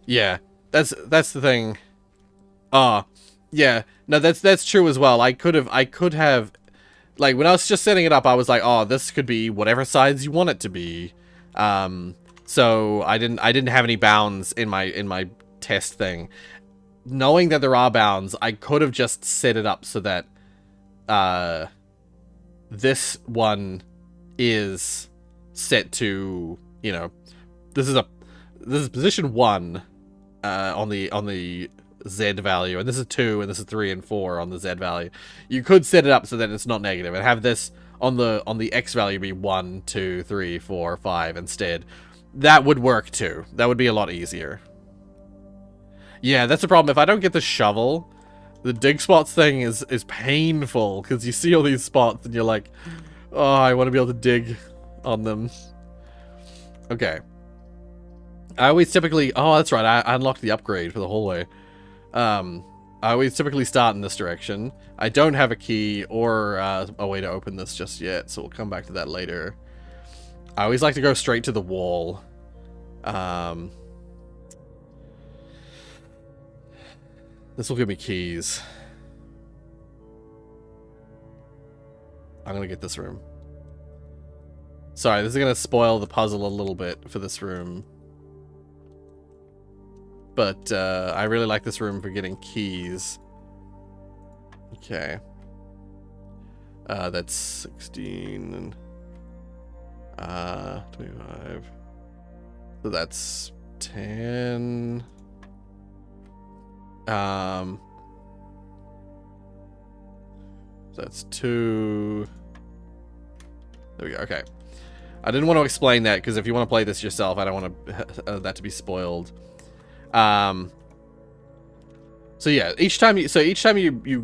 Yeah, that's the thing. Yeah, no, that's true as well. I could have, like, when I was just setting it up, I was like, oh, this could be whatever size you want it to be. So I didn't have any bounds in my test thing. Knowing that there are bounds, I could have just set it up so that, this one is set to, you know, this is position 1 on the Z value, and this is 2, and this is 3 and 4 on the Z value. You could set it up so that it's not negative, and have this on the X value be 1, 2, 3, 4, 5 instead. That would work too. That would be a lot easier. Yeah, that's the problem. If I don't get the shovel, the dig spots thing is painful, because you see all these spots and you're like, oh, I want to be able to dig on them. Okay. I always typically... Oh, that's right. I unlocked the upgrade for the hallway. I always typically start in this direction. I don't have a key or a way to open this just yet, so we'll come back to that later. I always like to go straight to the wall. This will give me keys. I'm gonna get this room. Sorry, this is gonna spoil the puzzle a little bit for this room. But I really like this room for getting keys. Okay. That's 16 and 25. So that's 10. That's 2. There we go. Okay. I didn't want to explain that because if you want to play this yourself, I don't want that to be spoiled. So yeah, each time you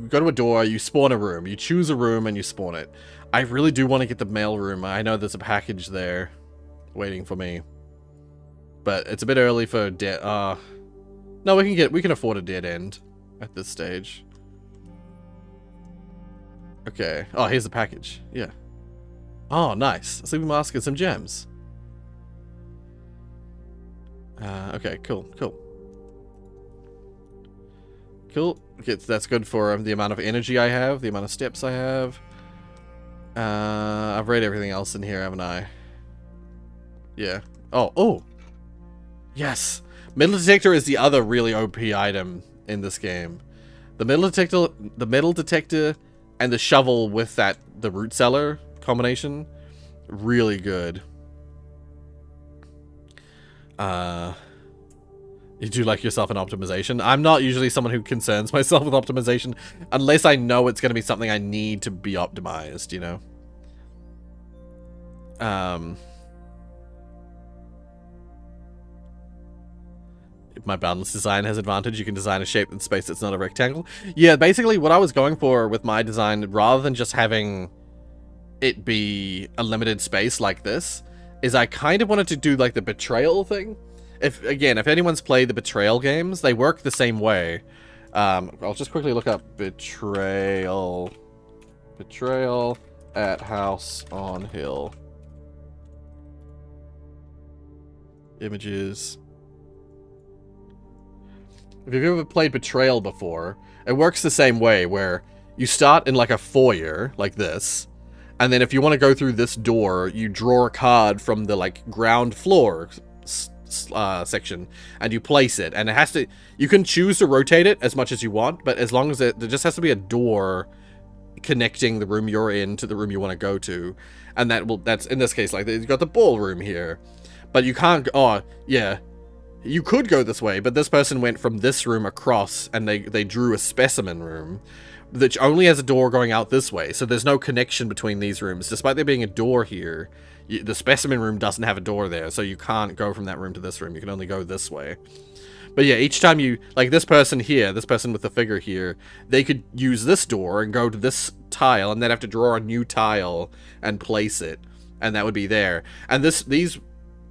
go to a door, you spawn a room. You choose a room and you spawn it. I really do want to get the mail room. I know there's a package there waiting for me. But it's a bit early for no, we can afford a dead end at this stage. Okay. Oh, here's the package. Yeah. Oh, nice. A sleeping mask and some gems. Okay, cool. Cool. Okay, that's good for the amount of energy I have, the amount of steps I have. I've read everything else in here, haven't I? Yeah. Oh. Yes. Metal detector is the other really OP item in this game. The metal detector and the shovel with the root cellar combination, really good. You do like yourself an optimization. I'm not usually someone who concerns myself with optimization unless I know it's going to be something I need to be optimized, you know? If my boundless design has advantage, you can design a shape in space that's not a rectangle. Yeah, basically what I was going for with my design, rather than just having it be a limited space like this, is I kind of wanted to do like the betrayal thing. If anyone's played the Betrayal games, they work the same way. I'll just quickly look up Betrayal at House on Hill. Images. If you've ever played Betrayal before, it works the same way, where you start in like a foyer, like this, and then if you want to go through this door, you draw a card from the like ground floor section, and you place it, and it has to, you can choose to rotate it as much as you want, but as long as there just has to be a door connecting the room you're in to the room you want to go to, and that's in this case, like you've got the ballroom here, but you can't, you could go this way, but this person went from this room across, and they drew a specimen room that only has a door going out this way, so there's no connection between these rooms. Despite there being a door here, the specimen room doesn't have a door there, so you can't go from that room to this room. You can only go this way. But yeah, each time you, like this person here, this person with the figure here, they could use this door and go to this tile, and then have to draw a new tile and place it, and that would be there. And these,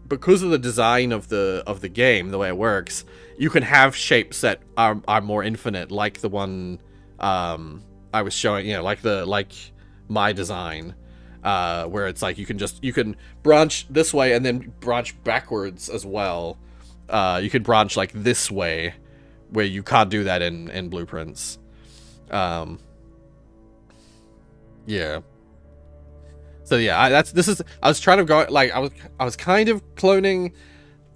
because of the design of the game, the way it works, you can have shapes that are more infinite, like the one I was showing, you know, like my design, where it's like you can branch this way and then branch backwards as well. You could branch like this way, where you can't do that in blueprints. Yeah. So yeah, I was trying to go, like, I was kind of cloning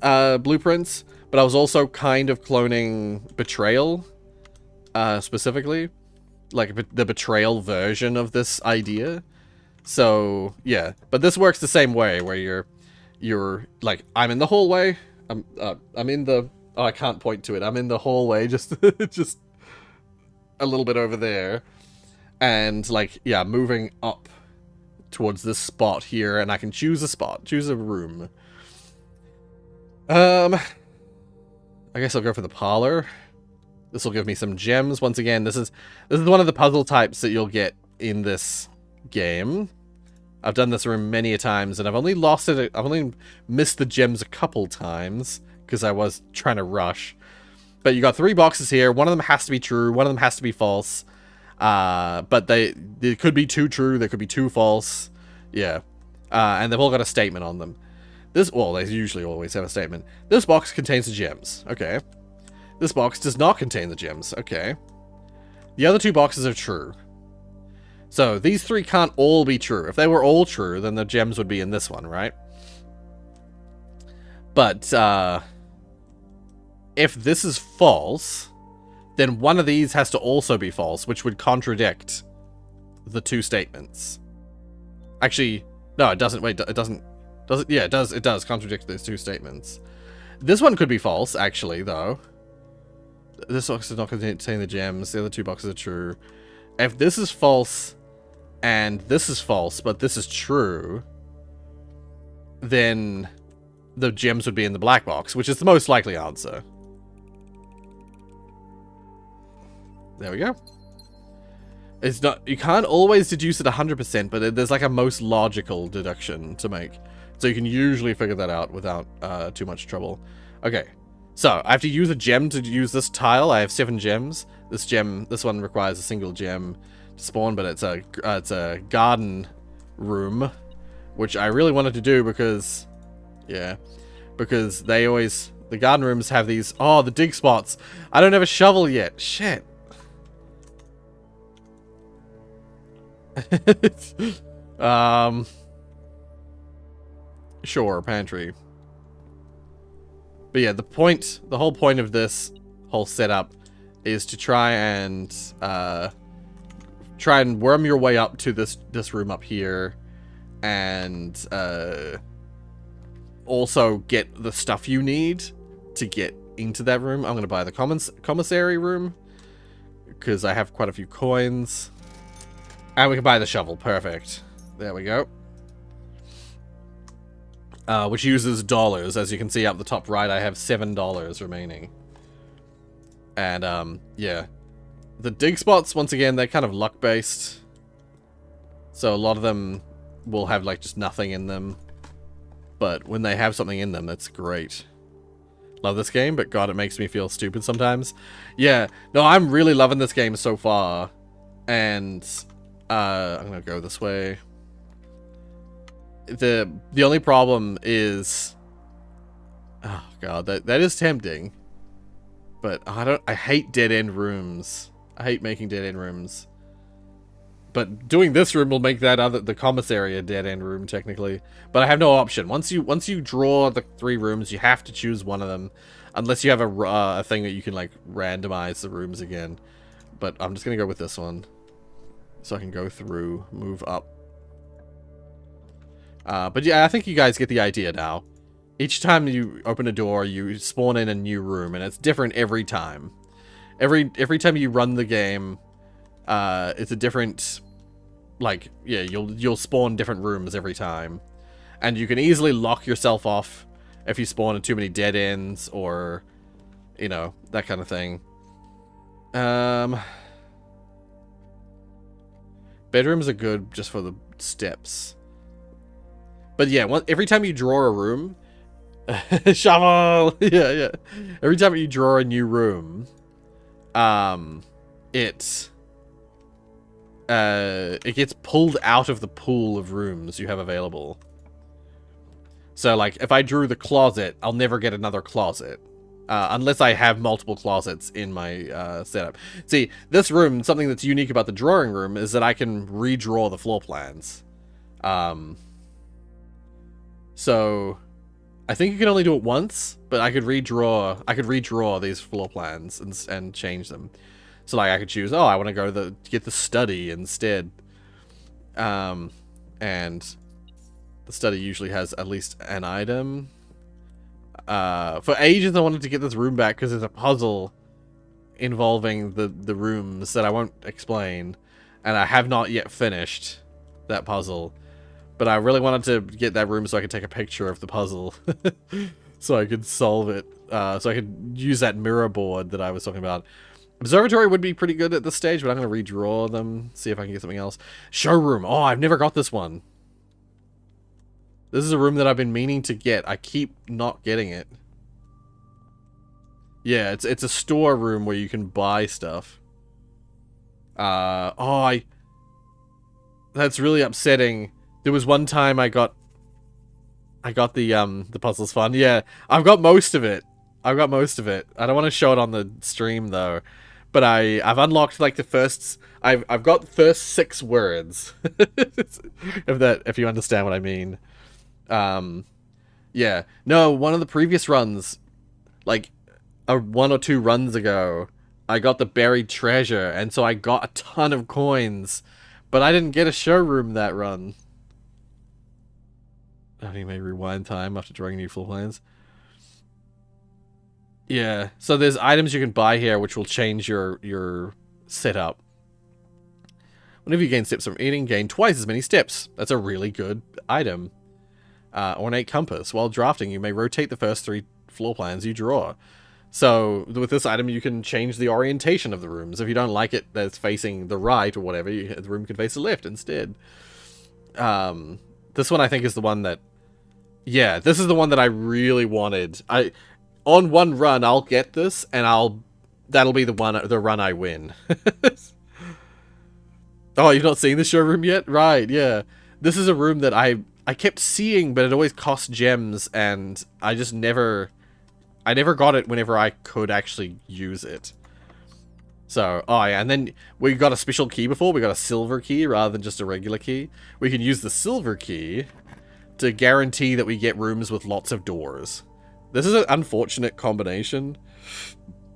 blueprints, but I was also kind of cloning Betrayal, specifically, like the Betrayal version of this idea. So yeah, but this works the same way, where you're like, I'm in the hallway, I'm in the, oh, I can't point to it, I'm in the hallway, just just a little bit over there, and like, yeah, moving up towards this spot here, and I can choose a room. I guess I'll go for the parlor. This will give me some gems. Once again, this is one of the puzzle types that you'll get in this game. I've done this room many a times, and I've only missed the gems a couple times because I was trying to rush. But you got 3 boxes here. One of them has to be true, one of them has to be false. But there could be 2 true, there could be 2 false. Yeah. And they've all got a statement on them. Well, they usually always have a statement. This box contains the gems. Okay. This box does not contain the gems. Okay. The other 2 boxes are true. So these 3 can't all be true. If they were all true, then the gems would be in this one, right? But if this is false, then one of these has to also be false, which would contradict the 2 statements. Actually, no, it doesn't. Wait, it doesn't. Does it? Yeah, it does. It does contradict those 2 statements. This one could be false, actually, though. This box does not contain the gems. The other 2 boxes are true. If this is false and this is false, but this is true, then the gems would be in the black box, which is the most likely answer. There we go. It's not, you can't always deduce it 100%, but there's like a most logical deduction to make. So you can usually figure that out without too much trouble. Okay, so I have to use a gem to use this tile. I have 7 gems. This one requires a single gem to spawn, but it's a garden room, which I really wanted to do because, yeah, because the garden rooms have these, oh, the dig spots. I don't have a shovel yet. Shit. Sure, pantry. But yeah, the whole point of this whole setup is to try and worm your way up to this room up here, and also get the stuff you need to get into that room. I'm gonna buy the commissary room because I have quite a few coins, and we can buy the shovel. Perfect. There we go. Which uses dollars. As you can see up the top right, I have $7 remaining. And, yeah. The dig spots, once again, they're kind of luck-based. So a lot of them will have, like, just nothing in them. But when they have something in them, that's great. Love this game, but God, it makes me feel stupid sometimes. Yeah, no, I'm really loving this game so far. And, I'm gonna go this way. The only problem is, oh god, that is tempting, but I hate dead end rooms. I hate making dead end rooms, but doing this room will make the commissary a dead end room technically. But I have no option. Once you draw the 3 rooms, you have to choose one of them, unless you have a thing that you can like randomize the rooms again. But I'm just gonna go with this one, so I can go through, move up. But yeah, I think you guys get the idea now. Each time you open a door, you spawn in a new room, and it's different every time. Every time you run the game, it's a different, like, yeah, you'll spawn different rooms every time. And you can easily lock yourself off if you spawn in too many dead ends, or, you know, that kind of thing. Bedrooms are good just for the steps. But yeah, every time you draw a room, shovel, yeah. Every time you draw a new room, it gets pulled out of the pool of rooms you have available. So like, if I drew the closet, I'll never get another closet, unless I have multiple closets in my setup. See, this room, something that's unique about the drawing room is that I can redraw the floor plans. So, I think you can only do it once, but I could redraw these floor plans and change them. So like I could choose, oh, I want to go get the study instead. And the study usually has at least an item. For ages I wanted to get this room back because there's a puzzle involving the rooms that I won't explain, and I have not yet finished that puzzle. But I really wanted to get that room so I could take a picture of the puzzle. So I could solve it. So I could use that mirror board that I was talking about. Observatory would be pretty good at this stage, but I'm going to redraw them. See if I can get something else. Showroom. Oh, I've never got this one. This is a room that I've been meaning to get. I keep not getting it. Yeah, it's a store room where you can buy stuff. That's really upsetting. There was one time I got the puzzles fun. Yeah, I've got most of it. I don't want to show it on the stream though, but I've unlocked like the first. I've got the first 6 words. if you understand what I mean. Yeah. No, one of the previous runs, like 1 or 2 runs ago, I got the buried treasure, and so I got a ton of coins, but I didn't get a showroom that run. I think maybe rewind time after drawing new floor plans. Yeah, so there's items you can buy here which will change your setup. Whenever you gain steps from eating, gain twice as many steps. That's a really good item. Ornate compass. While drafting, you may rotate the first 3 floor plans you draw. So with this item, you can change the orientation of the rooms. If you don't like it that's facing the right or whatever, the room can face the left instead. This one I think is the one that, yeah, this is the one that I really wanted. On one run, I'll get this, and that'll be the run I win. Oh, you've not seen the showroom yet? Right, yeah. This is a room that I kept seeing, but it always cost gems, and I never got it whenever I could actually use it. So, oh yeah, and then we got a special key before. We got a silver key rather than just a regular key. We can use the silver key to guarantee that we get rooms with lots of doors. This is an unfortunate combination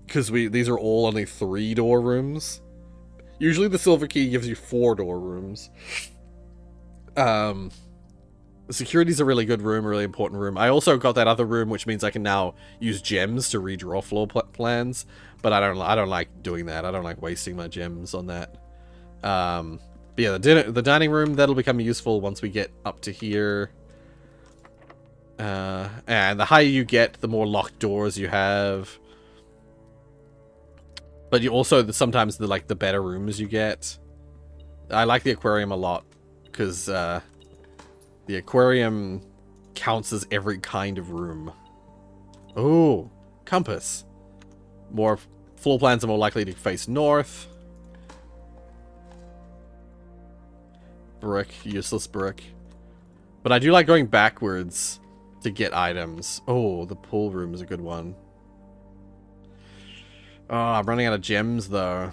because these are all only 3-door rooms. Usually the silver key gives you 4-door rooms. Security's a really good room, a really important room. I also got that other room, which means I can now use gems to redraw floor plans. But I don't like doing that. I don't like wasting my gems on that. But yeah, the dining room, that'll become useful once we get up to here. And the higher you get, the more locked doors you have. But you also sometimes the better rooms you get. I like the aquarium a lot because the aquarium counts as every kind of room. Oh, compass. More floor plans are more likely to face north. Brick, useless brick. But I do like going backwards to get items. Oh, the pool room is a good one. Oh, I'm running out of gems though.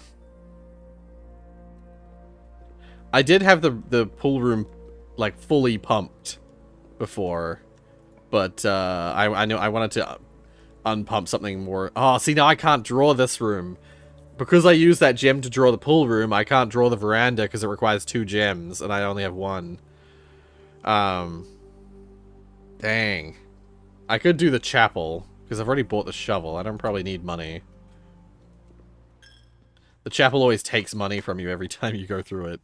I did have the pool room like fully pumped before, but I know I wanted to unpump something more. Oh, see, now I can't draw this room because I used that gem to draw the pool room. I can't draw the veranda because it requires 2 gems and I only have 1. Dang, I could do the chapel because I've already bought the shovel. I don't probably need money. The chapel always takes money from you every time you go through it.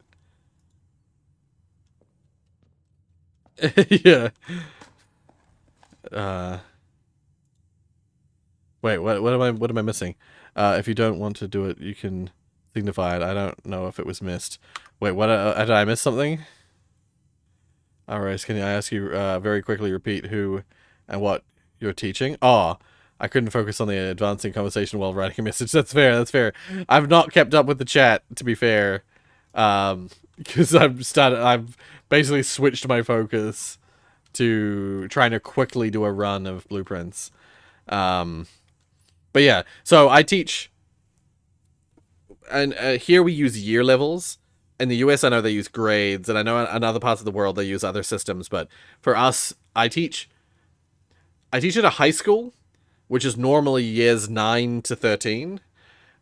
Yeah. Wait, what am I missing? If you don't want to do it, you can signify it. I don't know if it was missed. Wait, what did I miss something? Alright, can I ask you very quickly repeat who and what you're teaching? Oh, I couldn't focus on the advancing conversation while writing a message. That's fair, that's fair. I've not kept up with the chat, to be fair. Because I've basically switched my focus to trying to quickly do a run of blueprints. But yeah, so I teach, and here we use year levels. In the US, I know they use grades, and I know in other parts of the world they use other systems. But for us, I teach at a high school, which is normally years 9 to 13.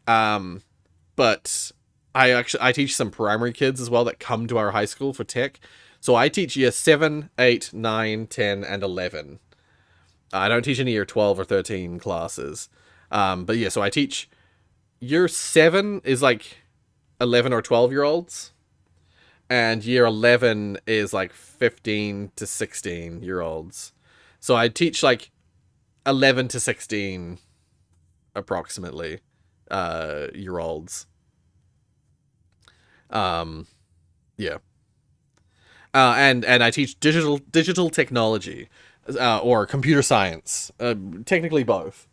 But I teach some primary kids as well that come to our high school for tech. So I teach year 7, 8, 9, 10, and 11. I don't teach any year 12 or 13 classes. But yeah, so I teach year 7 is like 11 or 12-year-olds. And year 11 is like 15 to 16-year-olds. So I teach like 11 to 16 approximately year olds. Yeah. And I teach digital technology or computer science. Technically both,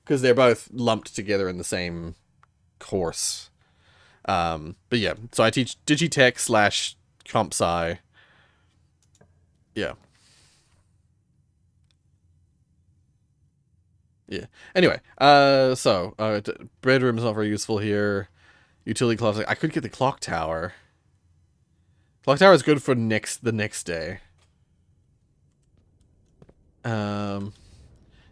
because they're both lumped together in the same course. But yeah, so I teach Digitech / Comp Sci. Yeah. Yeah. Anyway, bedroom's not very useful here. Utility closet. I could get the clock tower. Clock tower is good for the next day. Yeah,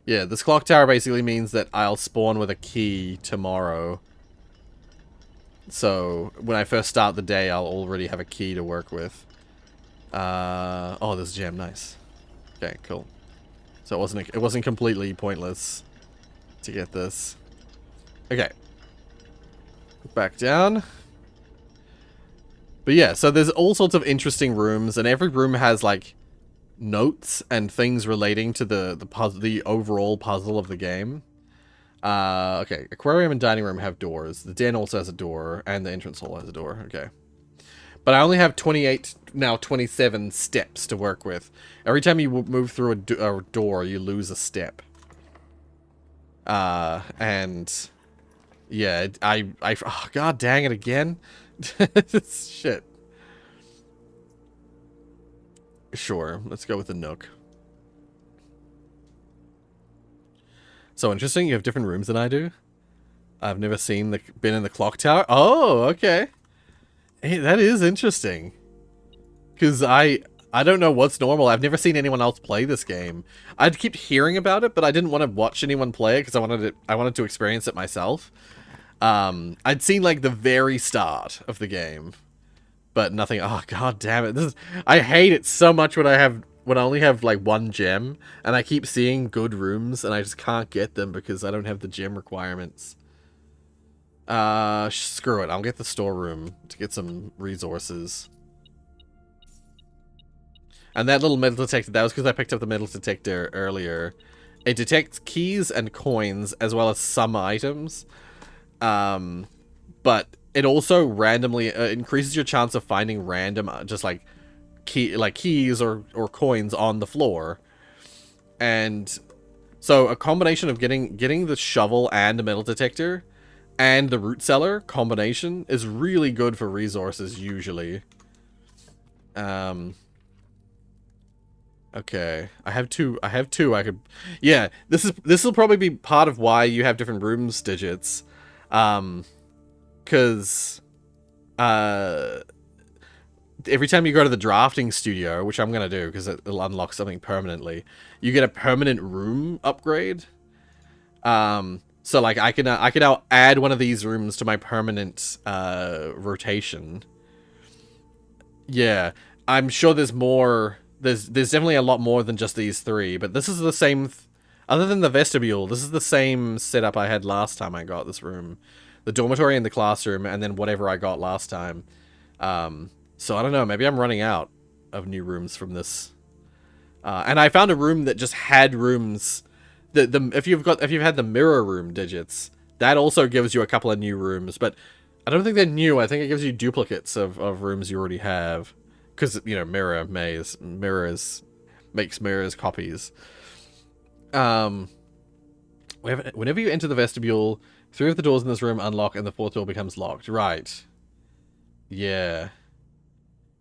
this clock tower basically means that I'll spawn with a key tomorrow. So when I first start the day, I'll already have a key to work with. Oh, this gem, nice. Okay, cool. So it wasn't completely pointless to get this. Okay. Back down. But yeah, so there's all sorts of interesting rooms, and every room has like notes and things relating to the overall puzzle of the game. Okay, aquarium and dining room have doors. The den also has a door, and the entrance hall has a door. Okay. But I only have 28, now 27 steps to work with. Every time you move through a door, you lose a step. And yeah, oh, god dang it again. Shit. Sure, let's go with the Nook. So interesting, you have different rooms than I do. I've never been in the clock tower. Oh, okay. Hey, that is interesting. Because I don't know what's normal. I've never seen anyone else play this game. I'd keep hearing about it, but I didn't want to watch anyone play it because I wanted to experience it myself. I'd seen like the very start of the game, but nothing. Oh, god damn it! I hate it so much when I only have like one gem, and I keep seeing good rooms, and I just can't get them because I don't have the gem requirements. Screw it. I'll get the storeroom to get some resources. And that little metal detector, that was because I picked up the metal detector earlier. It detects keys and coins as well as some items. But it also randomly increases your chance of finding random, just like keys or coins on the floor. And so a combination of getting the shovel and the metal detector and the root cellar combination is really good for resources usually. Okay, I have two. I could, yeah. This will probably be part of why you have different rooms digits, because every time you go to the drafting studio, which I'm gonna do because it'll unlock something permanently, you get a permanent room upgrade. So like I can now add one of these rooms to my permanent rotation. Yeah, I'm sure there's more. There's definitely a lot more than just these three, but this is the same, other than the vestibule, this is the same setup I had last time I got this room. The dormitory and the classroom, and then whatever I got last time. So I don't know, maybe I'm running out of new rooms from this. And I found a room that just had rooms, if you've had the mirror room digits, that also gives you a couple of new rooms, but I don't think they're new. I think it gives you duplicates of rooms you already have. Because, you know, mirrors makes mirrors copies. Whenever you enter the vestibule, 3 of the doors in this room unlock and the 4th door becomes locked. Right. Yeah.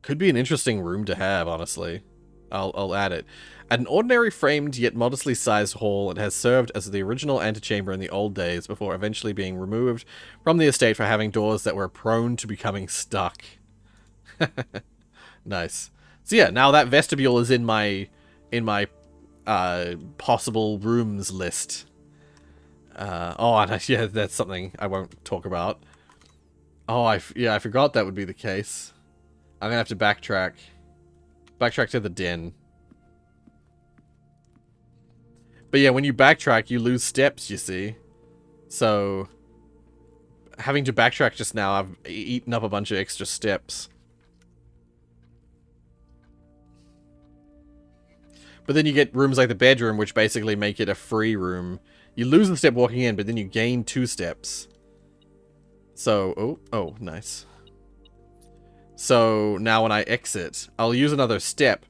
Could be an interesting room to have, honestly. I'll add it. At an ordinary framed yet modestly sized hall, it has served as the original antechamber in the old days before eventually being removed from the estate for having doors that were prone to becoming stuck. Nice. So yeah, now that vestibule is in my possible rooms list. And yeah, that's something I won't talk about. Oh, I forgot that would be the case. I'm gonna have to backtrack to the den. But yeah, when you backtrack, you lose steps, you see. So having to backtrack just now, I've eaten up a bunch of extra steps. But then you get rooms like the bedroom, which basically make it a free room. You lose a step walking in, but then you gain 2 steps. So, oh, nice. So now when I exit, I'll use another step,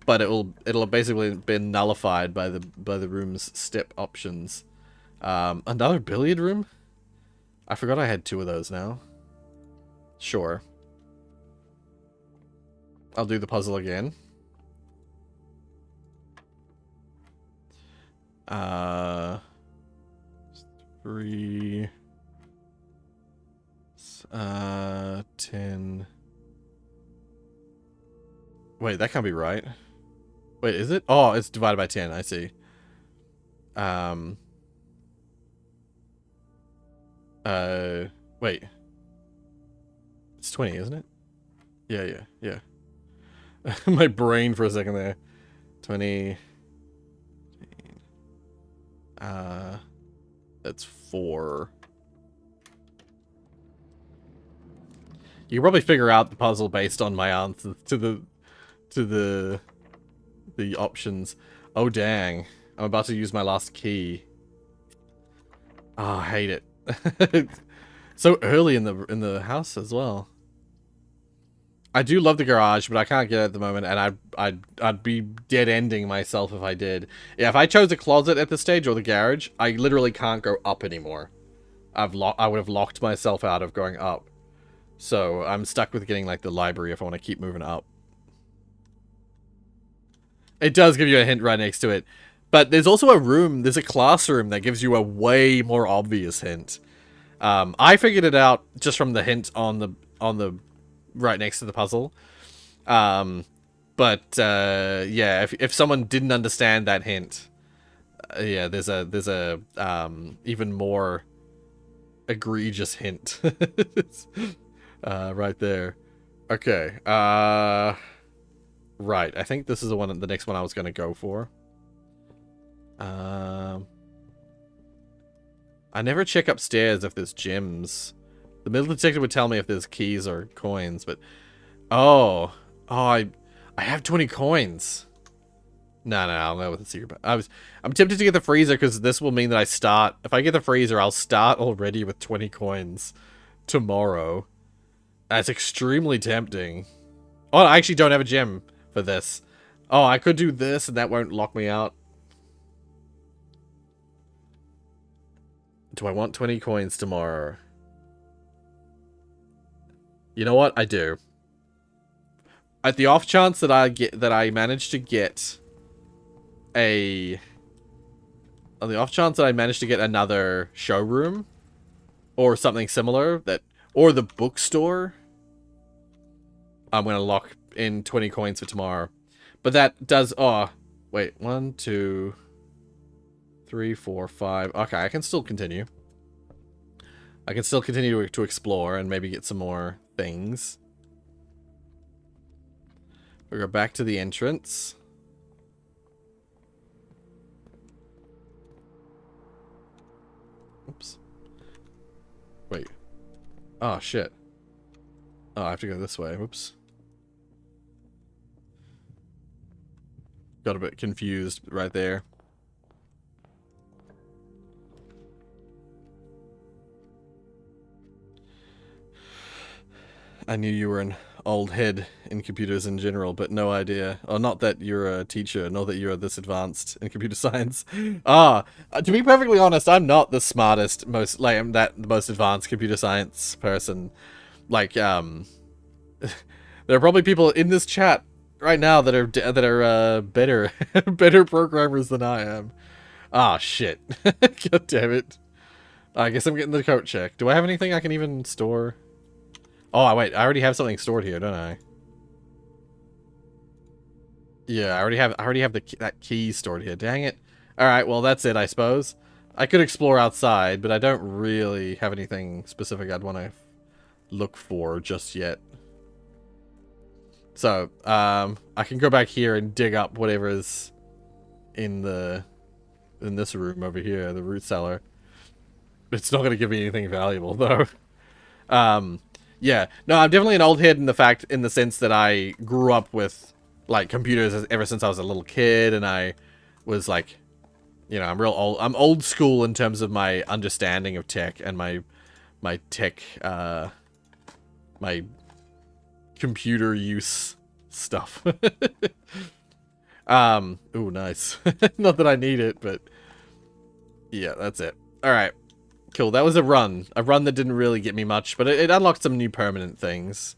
but it'll basically be nullified by the room's step options. Another billiard room? I forgot I had 2 of those now. Sure. I'll do the puzzle again. 3 10. Wait, that can't be right. Wait, is it? Oh, it's divided by 10, I see. Wait. It's 20, isn't it? Yeah. My brain for a second there. 20. That's 4. You can probably figure out the puzzle based on my answers to the options. Oh dang. I'm about to use my last key. Oh, I hate it. So early in the house as well. I do love the garage, but I can't get it at the moment, and I'd be dead ending myself if I did. Yeah, if I chose a closet at this stage or the garage, I literally can't go up anymore. I would have locked myself out of going up. So I'm stuck with getting like the library if I want to keep moving up. It does give you a hint right next to it. But there's also there's a classroom that gives you a way more obvious hint. I figured it out just from the hint on the right next to the puzzle. But yeah, if someone didn't understand that hint, yeah, there's a even more egregious hint right there. Okay. Right. I think this is the next one I was gonna go for. I never check upstairs if there's gems. The metal detector would tell me if there's keys or coins, but oh, I have 20 coins. No, I'll go with the secret. I'm tempted to get the freezer because this will mean that I start. If I get the freezer, I'll start already with 20 coins tomorrow. That's extremely tempting. Oh, I actually don't have a gem for this. Oh, I could do this and that won't lock me out. Do I want 20 coins tomorrow? You know what? I do. At the off chance that I manage to get on the off chance that I manage to get another showroom or something similar, or the bookstore, I'm gonna lock in 20 coins for tomorrow. But that does, oh wait, 1 2 3 4 5. Okay, I can still continue. I can still continue to explore and maybe get some more things. We go back to the entrance. Oops. Wait. Oh, shit. Oh, I have to go this way. Whoops. Got a bit confused right there. I knew you were an old head in computers in general, but no idea. Oh, not that you're a teacher, not that you're this advanced in computer science. To be perfectly honest, I'm not the smartest, I'm the most advanced computer science person. Like, there are probably people in this chat right now that are better better programmers than I am. Ah, shit. God damn it. I guess I'm getting the coat check. Do I have anything I can even store? Oh, wait, I already have something stored here, don't I? Yeah, I already have that key stored here. Dang it. Alright, well, that's it, I suppose. I could explore outside, but I don't really have anything specific I'd want to look for just yet. So, I can go back here and dig up whatever is in this room over here, the root cellar. It's not going to give me anything valuable, though. Yeah, no, I'm definitely an old head in the sense that I grew up with like computers ever since I was a little kid, and I was like, you know, I'm old school in terms of my understanding of tech and my tech, my computer use stuff. Ooh, nice. Not that I need it, but yeah, that's it. All right. Cool, that was a run that didn't really get me much, but it unlocked some new permanent things.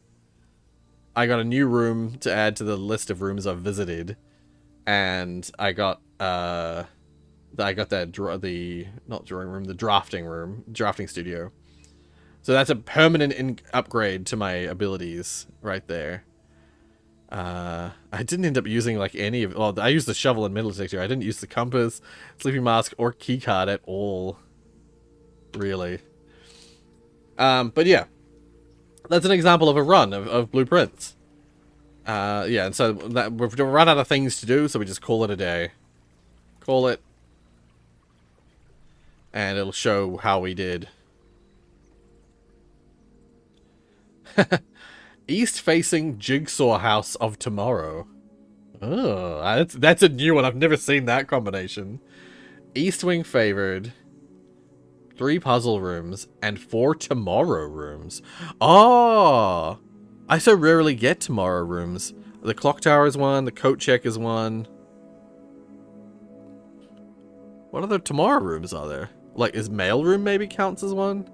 I got a new room to add to the list of rooms I've visited, and I got the drafting studio. So that's a permanent upgrade to my abilities right there. I didn't end up using like any of, well, I used the shovel and metal detector. I didn't use the compass, sleeping mask, or keycard at all. Really. But yeah, that's an example of a run of blueprints. Yeah, and so we've run out of things to do, so we just call it a day. Call it, and it'll show how we did. East-facing jigsaw house of tomorrow. Oh, that's a new one. I've never seen that combination. East wing favored. 3 puzzle rooms, and 4 tomorrow rooms. Oh! I so rarely get tomorrow rooms. The clock tower is one, the coat check is one. What other tomorrow rooms are there? Like, is mail room maybe counts as one?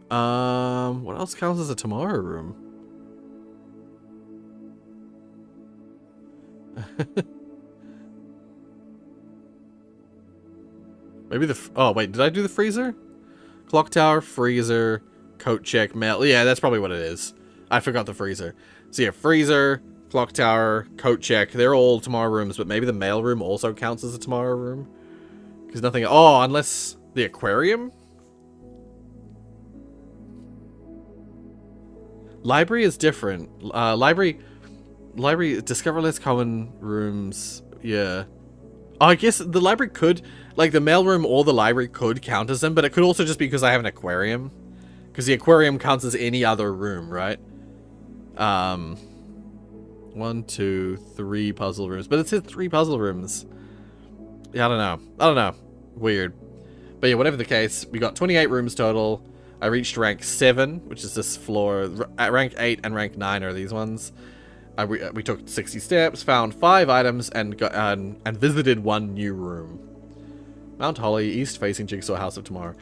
What else counts as a tomorrow room? Maybe the... Oh, wait. Did I do the freezer? Clock tower, freezer, coat check, mail. Yeah, that's probably what it is. I forgot the freezer. So yeah, freezer, clock tower, coat check. They're all tomorrow rooms, but maybe the mail room also counts as a tomorrow room. Because nothing... Oh, unless the aquarium? Library is different. Library, discover less common rooms. Yeah. Oh, I guess the library could, like the mailroom or the library could count as them, but it could also just be because I have an aquarium. Because the aquarium counts as any other room, right? 1, 2, 3 puzzle rooms. But it says 3 puzzle rooms. Yeah, I don't know. Weird. But yeah, whatever the case, we got 28 rooms total. I reached rank 7, which is this floor. At rank 8 and rank 9 are these ones. We took 60 steps, found 5 items, and visited 1 new room. Mount Holly, east-facing Jigsaw House of Tomorrow.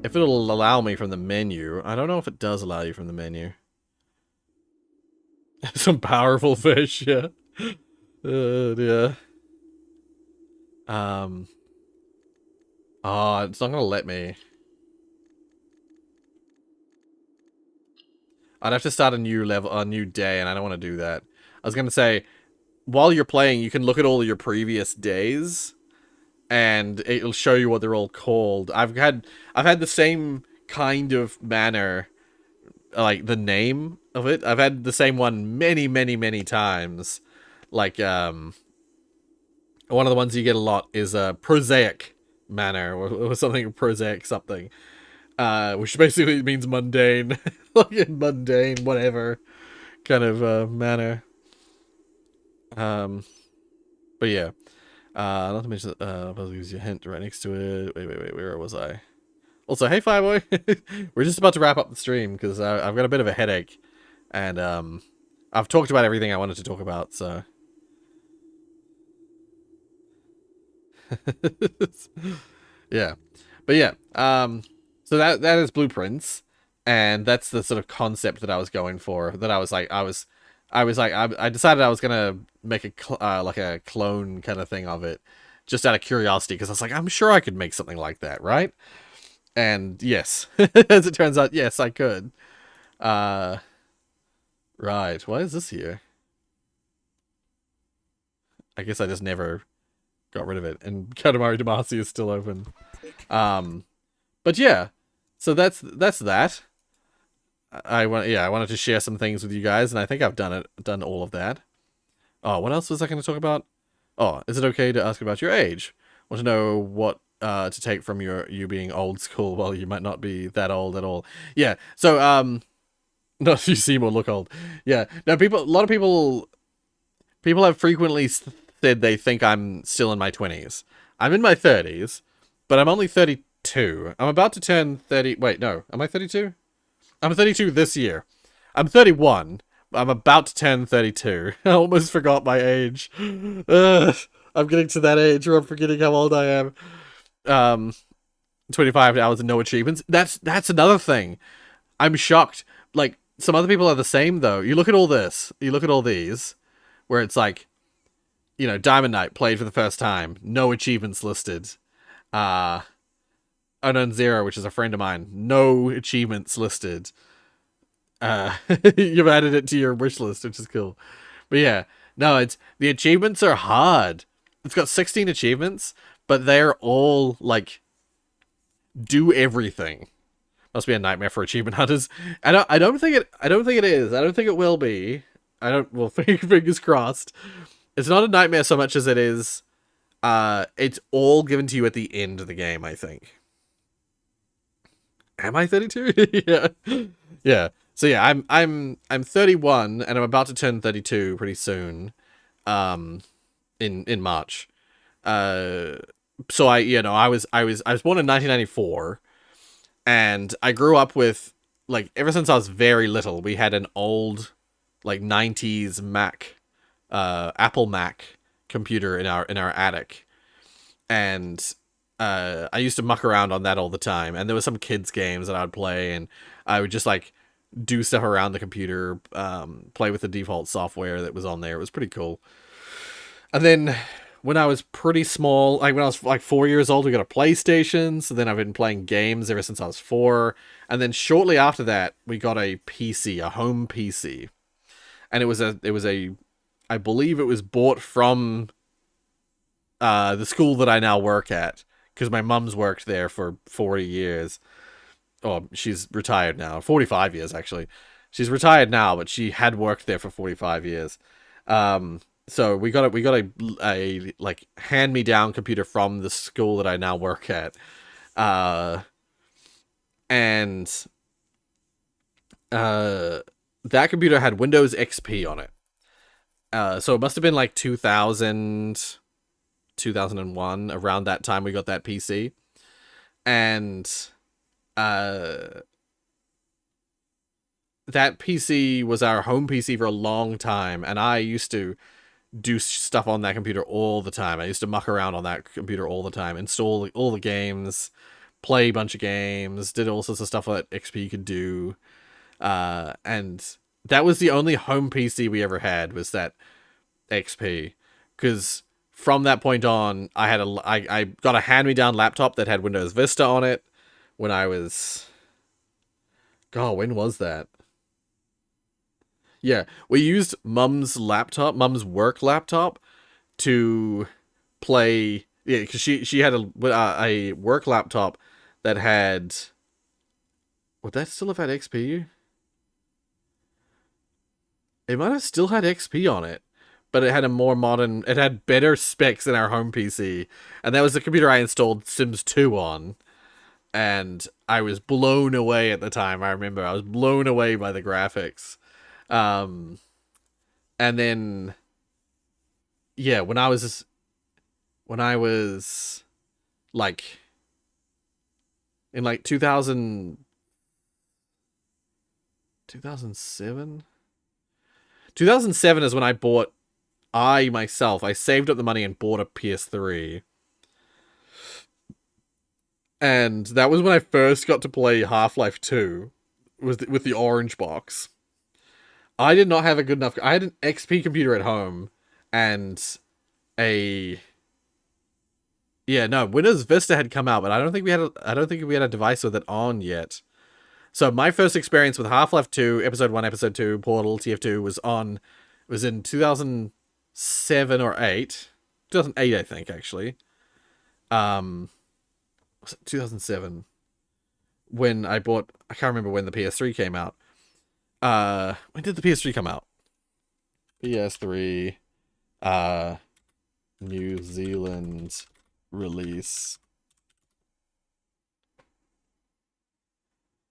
If it'll allow me from the menu. I don't know if it does allow you from the menu. Some powerful fish, yeah. Yeah. Oh, it's not gonna let me. I'd have to start a new level, a new day, and I don't want to do that. I was gonna say, while you're playing, you can look at all of your previous days, and it'll show you what they're all called. I've had the same kind of manner, like the name of it. I've had the same one many times. Like one of the ones you get a lot is prosaic manner, or something prosaic something. Which basically means mundane, like mundane, whatever kind of manner. But yeah, not to mention I'll use your hint right next to it. Wait, where was I? Also, hey Fireboy, we're just about to wrap up the stream because I've got a bit of a headache, and I've talked about everything I wanted to talk about, so. Yeah, but yeah, so that is Blueprints, and that's the sort of concept that I was going for. That I decided I was gonna make like a clone kind of thing of it, just out of curiosity, because I was like, I'm sure I could make something like that, right? And yes, as it turns out, yes, I could. Right. Why is this here? I guess I just never got rid of it, and Katamari Damacy is still open. But yeah, so that's that. I wanted to share some things with you guys, and I think I've done all of that. Oh, what else was I going to talk about? Oh, is it okay to ask about your age? Want to know what to take from you being old school? Well, you might not be that old at all. Yeah. So no, you seem or look old. Yeah. No, a lot of people have frequently said they think I'm still in my 20s. I'm in my 30s, but I'm only 32. I'm about to turn 30. Wait, no. Am I 32? I'm 32 this year. I'm 31. I'm about to turn 32. I almost forgot my age. I'm getting to that age where I'm forgetting how old I am. 25 hours and no achievements. That's another thing. I'm shocked. Like, some other people are the same, though. You look at all this. You look at all these, where it's like, you know, Diamond Knight played for the first time. No achievements listed. Unknown Zero, which is a friend of mine. No achievements listed. You've added it to your wish list, which is cool. But yeah, no, the achievements are hard. It's got 16 achievements, but they're all like do everything. Must be a nightmare for achievement hunters. I don't think it is. I don't think it will be. Well, fingers crossed. It's not a nightmare so much as it is. It's all given to you at the end of the game, I think. Am I 32? Yeah. Yeah. So yeah, I'm 31 and I'm about to turn 32 pretty soon. In March. So I was born in 1994, and I grew up with, like, ever since I was very little, we had an old, like, 90s Mac, Apple Mac computer in our attic, and I used to muck around on that all the time, and there were some kids games that I would play, and I would just like do stuff around the computer, play with the default software that was on there. It was pretty cool. And then when I was pretty small, like when I was like 4 years old, we got a PlayStation. So then I've been playing games ever since I was 4. And then shortly after that, we got a PC, a home PC. And it was a I believe it was bought from the school that I now work at, because my mum's worked there for 40 years. Oh, she's retired now. 45 years, actually. She's retired now, but she had worked there for 45 years. So we got a like hand-me-down computer from the school that I now work at. And that computer had Windows XP on it. So it must have been like 2000, 2001, around that time we got that PC. And that PC was our home PC for a long time, and I used to do stuff on that computer all the time. I used to muck around on that computer all the time, install all the games, play a bunch of games, did all sorts of stuff that XP could do. And that was the only home PC we ever had, was that XP. Because from that point on, I got a hand-me-down laptop that had Windows Vista on it when I was... God, when was that? Yeah, we used Mum's work laptop, to play. Yeah, because she had a work laptop that had. Would that still have had XP? It might have still had XP on it, but it had a more modern. It had better specs than our home PC, and that was the computer I installed Sims 2 on. And I was blown away at the time. I remember I was blown away by the graphics. And then, yeah, when I was like in like 2007 is when I saved up the money and bought a PS3. And that was when I first got to play Half-Life 2 with the orange box. I did not have a good enough... I had an XP computer at home, and Windows Vista had come out, but I don't think we had a device with it on yet. So my first experience with Half-Life 2, Episode 1, Episode 2, Portal, TF2 was in 2007 or 8. 2008, I think, actually. Was it 2007? When I can't remember when the PS3 came out. When did the PS3 come out? PS3, New Zealand release.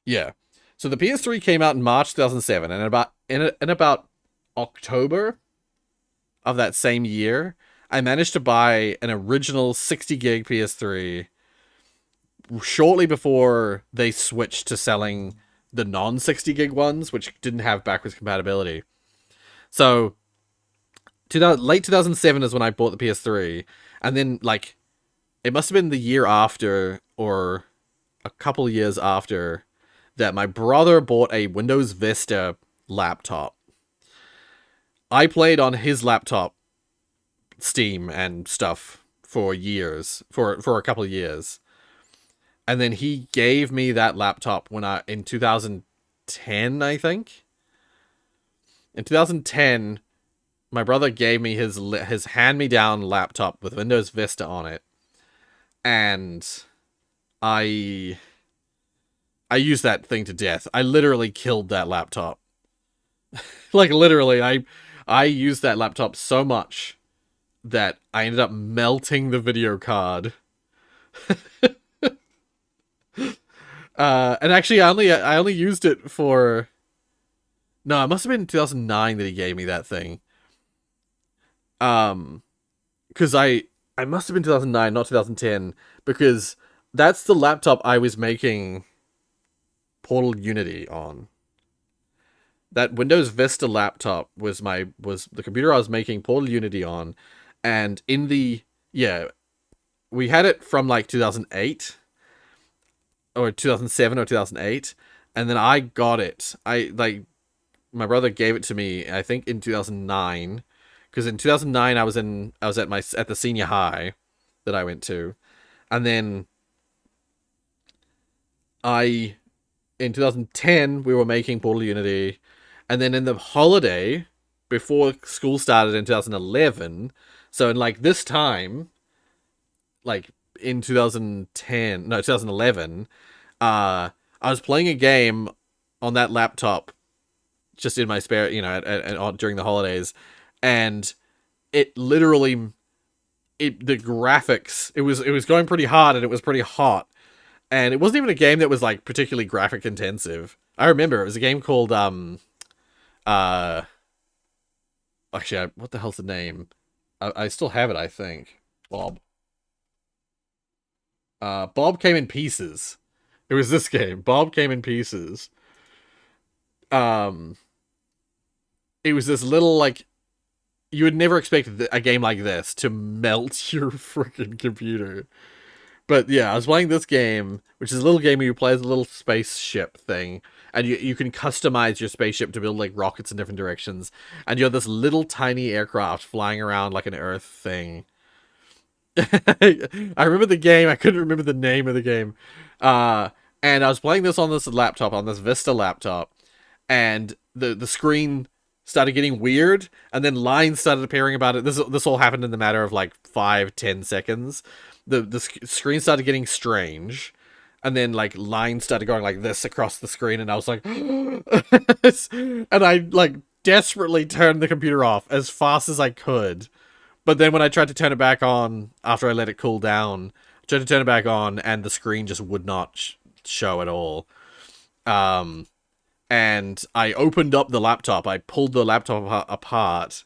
Yeah. So the PS3 came out in March 2007, and in about October of that same year, I managed to buy an original 60 gig PS3 shortly before they switched to selling the non-60 gig ones, which didn't have backwards compatibility. So late 2007 is when I bought the PS3, and then like it must have been the year after or a couple years after that my brother bought a Windows Vista laptop. I played on his laptop Steam and stuff for years, for a couple of years. And then he gave me that laptop in 2010, I think. In 2010, my brother gave me his hand-me-down laptop with Windows Vista on it. And I used that thing to death. I literally killed that laptop. Like, literally, I used that laptop so much that I ended up melting the video card. And actually, I only used it for... No, it must have been 2009 that he gave me that thing. Because I must have been 2009, not 2010, because that's the laptop I was making Portal Unity on. That Windows Vista laptop was the computer I was making Portal Unity on, and we had it from like 2008 or 2007 or 2008, and then I got it. My brother gave it to me, I think in 2009, because in 2009 I was at the senior high that I went to, and then in 2010 we were making Portal Unity, and then in the holiday before school started in 2011, so in like this time, like in 2011, I was playing a game on that laptop just in my spare, during the holidays, and it literally, the graphics, it was going pretty hard and it was pretty hot, and it wasn't even a game that was like particularly graphic intensive. I remember it was a game called uh actually, what the hell's the name? I still have it, I think. Bob Came in Pieces. It was this game. Bob Came in Pieces. It was this little, like, you would never expect a game like this to melt your freaking computer. But yeah, I was playing this game, which is a little game where you play as a little spaceship thing, and you can customize your spaceship to build like rockets in different directions, and you're this little tiny aircraft flying around like an Earth thing. I remember the game. I couldn't remember the name of the game. And I was playing this on this laptop, on this Vista laptop, and the screen started getting weird, and then lines started appearing about it. This all happened in the matter of like 5-10 seconds. The screen started getting strange, and then like lines started going like this across the screen, and I was like, and I like desperately turned the computer off as fast as I could. But then when I tried to turn it back on after I let it cool down, I tried to turn it back on, and the screen just would not show at all. And I opened up the laptop. I pulled the laptop apart,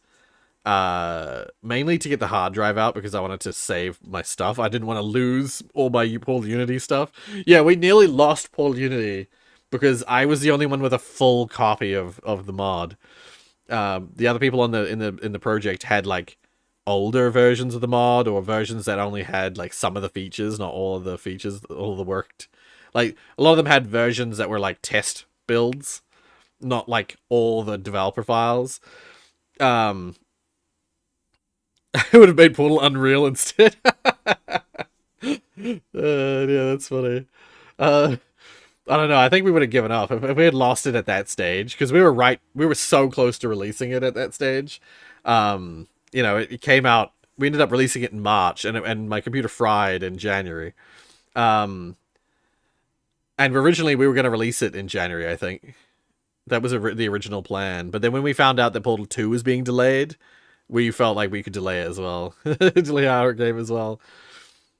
mainly to get the hard drive out because I wanted to save my stuff. I didn't want to lose all my Portal Unity stuff. Yeah, we nearly lost Portal Unity because I was the only one with a full copy of the mod. The other people in the project had like older versions of the mod, or versions that only had like some of the features, not all of the features, all of the worked. Like a lot of them had versions that were like test builds, not like all the developer files. I would have made Portal Unreal instead. Yeah, that's funny. I don't know. I think we would have given up if we had lost it at that stage, because we were so close to releasing it at that stage. It came out. We ended up releasing it in March, and my computer fried in January. And originally we were going to release it in January, I think. That was the original plan. But then when we found out that Portal 2 was being delayed, we felt like we could delay it as well. Delay our game as well.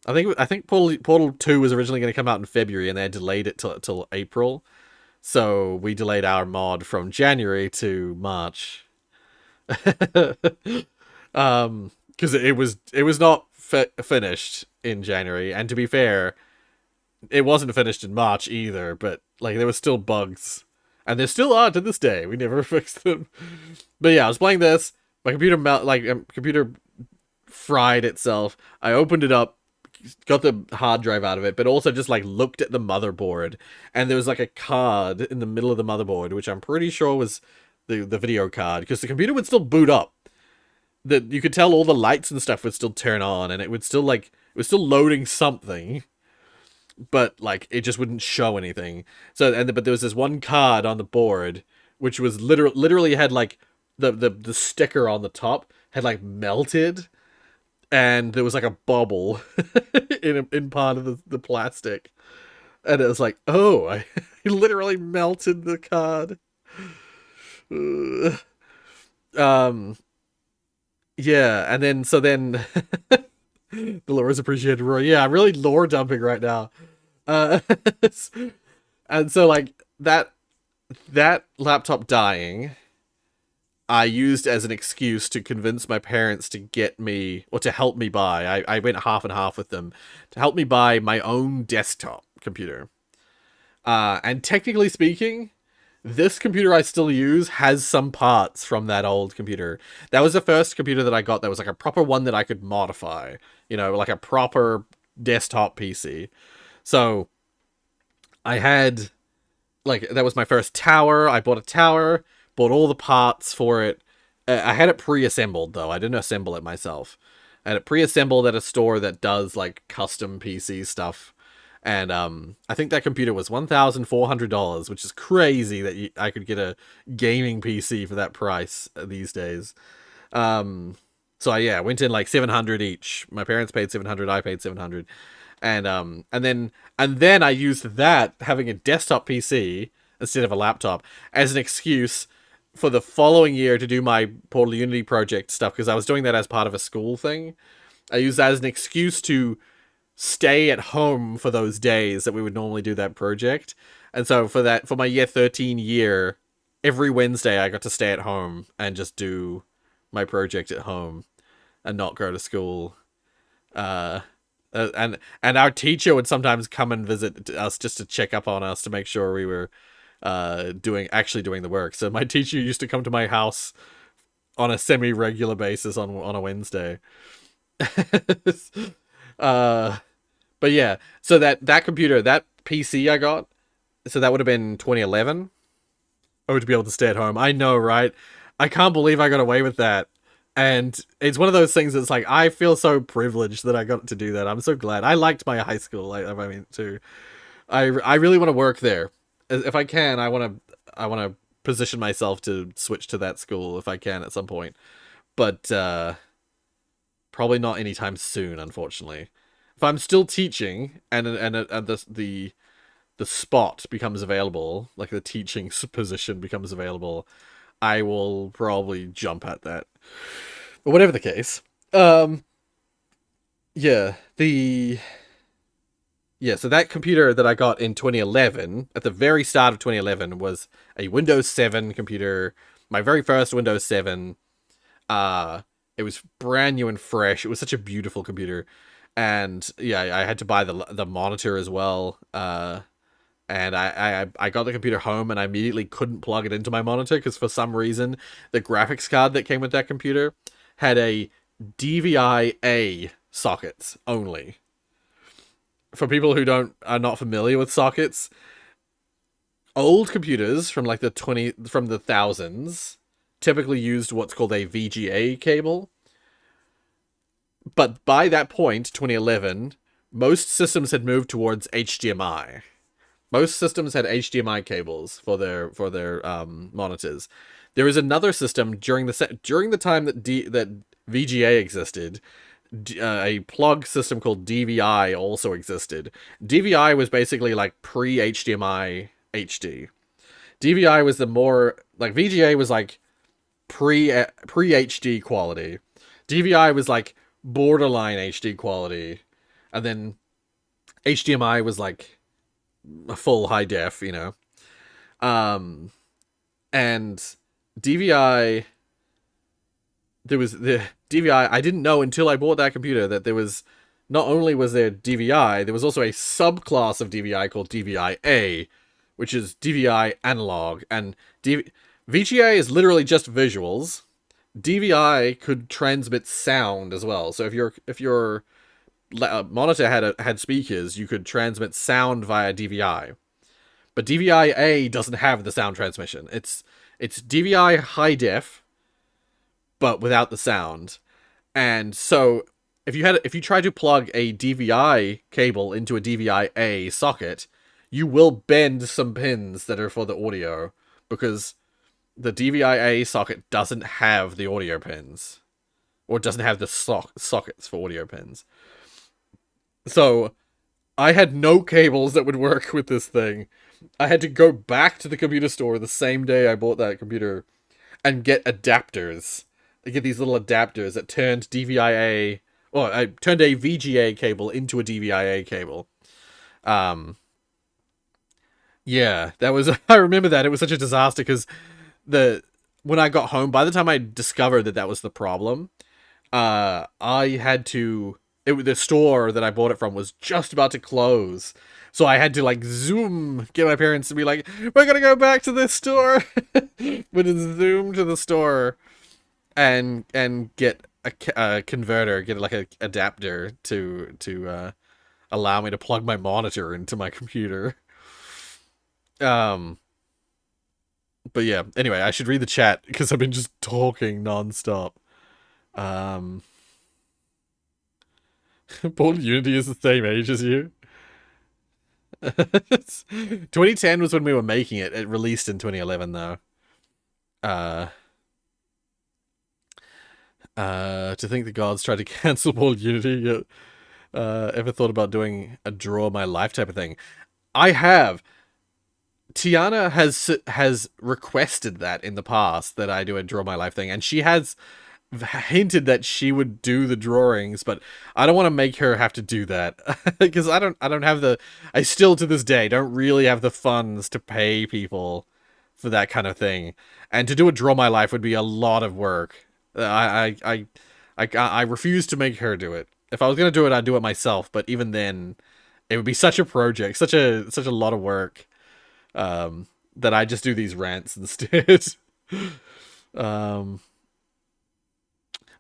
I think Portal 2 was originally going to come out in February, and they had delayed it till April. So we delayed our mod from January to March. Because it was not finished in January, and to be fair, it wasn't finished in March either, but like there was still bugs, and there still are to this day. We never fixed them. But yeah, I was playing this. My computer computer fried itself. I opened it up, got the hard drive out of it, but also just like looked at the motherboard, and there was like a card in the middle of the motherboard, which I'm pretty sure was the video card, because the computer would still boot up. That you could tell all the lights and stuff would still turn on, and it was still loading something, but like it just wouldn't show anything. But there was this one card on the board which was literally had like the sticker on the top had like melted, and there was like a bubble in part of the plastic, and it was like, oh, I literally melted the card. Yeah, and then the lore is appreciated, Roy. Yeah, I'm really lore dumping right now. And so like that laptop dying, I used as an excuse to convince my parents to get me, or to help me buy. I went half and half with them to help me buy my own desktop computer. And technically speaking, this computer I still use has some parts from that old computer. That was the first computer that I got that was like a proper one that I could modify. Like a proper desktop PC. So I had, like, that was my first tower. I bought a tower, bought all the parts for it, I had it pre-assembled though. I didn't assemble it myself. I had it pre-assembled at a store that does like custom PC stuff. And I think that computer was $1,400, which is crazy that I could get a gaming PC for that price these days. So I went in like 700 each. My parents paid 700, I paid 700. And then I used that, having a desktop PC instead of a laptop, as an excuse for the following year to do my Portal Unity project stuff, because I was doing that as part of a school thing. I used that as an excuse to stay at home for those days that we would normally do that project. And so for my year 13 year, every Wednesday I got to stay at home and just do my project at home and not go to school. And our teacher would sometimes come and visit us just to check up on us to make sure we were doing the work. So my teacher used to come to my house on a semi-regular basis on a Wednesday. But yeah, so that computer, that PC I got, so that would have been 2011. Oh, to be able to stay at home. I know, right? I can't believe I got away with that. And it's one of those things that's like, I feel so privileged that I got to do that. I'm so glad. I liked my high school. I mean, too. I really want to work there. If I can, I want to position myself to switch to that school if I can at some point. But probably not anytime soon, unfortunately. If I'm still teaching and the spot becomes available, like the teaching position becomes available, I will probably jump at that. But whatever the case, so that computer that I got in 2011, at the very start of 2011, was a Windows 7 computer, my very first Windows 7. It was brand new and fresh. It was such a beautiful computer. And yeah, I had to buy the monitor as well. And I got the computer home and I immediately couldn't plug it into my monitor because for some reason the graphics card that came with that computer had a DVI-A sockets only. For people who are not familiar with sockets, old computers from like the thousands typically used what's called a VGA cable. But by that point, 2011, most systems had moved towards HDMI. Most systems had HDMI cables for their monitors. There was another system during the time that VGA existed. A plug system called DVI also existed. DVI was basically like pre-HDMI HD. DVI was the more like VGA was like pre HD quality. DVI was like borderline HD quality, and then HDMI was like a full high def, you know. And DVI, there was the DVI. I didn't know until I bought that computer that there was, not only was there DVI, there was also a subclass of DVI called DVI-A, which is DVI analog. And VGA is literally just visuals. DVI could transmit sound as well. So if your monitor had speakers, you could transmit sound via DVI. But DVI-A doesn't have the sound transmission. It's DVI high def, but without the sound. And so if you try to plug a DVI cable into a DVI-A socket, you will bend some pins that are for the audio, because the DVI-A socket doesn't have the audio pins, or doesn't have the sockets for audio pins. So I had no cables that would work with this thing. I had to go back to the computer store the same day I bought that computer and get adapters. I get these little adapters that turned DVI-A, or I turned a VGA cable into a DVI-A cable. Yeah, that was, I remember that. It was such a disaster because when I got home, by the time I discovered that was the problem, I had to, the store that I bought it from was just about to close. So I had to like get my parents to be like, we're gonna go back to this store. But zoom to the store and get a converter, get like a adapter to allow me to plug my monitor into my computer. But yeah, anyway, I should read the chat because I've been just talking non-stop. Paul Unity is the same age as you. 2010 was when we were making it. It released in 2011 though. To think the gods tried to cancel Paul Unity. Ever thought about doing a draw my life type of thing? I have. Tiana has requested that in the past, that I do a draw my life thing, and she has hinted that she would do the drawings, but I don't want to make her have to do that because I don't have I still to this day don't really have the funds to pay people for that kind of thing, and to do a draw my life would be a lot of work. I refuse to make her do it. If I was gonna do it, I'd do it myself, but even then it would be such a project, such a lot of work, that I just do these rants instead.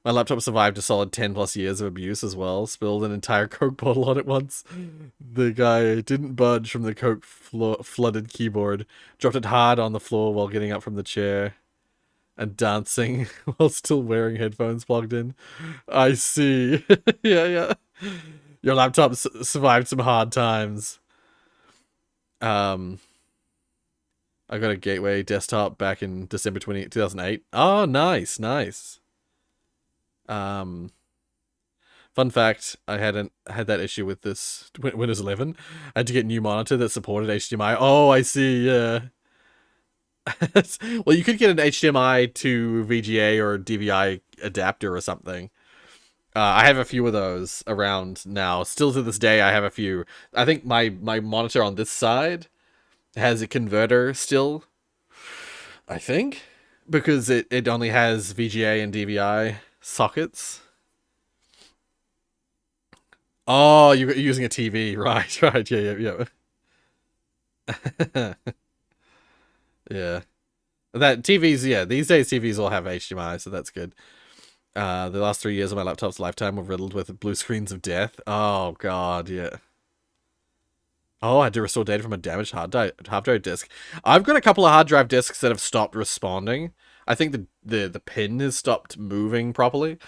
My laptop survived a solid 10 plus years of abuse as well. Spilled an entire Coke bottle on it once. The guy didn't budge from the Coke flooded keyboard. Dropped it hard on the floor while getting up from the chair. And dancing while still wearing headphones plugged in. I see. Yeah. Your laptop survived some hard times. I got a Gateway desktop back in December 2008. Oh, nice. Fun fact, I hadn't had that issue with this Windows 11. I had to get a new monitor that supported HDMI. Oh, I see, yeah. Well, you could get an HDMI to VGA or DVI adapter or something. I have a few of those around now. Still to this day, I have a few. I think my monitor on this side has a converter still, I think, because it only has VGA and DVI sockets. Oh, you're using a TV, right? Yeah. Yeah. That TVs, yeah, these days TVs all have HDMI, so that's good. The last 3 years of my laptop's lifetime were riddled with blue screens of death. Oh god, yeah. Oh, I had to restore data from a damaged hard drive disk. I've got a couple of hard drive disks that have stopped responding. I think the pin has stopped moving properly.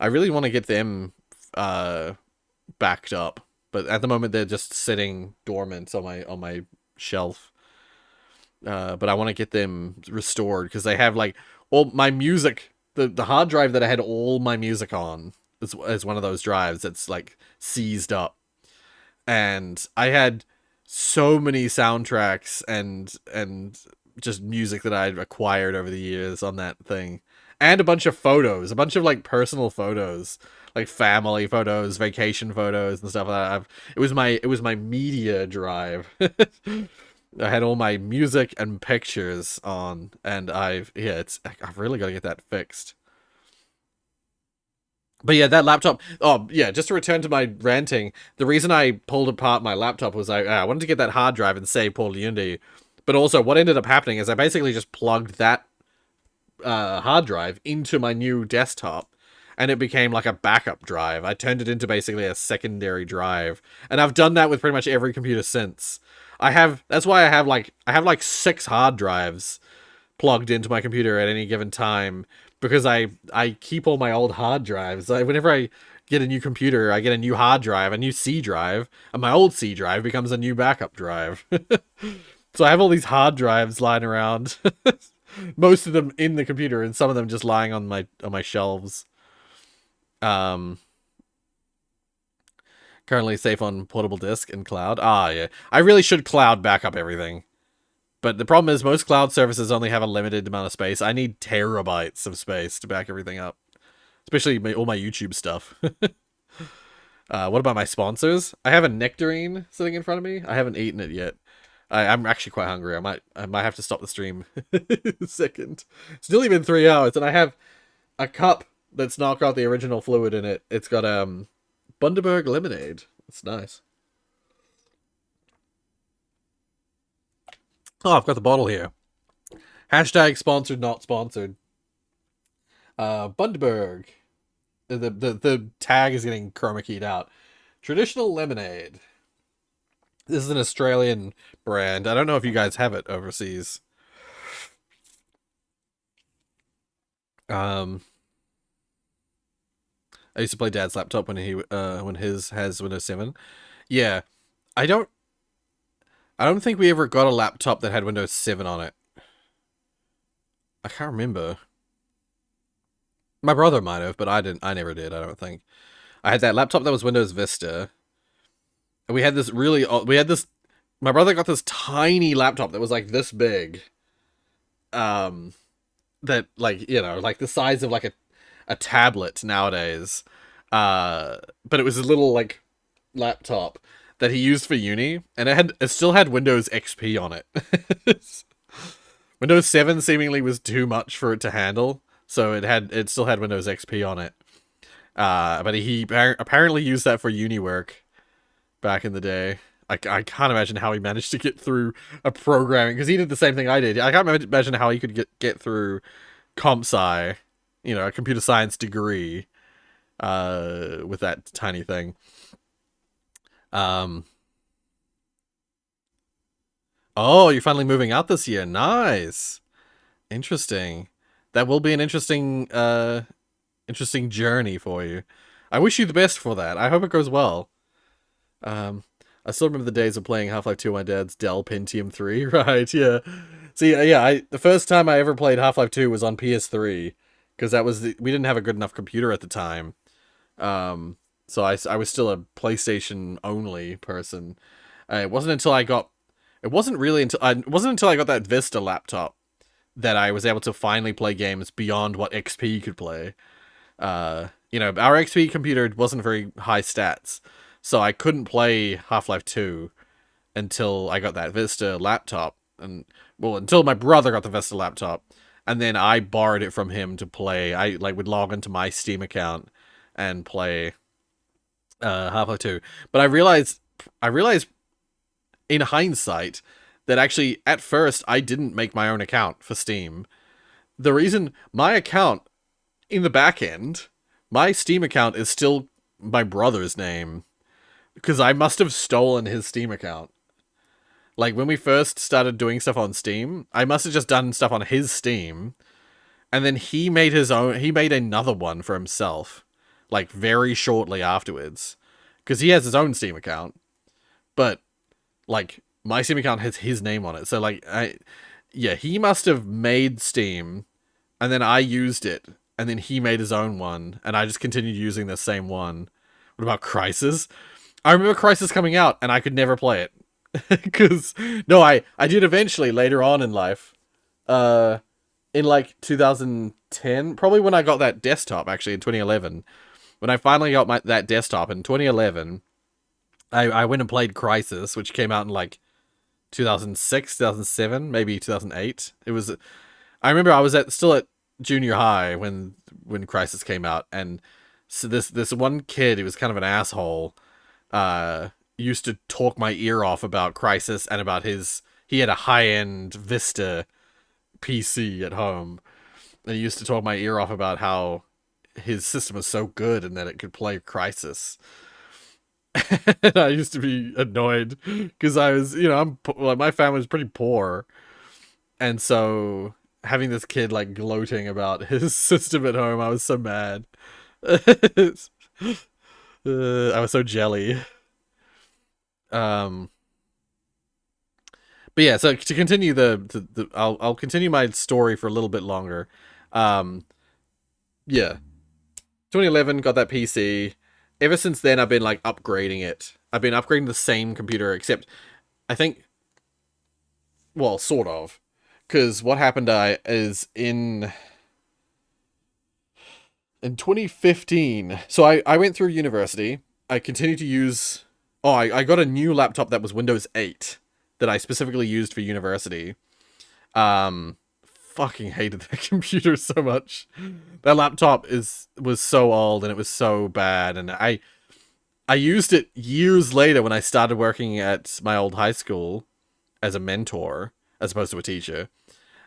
I really want to get them backed up, but at the moment they're just sitting dormant on my shelf. But I want to get them restored because they have like all my music. The hard drive that I had all my music on is one of those drives that's like seized up, and I had so many soundtracks and just music that I'd acquired over the years on that thing, and a bunch of photos, a bunch of like personal photos, like family photos, vacation photos, and stuff like that. It was my media drive. I had all my music and pictures on, and I've really got to get that fixed. But yeah, that laptop. Oh yeah, just to return to my ranting, the reason I pulled apart my laptop was I wanted to get that hard drive and save Paul Unity, but also what ended up happening is I basically just plugged that hard drive into my new desktop, and it became like a backup drive. I turned it into basically a secondary drive, and I've done that with pretty much every computer since. That's why I have like 6 hard drives plugged into my computer at any given time, because I keep all my old hard drives. Whenever I get a new computer, I get a new hard drive, a new C drive, and my old C drive becomes a new backup drive. So I have all these hard drives lying around. Most of them in the computer, and some of them just lying on my shelves. Currently safe on portable disk and cloud. Ah, yeah. I really should cloud backup everything. But the problem is most cloud services only have a limited amount of space. I need terabytes of space to back everything up. Especially all my YouTube stuff. What about my sponsors? I have a nectarine sitting in front of me. I haven't eaten it yet. I'm actually quite hungry. I might have to stop the stream in a second. It's nearly been 3 hours, and I have a cup that's not got the original fluid in it. It's got Bundaberg lemonade. It's nice. Oh, I've got the bottle here. Hashtag sponsored, not sponsored. Bundaberg. The tag is getting chroma keyed out. Traditional lemonade. This is an Australian brand. I don't know if you guys have it overseas. Um, I used to play Dad's laptop when his has Windows 7. Yeah, I don't I don't think we ever got a laptop that had Windows 7 on it. I can't remember. My brother might have, but I didn't. I never did. I don't think. I had that laptop that was Windows Vista, and we had this really. We had this. My brother got this tiny laptop that was like this big. Um, that like like the size of like a tablet nowadays. But it was a little like laptop that he used for uni, and it still had Windows XP on it. Windows 7 seemingly was too much for it to handle, so it still had Windows XP on it. But he apparently used that for uni work back in the day. I can't imagine how he managed to get through a programming, because he did the same thing I did. I can't imagine how he could get through comp sci, a computer science degree, with that tiny thing. Oh, you're finally moving out this year. Nice. Interesting. That will be an interesting journey for you. I wish you the best for that. I hope it goes well. I still remember the days of playing Half-Life 2 on my dad's Dell Pentium 3, right? Yeah. See, yeah, the first time I ever played Half-Life 2 was on PS3, because we didn't have a good enough computer at the time. So I was still a PlayStation only person. It wasn't until I got that Vista laptop that I was able to finally play games beyond what XP could play. Our XP computer wasn't very high stats, so I couldn't play Half-Life 2 until I got that Vista laptop, until my brother got the Vista laptop, and then I borrowed it from him to play. I would log into my Steam account and play Half-Life 2. But I realized in hindsight that actually at first I didn't make my own account for Steam. The reason my account in the back end, my Steam account is still my brother's name, because I must have stolen his Steam account. Like when we first started doing stuff on Steam, I must have just done stuff on his Steam, and then he made another one for himself, like very shortly afterwards, because he has his own Steam account, but like my Steam account has his name on it. So like he must have made Steam, and then I used it, and then he made his own one, and I just continued using the same one. What about Crysis? I remember Crysis coming out, and I could never play it. Because, no, I did eventually later on in life. In like 2010, probably when I got that desktop, actually, in 2011. When I finally got that desktop in 2011, I went and played Crysis, which came out in like 2006, 2007, maybe 2008. I remember I was still at junior high when Crysis came out, and so this one kid, he was kind of an asshole, used to talk my ear off about Crysis and about he had a high-end Vista PC at home, and he used to talk my ear off about how his system was so good and that it could play Crysis. And I used to be annoyed because I was, my family was pretty poor, and so having this kid like gloating about his system at home, I was so mad. I was so jelly. But yeah, so to continue I'll continue my story for a little bit longer. Yeah, 2011 got that PC. Ever since then, I've been like upgrading it. I've been upgrading the same computer, except I think, well, sort of, because what happened is in 2015. So I went through university. I continued to use. Oh, I got a new laptop that was Windows 8 that I specifically used for university. Fucking hated that computer so much. That laptop was so old and it was so bad, and I used it years later when I started working at my old high school as a mentor as opposed to a teacher.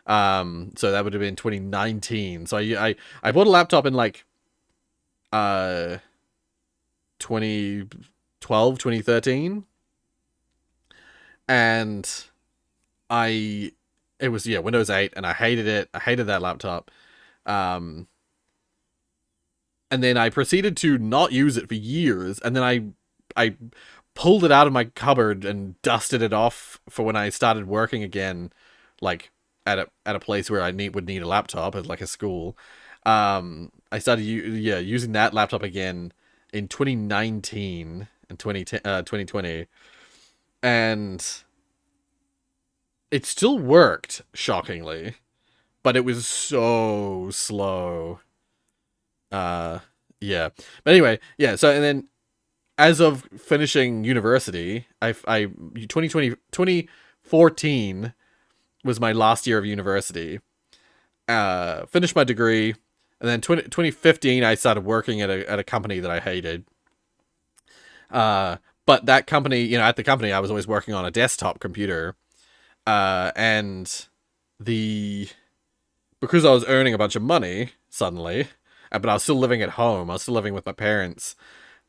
So that would have been 2019. So I bought a laptop in like 2012, 2013. And it was Windows 8, and I hated it. I hated that laptop. And then I proceeded to not use it for years, and then I pulled it out of my cupboard and dusted it off for when I started working again, like at a place where I would need a laptop at like a school. I started using that laptop again in 2019 and 2020, and it still worked, shockingly, but it was so slow. Yeah. But anyway, yeah, so and then as of finishing university, 2014 was my last year of university. Finished my degree, and then 2015 I started working at a company that I hated. But that company, at the company I was always working on a desktop computer. And because I was earning a bunch of money suddenly, but I was still living at home. I was still living with my parents.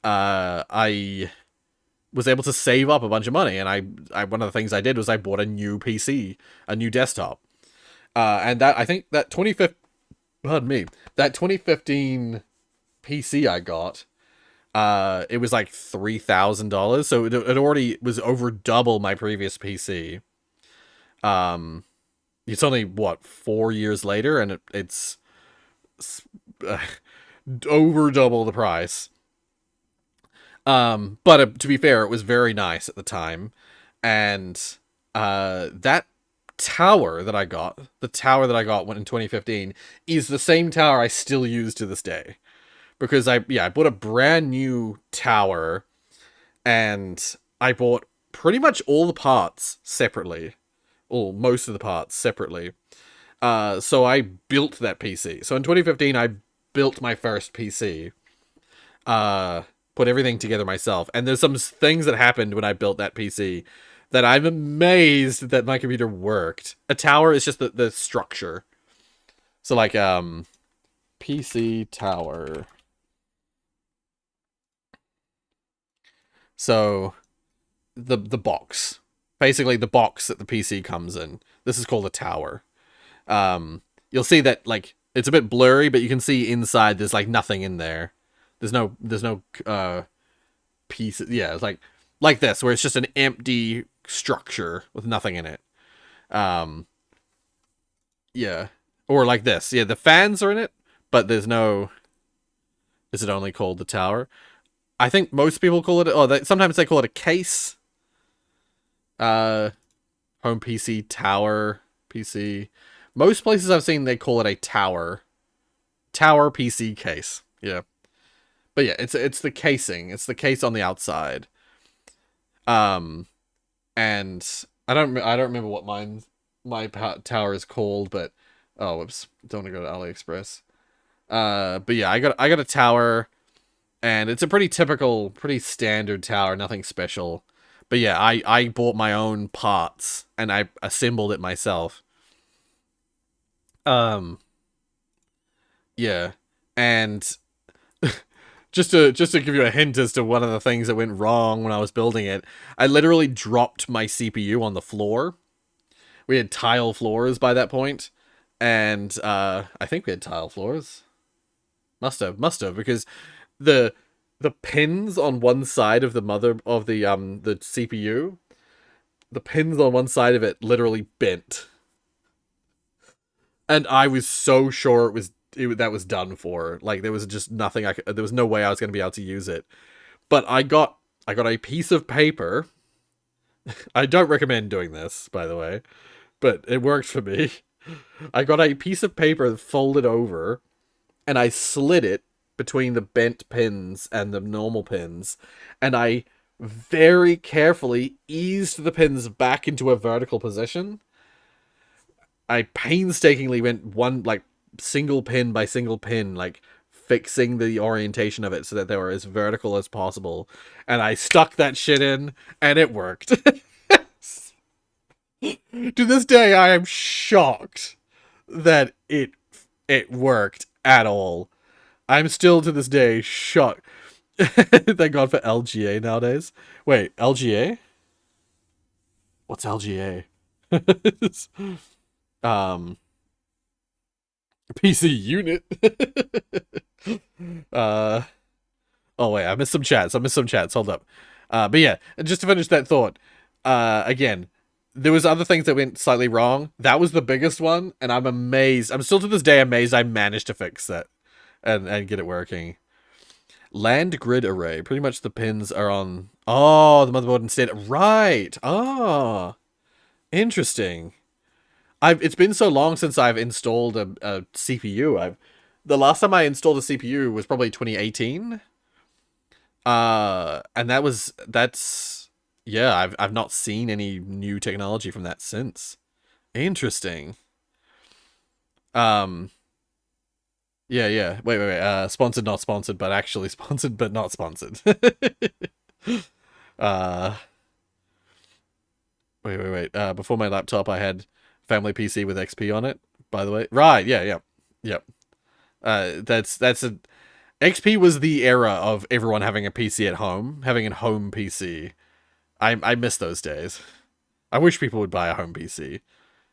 I was able to save up a bunch of money, and I one of the things I did was I bought a new PC, a new desktop. And I think that 2015 PC I got, it was like $3,000, so it already was over double my previous PC. It's only 4 years later, and it's over double the price. But to be fair, it was very nice at the time, and that tower that I got, in 2015, is the same tower I still use to this day, because I bought a brand new tower, and I bought pretty much all the parts separately, or most of the parts separately. So I built that PC. So in 2015, I built my first PC. Put everything together myself. And there's some things that happened when I built that PC that I'm amazed that my computer worked. A tower is just the structure. So like, PC tower. So the box. Basically the box that the PC comes in. This is called a tower. You'll see that, like, it's a bit blurry, but you can see inside there's like nothing in there. There's no piece. Yeah, it's like this, where it's just an empty structure with nothing in it. Yeah. Or like this. Yeah, the fans are in it, but there's no... Is it only called the tower? I think most people call it... sometimes they call it a case. Home PC, tower, PC. Most places I've seen, they call it a tower. Tower PC case. Yeah. But yeah, it's the casing. It's the case on the outside. And I don't remember what my tower is called, but whoops, don't want to go to AliExpress. But yeah, I got a tower, and it's a pretty typical, pretty standard tower, nothing special. But yeah, I bought my own parts and I assembled it myself. Yeah, and just to give you a hint as to one of the things that went wrong when I was building it, I literally dropped my CPU on the floor. We had tile floors by that point, and I think we had tile floors. Must have, because the pins on one side of the the CPU, the pins on one side of it literally bent. And I was so sure that was done for. Like, there was just nothing there was no way I was going to be able to use it. But I got a piece of paper. I don't recommend doing this, by the way, but it worked for me. I got a piece of paper folded over, and I slid it between the bent pins and the normal pins, and I very carefully eased the pins back into a vertical position. I painstakingly went single pin by single pin, like fixing the orientation of it so that they were as vertical as possible. And I stuck that shit in, and it worked. To this day, I am shocked that it worked at all. I'm still to this day shocked. Thank God for LGA nowadays. Wait, LGA? What's LGA? PC unit. uh, oh wait, I missed some chats. Hold up. But yeah, just to finish that thought. Again, there was other things that went slightly wrong. That was the biggest one, and I'm amazed. I'm still to this day amazed I managed to fix that and get it working. Land grid array. Pretty much the pins are on. Oh, the motherboard instead. Right. Oh, interesting. It's been so long since I've installed a CPU. The last time I installed a CPU was probably 2018. And that's yeah, I've not seen any new technology from that since. Interesting. Um yeah. Wait. Sponsored, not sponsored, but actually sponsored, but not sponsored. uh wait. Before my laptop I had family PC with XP on it, by the way. Right, yeah. Yep. That's a XP was the era of everyone having a PC at home, having a home PC. I miss those days. I wish people would buy a home PC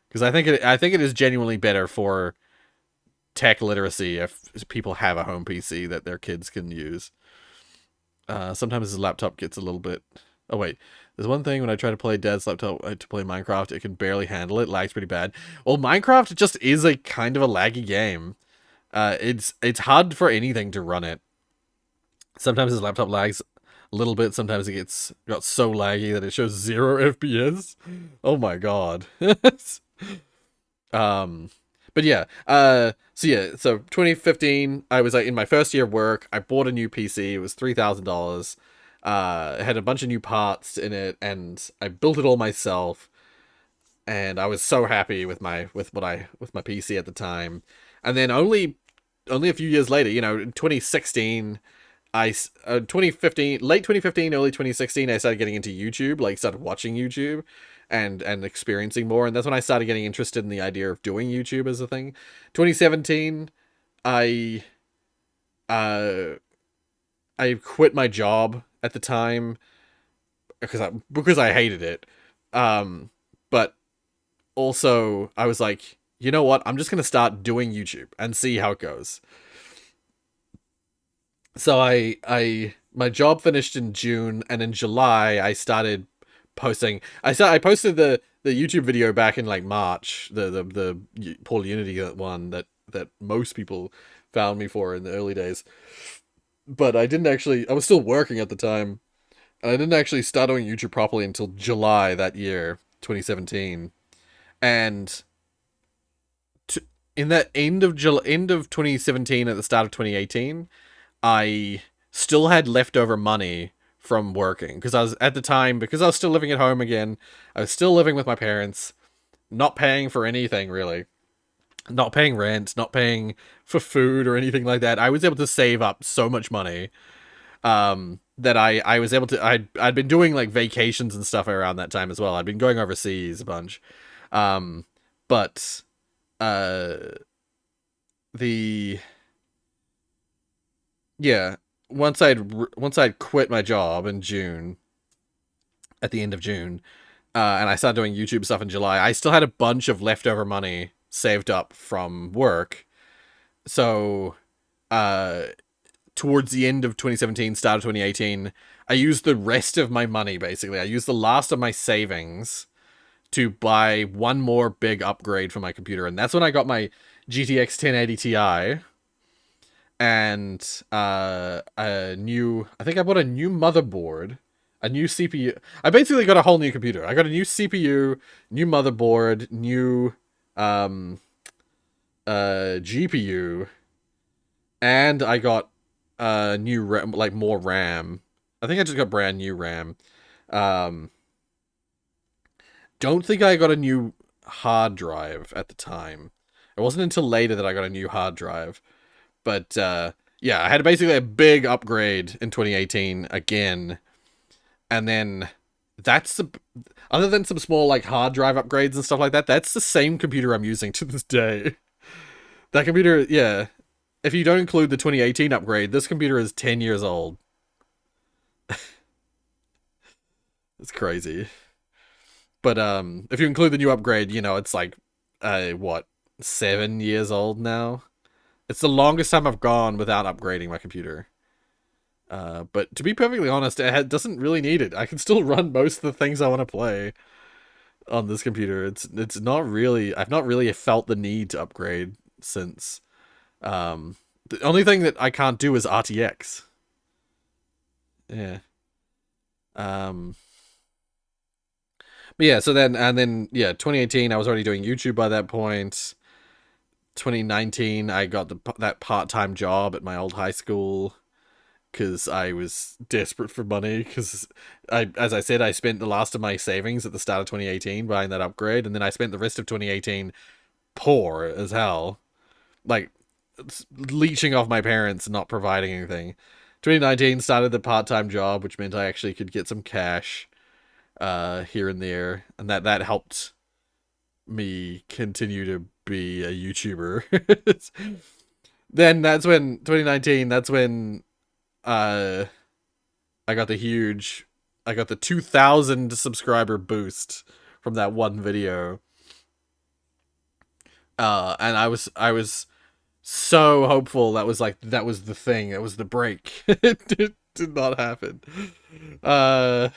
because I think it is genuinely better for tech literacy if people have a home PC that their kids can use. Sometimes his laptop gets a little bit. Oh wait, there's one thing when I try to play Dad's laptop to play Minecraft, it can barely handle it. Lags pretty bad. Well, Minecraft just is a kind of a laggy game. It's hard for anything to run it. Sometimes his laptop lags a little bit. Sometimes it got so laggy that it shows 0 FPS. Oh my god. But yeah. So 2015, I was like in my first year of work. I bought a new PC. It was $3,000. It had a bunch of new parts in it, and I built it all myself. And I was so happy with my PC at the time. And then only a few years later, in 2016, 2015, late 2015, early 2016, I started getting into YouTube, like started watching YouTube and experiencing more. And that's when I started getting interested in the idea of doing YouTube as a thing. 2017, I quit my job at the time because I hated it. But also I was like, you know what? I'm just going to start doing YouTube and see how it goes. So my job finished in June, and in July I started posting. I posted the YouTube video back in like March, the Paul Unity one that most people found me for in the early days. But I was still working at the time, and I didn't actually start doing YouTube properly until July that year, 2017. And in that end of 2017 at the start of 2018, I still had leftover money from working because I was still living at home again. I was still living with my parents, not paying for anything really, not paying rent, not paying for food or anything like that. I was able to save up so much money that I was able to. I'd been doing like vacations and stuff around that time as well. I'd been going overseas a bunch, but the yeah, once I'd quit my job in June, at the end of June, and I started doing YouTube stuff in July, I still had a bunch of leftover money saved up from work. So, towards the end of 2017, start of 2018, I used the rest of my money, basically. I used the last of my savings to buy one more big upgrade for my computer, and that's when I got my GTX 1080 Ti, and I think I bought a new motherboard, a new CPU. I basically got a whole new computer. I got a new CPU, new motherboard, new GPU, and I got new RAM, like more RAM. I think I just got brand new RAM. Don't think I got a new hard drive at the time. It wasn't until later that I got a new hard drive. But yeah, I had basically a big upgrade in 2018 again. And then other than some small like hard drive upgrades and stuff like that, that's the same computer I'm using to this day. That computer, yeah. If you don't include the 2018 upgrade, this computer is 10 years old. It's crazy. But if you include the new upgrade, it's like what? 7 years old now. It's the longest time I've gone without upgrading my computer. But to be perfectly honest, doesn't really need it. I can still run most of the things I want to play on this computer. It's not really. I've not really felt the need to upgrade since. The only thing that I can't do is RTX. Yeah. But yeah. So then, 2018. I was already doing YouTube by that point. 2019, I got that part-time job at my old high school because I was desperate for money. Because as I said, I spent the last of my savings at the start of 2018 buying that upgrade, and then I spent the rest of 2018 poor as hell, like leeching off my parents, not providing anything. 2019 started the part-time job, which meant I actually could get some cash here and there, and that helped me continue to be a YouTuber. Then that's when 2019. That's when I got the 2,000 subscriber boost from that one video. And I was so hopeful that was the thing. It was the break. It did not happen. And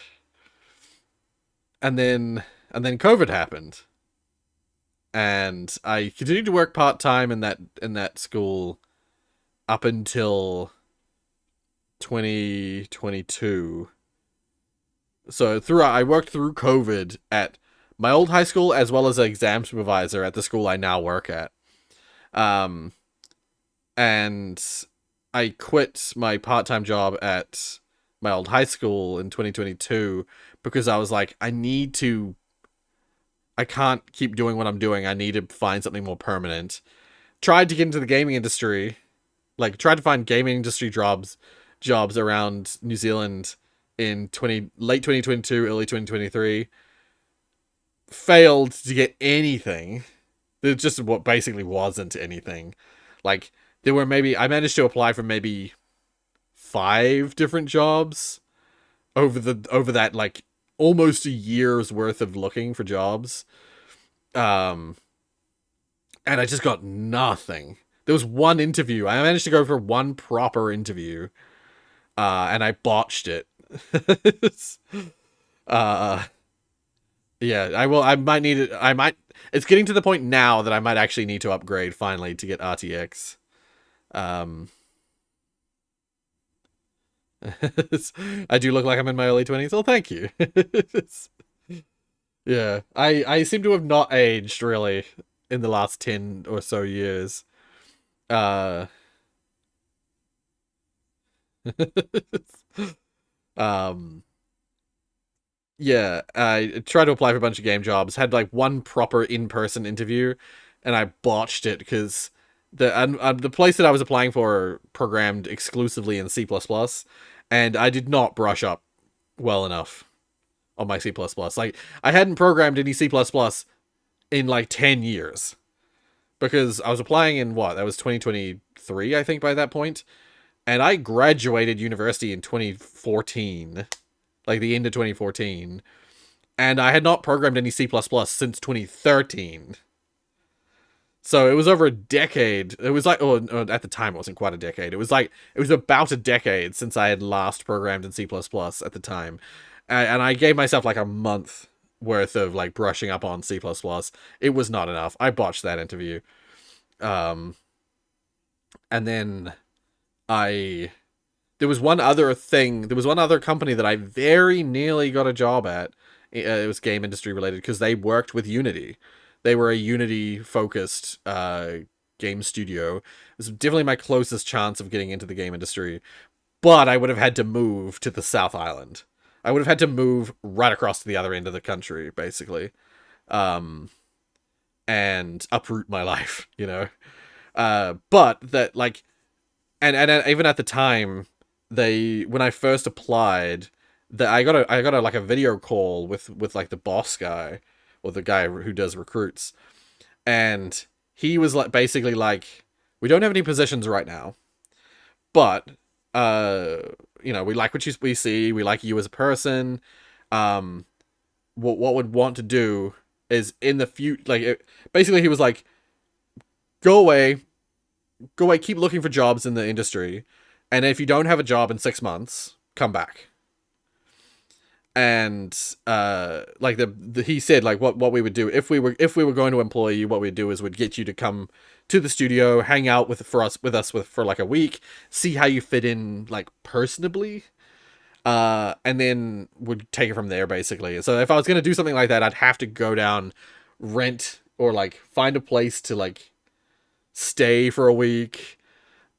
then COVID happened. And I continued to work part-time in that school up until 2022. So I worked through COVID at my old high school as well as an exam supervisor at the school I now work at. And I quit my part-time job at my old high school in 2022 because I was like, I can't keep doing what I'm doing. I need to find something more permanent. Tried to get into the gaming industry. Tried to find gaming industry jobs around New Zealand in late 2022, early 2023. Failed to get anything. There just basically wasn't anything. I managed to apply for maybe 5 different jobs over that almost a year's worth of looking for jobs. And I just got nothing. There was one interview. I managed to go for one proper interview. And I botched it. Yeah, I might need it. It's getting to the point now that I might actually need to upgrade finally to get RTX. I do look like I'm in my early 20s. Oh, thank you. Yeah, I seem to have not aged really in the last 10 or so years. Um, yeah, I tried to apply for a bunch of game jobs, had one proper in-person interview, and I botched it because the place that I was applying for programmed exclusively in C++, and I did not brush up well enough on my C++. I hadn't programmed any C++ in 10 years. Because I was applying in that was 2023, I think, by that point. And I graduated university in 2014. The end of 2014. And I had not programmed any C++ since 2013. So it was over a decade. It was at the time it wasn't quite a decade. It was about a decade since I had last programmed in C++ at the time. And I gave myself a month worth of brushing up on C++. It was not enough. I botched that interview. And then there was one other company that I very nearly got a job at. It was game industry related because they worked with Unity. They were a Unity-focused game studio. It was definitely my closest chance of getting into the game industry. But I would have had to move to the South Island. I would have had to move right across to the other end of the country, basically. And uproot my life, but that and even at the time, when I first applied, that I got a video call with the boss guy, or the guy who does recruits, and he was basically we don't have any positions right now, but we like we see, we like you as a person. What would want to do is in the future, basically he was go away, keep looking for jobs in the industry, and if you don't have a job in 6 months, come back. And like he said, like what we would do if we were going to employ you, what we'd do is we'd get you to come to the studio, hang out with us for like a week, see how you fit in like personably, and then would take it from there basically. So if I was gonna do something like that, I'd have to go down, rent, or like find a place to like stay for a week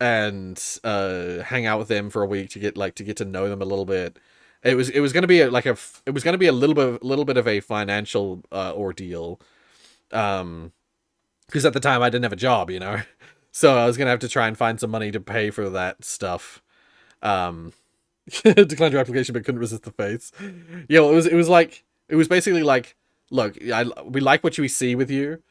and hang out with them for a week to get to know them a little bit. It was going to be a little bit of a financial ordeal, because at the time I didn't have a job, you know, so I was going to have to try and find some money to pay for that stuff. Declined your application but couldn't resist the face. Yeah, well, it was basically like, look, we like what we see with you,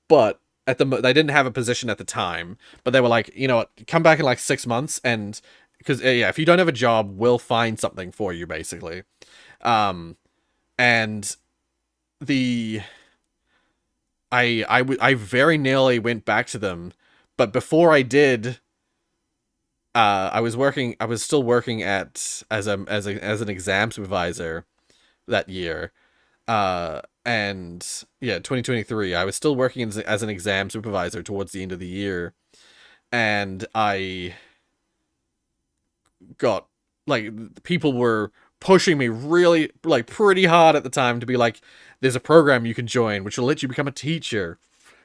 but they didn't have a position at the time, but they were like, you know what, come back in like 6 months, and because yeah, if you don't have a job, we'll find something for you, basically. And I very nearly went back to them, but before I did, I was still working as an exam supervisor that year. And yeah, 2023, I was still working as an exam supervisor towards the end of the year, and I got, like, people were pushing me really, like, pretty hard at the time to be like, there's a program you can join which will let you become a teacher,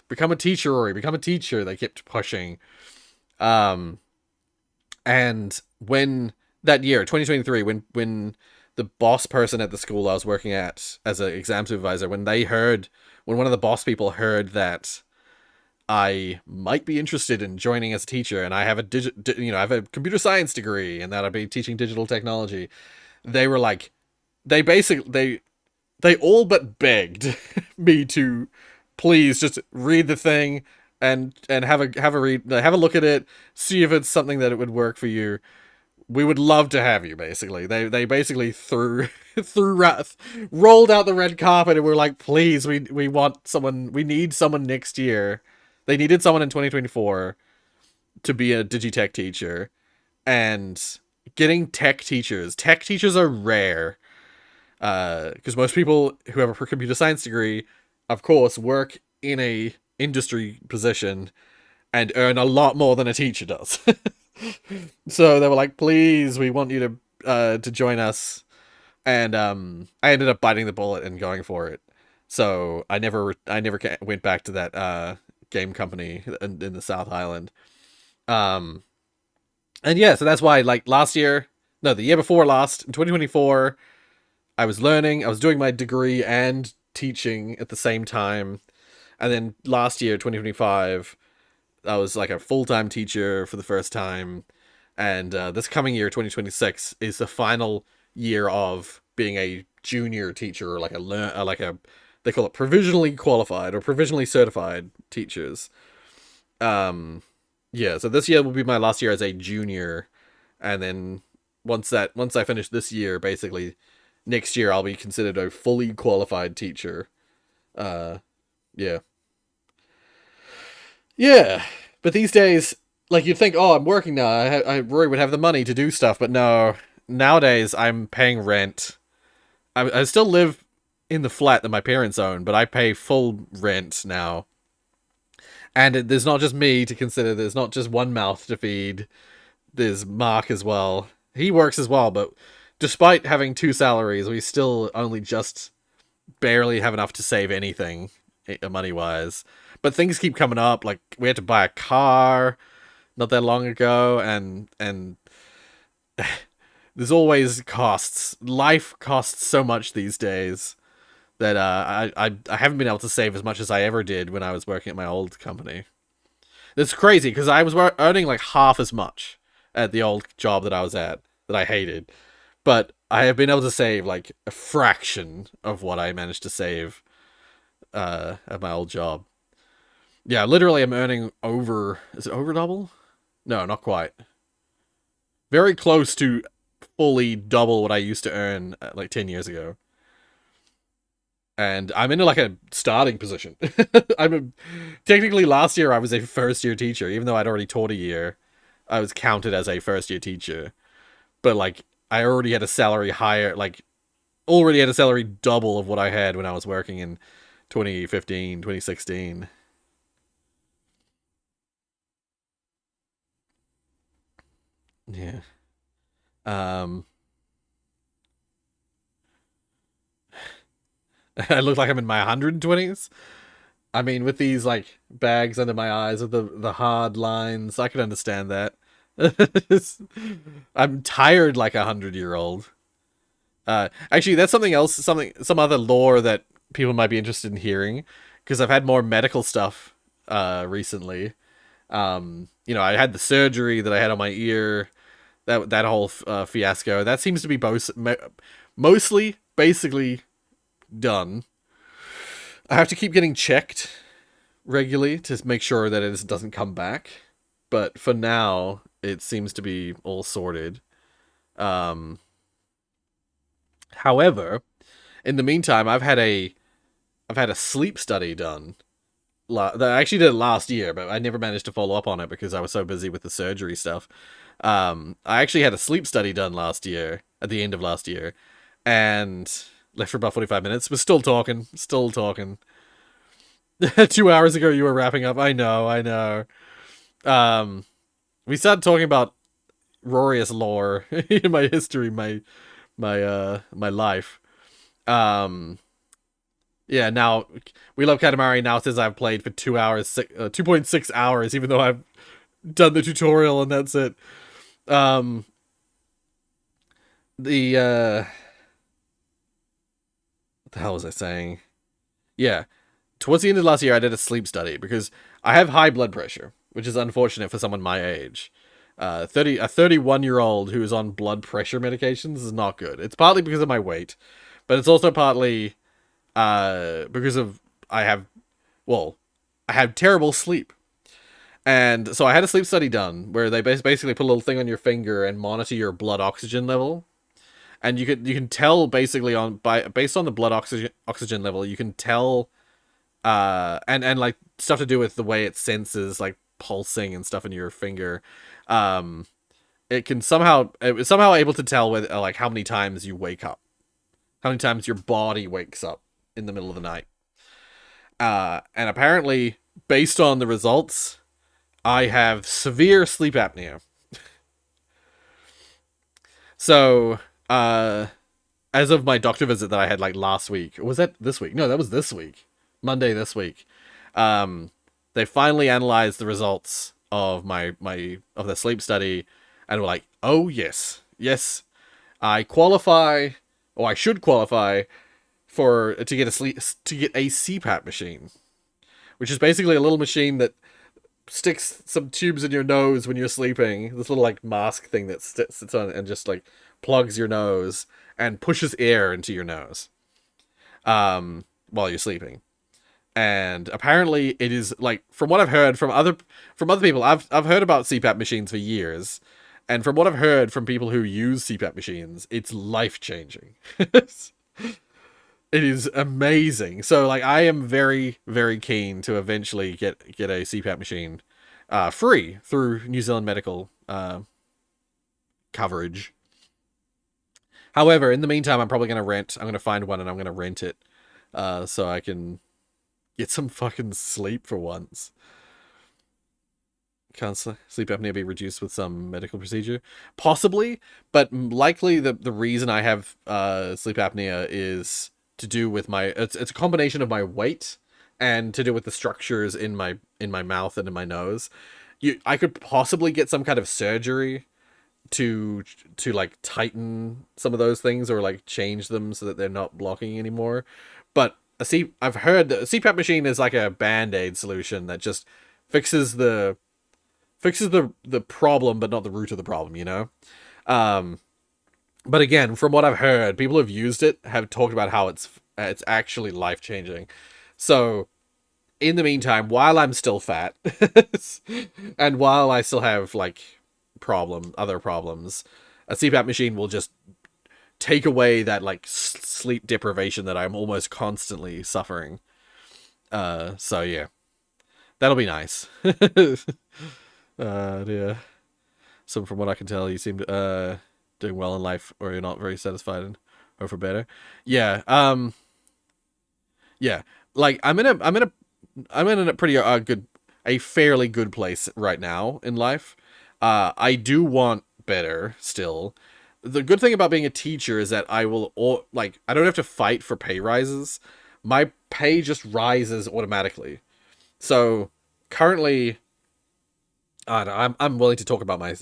Rory, become a teacher. They kept pushing. And when that year, 2023, when the boss person at the school I was working at as an exam supervisor, when one of the boss people heard that I might be interested in joining as a teacher, and I have I have a computer science degree, and that I'd be teaching digital technology, they were like, they all but begged me to please just read the thing and have a look at it, see if it's something that it would work for you. We would love to have you, basically. They basically rolled out the red carpet and were like, please, we want someone, we need someone next year. They needed someone in 2024 to be a Digitech teacher, and getting tech teachers are rare, because most people who have a computer science degree, of course, work in a industry position and earn a lot more than a teacher does. So they were like, please, we want you to join us. And I ended up biting the bullet and going for it. So I never went back to that game company in the South Island. And yeah, so that's why, like, the year before last, in 2024, I was doing my degree and teaching at the same time. And then last year, 2025, I was like a full-time teacher for the first time. And this coming year, 2026, is the final year of being a junior teacher, or they call it provisionally qualified or provisionally certified teachers. Yeah, so this year will be my last year as a junior, and then once I finish this year, basically next year I'll be considered a fully qualified teacher. Yeah. Yeah, but these days, like, you'd think, oh, I'm working now, Rory would have the money to do stuff, but no. Nowadays, I'm paying rent. I still live in the flat that my parents own, but I pay full rent now. And there's not just me to consider, there's not just one mouth to feed, there's Mark as well. He works as well, but despite having two salaries, we still only just barely have enough to save anything, money-wise. But things keep coming up, like, we had to buy a car not that long ago, and there's always costs. Life costs so much these days that I haven't been able to save as much as I ever did when I was working at my old company. It's crazy, because I was earning like half as much at the old job that I was at, that I hated. But I have been able to save like a fraction of what I managed to save at my old job. Yeah, literally I'm earning is it over double? No, not quite. Very close to fully double what I used to earn like 10 years ago. And I'm in like a starting position. Technically last year I was a first year teacher, even though I'd already taught a year. I was counted as a first year teacher. But like I already had a salary higher, like already had a salary double of what I had when I was working in 2015, 2016. Yeah. Um I look like I'm in my 120s. I mean, with these like bags under my eyes with the hard lines, I can understand that. I'm tired like 100-year-old. Actually, that's something else. Some other lore that people might be interested in hearing, because I've had more medical stuff recently. I had the surgery that I had on my ear. That whole fiasco. That seems to be mostly, basically done. I have to keep getting checked regularly to make sure that it doesn't come back. But for now, it seems to be all sorted. Um, However, in the meantime, I've had a sleep study done. I actually did it last year, but I never managed to follow up on it because I was so busy with the surgery stuff. I actually had a sleep study done last year, at the end of last year, and left for about 45 minutes. We're still talking, still talking. 2 hours ago, you were wrapping up. I know, I know. Um, we started talking about Rorius lore in my history, my life. Um, yeah. Now we love Katamari. Now says I've played for 2 hours, 2.6 hours, even though I've done the tutorial and that's it. Um, the what the hell was I saying? Yeah, towards the end of last year, I did a sleep study because I have high blood pressure, which is unfortunate for someone my age. A 31-year-old who is on blood pressure medications is not good. It's partly because of my weight, but it's also partly because of well, I have terrible sleep. And so I had a sleep study done where they basically put a little thing on your finger and monitor your blood oxygen level. And you can tell basically based on the blood oxygen level, you can tell and like stuff to do with the way it senses like pulsing and stuff in your finger. Um it was somehow able to tell whether like how many times you wake up. How many times your body wakes up in the middle of the night. And apparently based on the results, I have severe sleep apnea. So, as of my doctor visit that I had like last week, or was that this week? No, that was this week. Monday this week. They finally analyzed the results of of the sleep study and were like, "Oh, yes. Yes, I qualify, or I should qualify to get a CPAP machine, which is basically a little machine that sticks some tubes in your nose when you're sleeping. This little like mask thing that sits on and just like plugs your nose and pushes air into your nose while you're sleeping. And apparently it is like, from what I've heard from other people, I've heard about CPAP machines for years, and from what I've heard from people who use CPAP machines, it's life-changing. It is amazing. So like I am very, very keen to eventually get a CPAP machine free through New Zealand medical coverage. However, in the meantime, I'm probably I'm going to find one and I'm going to rent it so I can get some fucking sleep for once. Can't sleep apnea be reduced with some medical procedure? Possibly, but likely the reason I have sleep apnea is to do with it's a combination of my weight and to do with the structures in my mouth and in my nose. I could possibly get some kind of surgery to like tighten some of those things or like change them so that they're not blocking anymore. But I've heard that a CPAP machine is like a band-aid solution that just fixes the problem but not the root of the problem, you know? But again, from what I've heard, people who've used it have talked about how it's actually life-changing. So, in the meantime, while I'm still fat, and while I still have, like, other problems, a CPAP machine will just take away that like sleep deprivation that I'm almost constantly suffering. So yeah, that'll be nice. Yeah. So from what I can tell, you seem doing well in life, or you're not very satisfied and hope for better. Yeah. Yeah. Like I'm in a pretty a fairly good place right now in life. I do want better still. The good thing about being a teacher is that I don't have to fight for pay rises. My pay just rises automatically. So currently, I'm willing to talk about my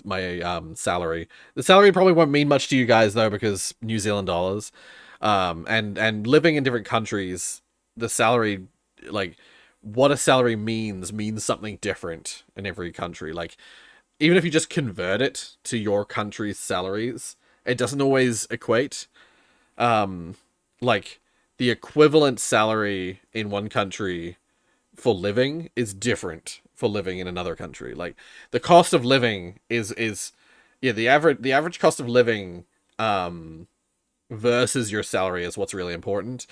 salary. The salary probably won't mean much to you guys though, because New Zealand dollars, and living in different countries, the salary, like what a salary means something different in every country. Like even if you just convert it to your country's salaries, it doesn't always equate. Like the equivalent salary in one country for living is different for living in another country. Like the cost of living is yeah, the average cost of living versus your salary is what's really important.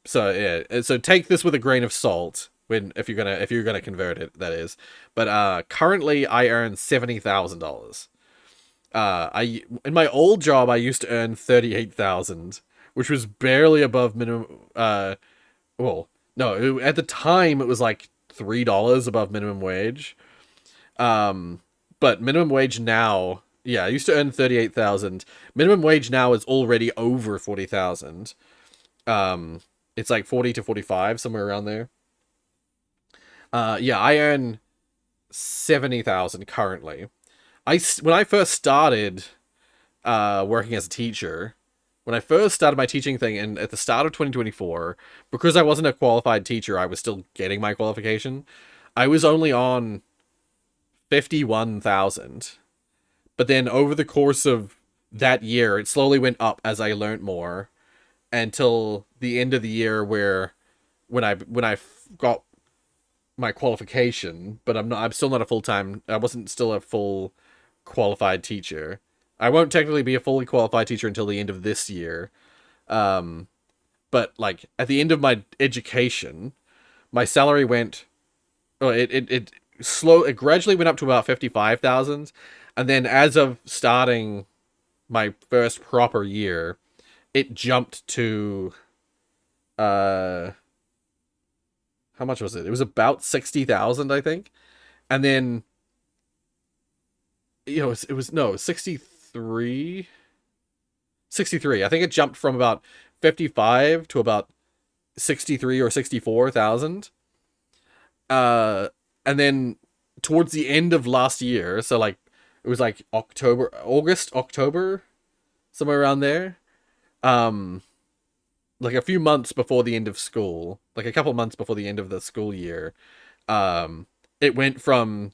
So yeah, so take this with a grain of salt when if you're gonna convert it, that is. But currently I earn $70,000. I in my old job I used to earn 38,000, which was barely above minimum. Well, no, at the time it was like $3 above minimum wage. But minimum wage now, yeah, I used to earn 38,000. Minimum wage now is already over 40,000. It's like 40 to 45, somewhere around there. Yeah, I earn 70,000 currently. When I first started working as a teacher, when I first started my teaching thing, and at the start of 2024, because I wasn't a qualified teacher, I was still getting my qualification. I was only on 51,000. But then over the course of that year, it slowly went up as I learned more, until the end of the year, where when I got my qualification, but I'm still not a full-time. I wasn't still a full qualified teacher. I won't technically be a fully qualified teacher until the end of this year. But like at the end of my education, my salary went. Oh, it gradually went up to about 55,000, and then as of starting my first proper year, it jumped to how much was it? It was about 60,000, I think, and then it was no 63. I think it jumped from about 55 to about 63 or 64,000. And then towards the end of last year, so like it was like October, somewhere around there. Like a few months before the end of school, like a couple months before the end of the school year, it went from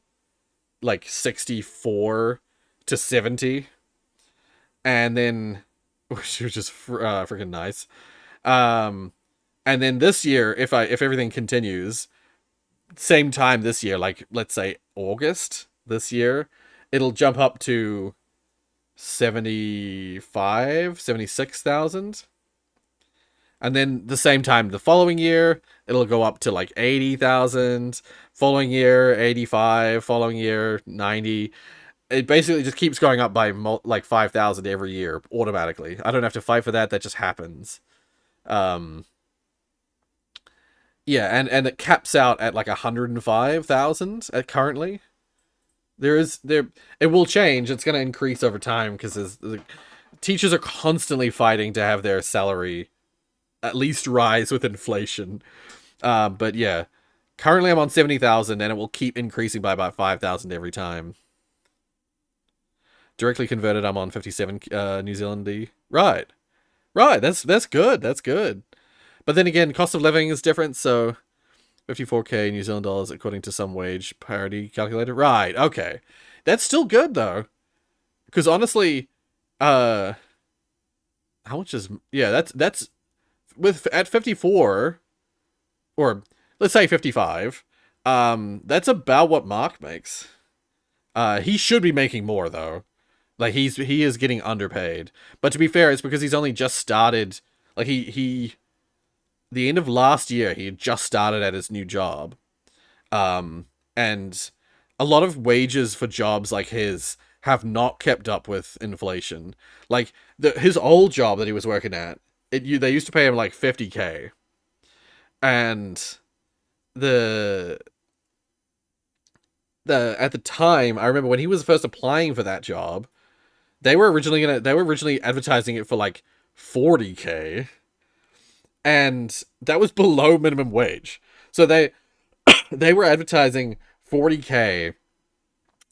like 64 to 70, and then which was just freaking nice. And then this year, if everything continues, same time this year, like let's say August this year, it'll jump up to 76,000. And then the same time the following year, it'll go up to like 80,000. Following year, 85. Following year, 90. It basically just keeps going up by like 5,000 every year automatically. I don't have to fight for that. That just happens. Yeah, and it caps out at like 105,000 at currently. It will change. It's going to increase over time because the teachers are constantly fighting to have their salary at least rise with inflation. But yeah, currently I'm on 70,000, and it will keep increasing by about 5,000 every time. Directly converted, I'm on 57 New Zealand. Right. That's good. That's good. But then again, cost of living is different, so 54k New Zealand dollars according to some wage parity calculator. Right. Okay. That's still good though. Because honestly, how much is that's at 54, or let's say 55, that's about what Mark makes. He should be making more though. Like he is getting underpaid. But to be fair, it's because he's only just started. Like he the end of last year, he had just started at his new job. And a lot of wages for jobs like his have not kept up with inflation. Like his old job that he was working at, they used to pay him like 50K, and the at the time, I remember when he was first applying for that job, they were originally advertising it for like 40K, and that was below minimum wage. So they were advertising 40K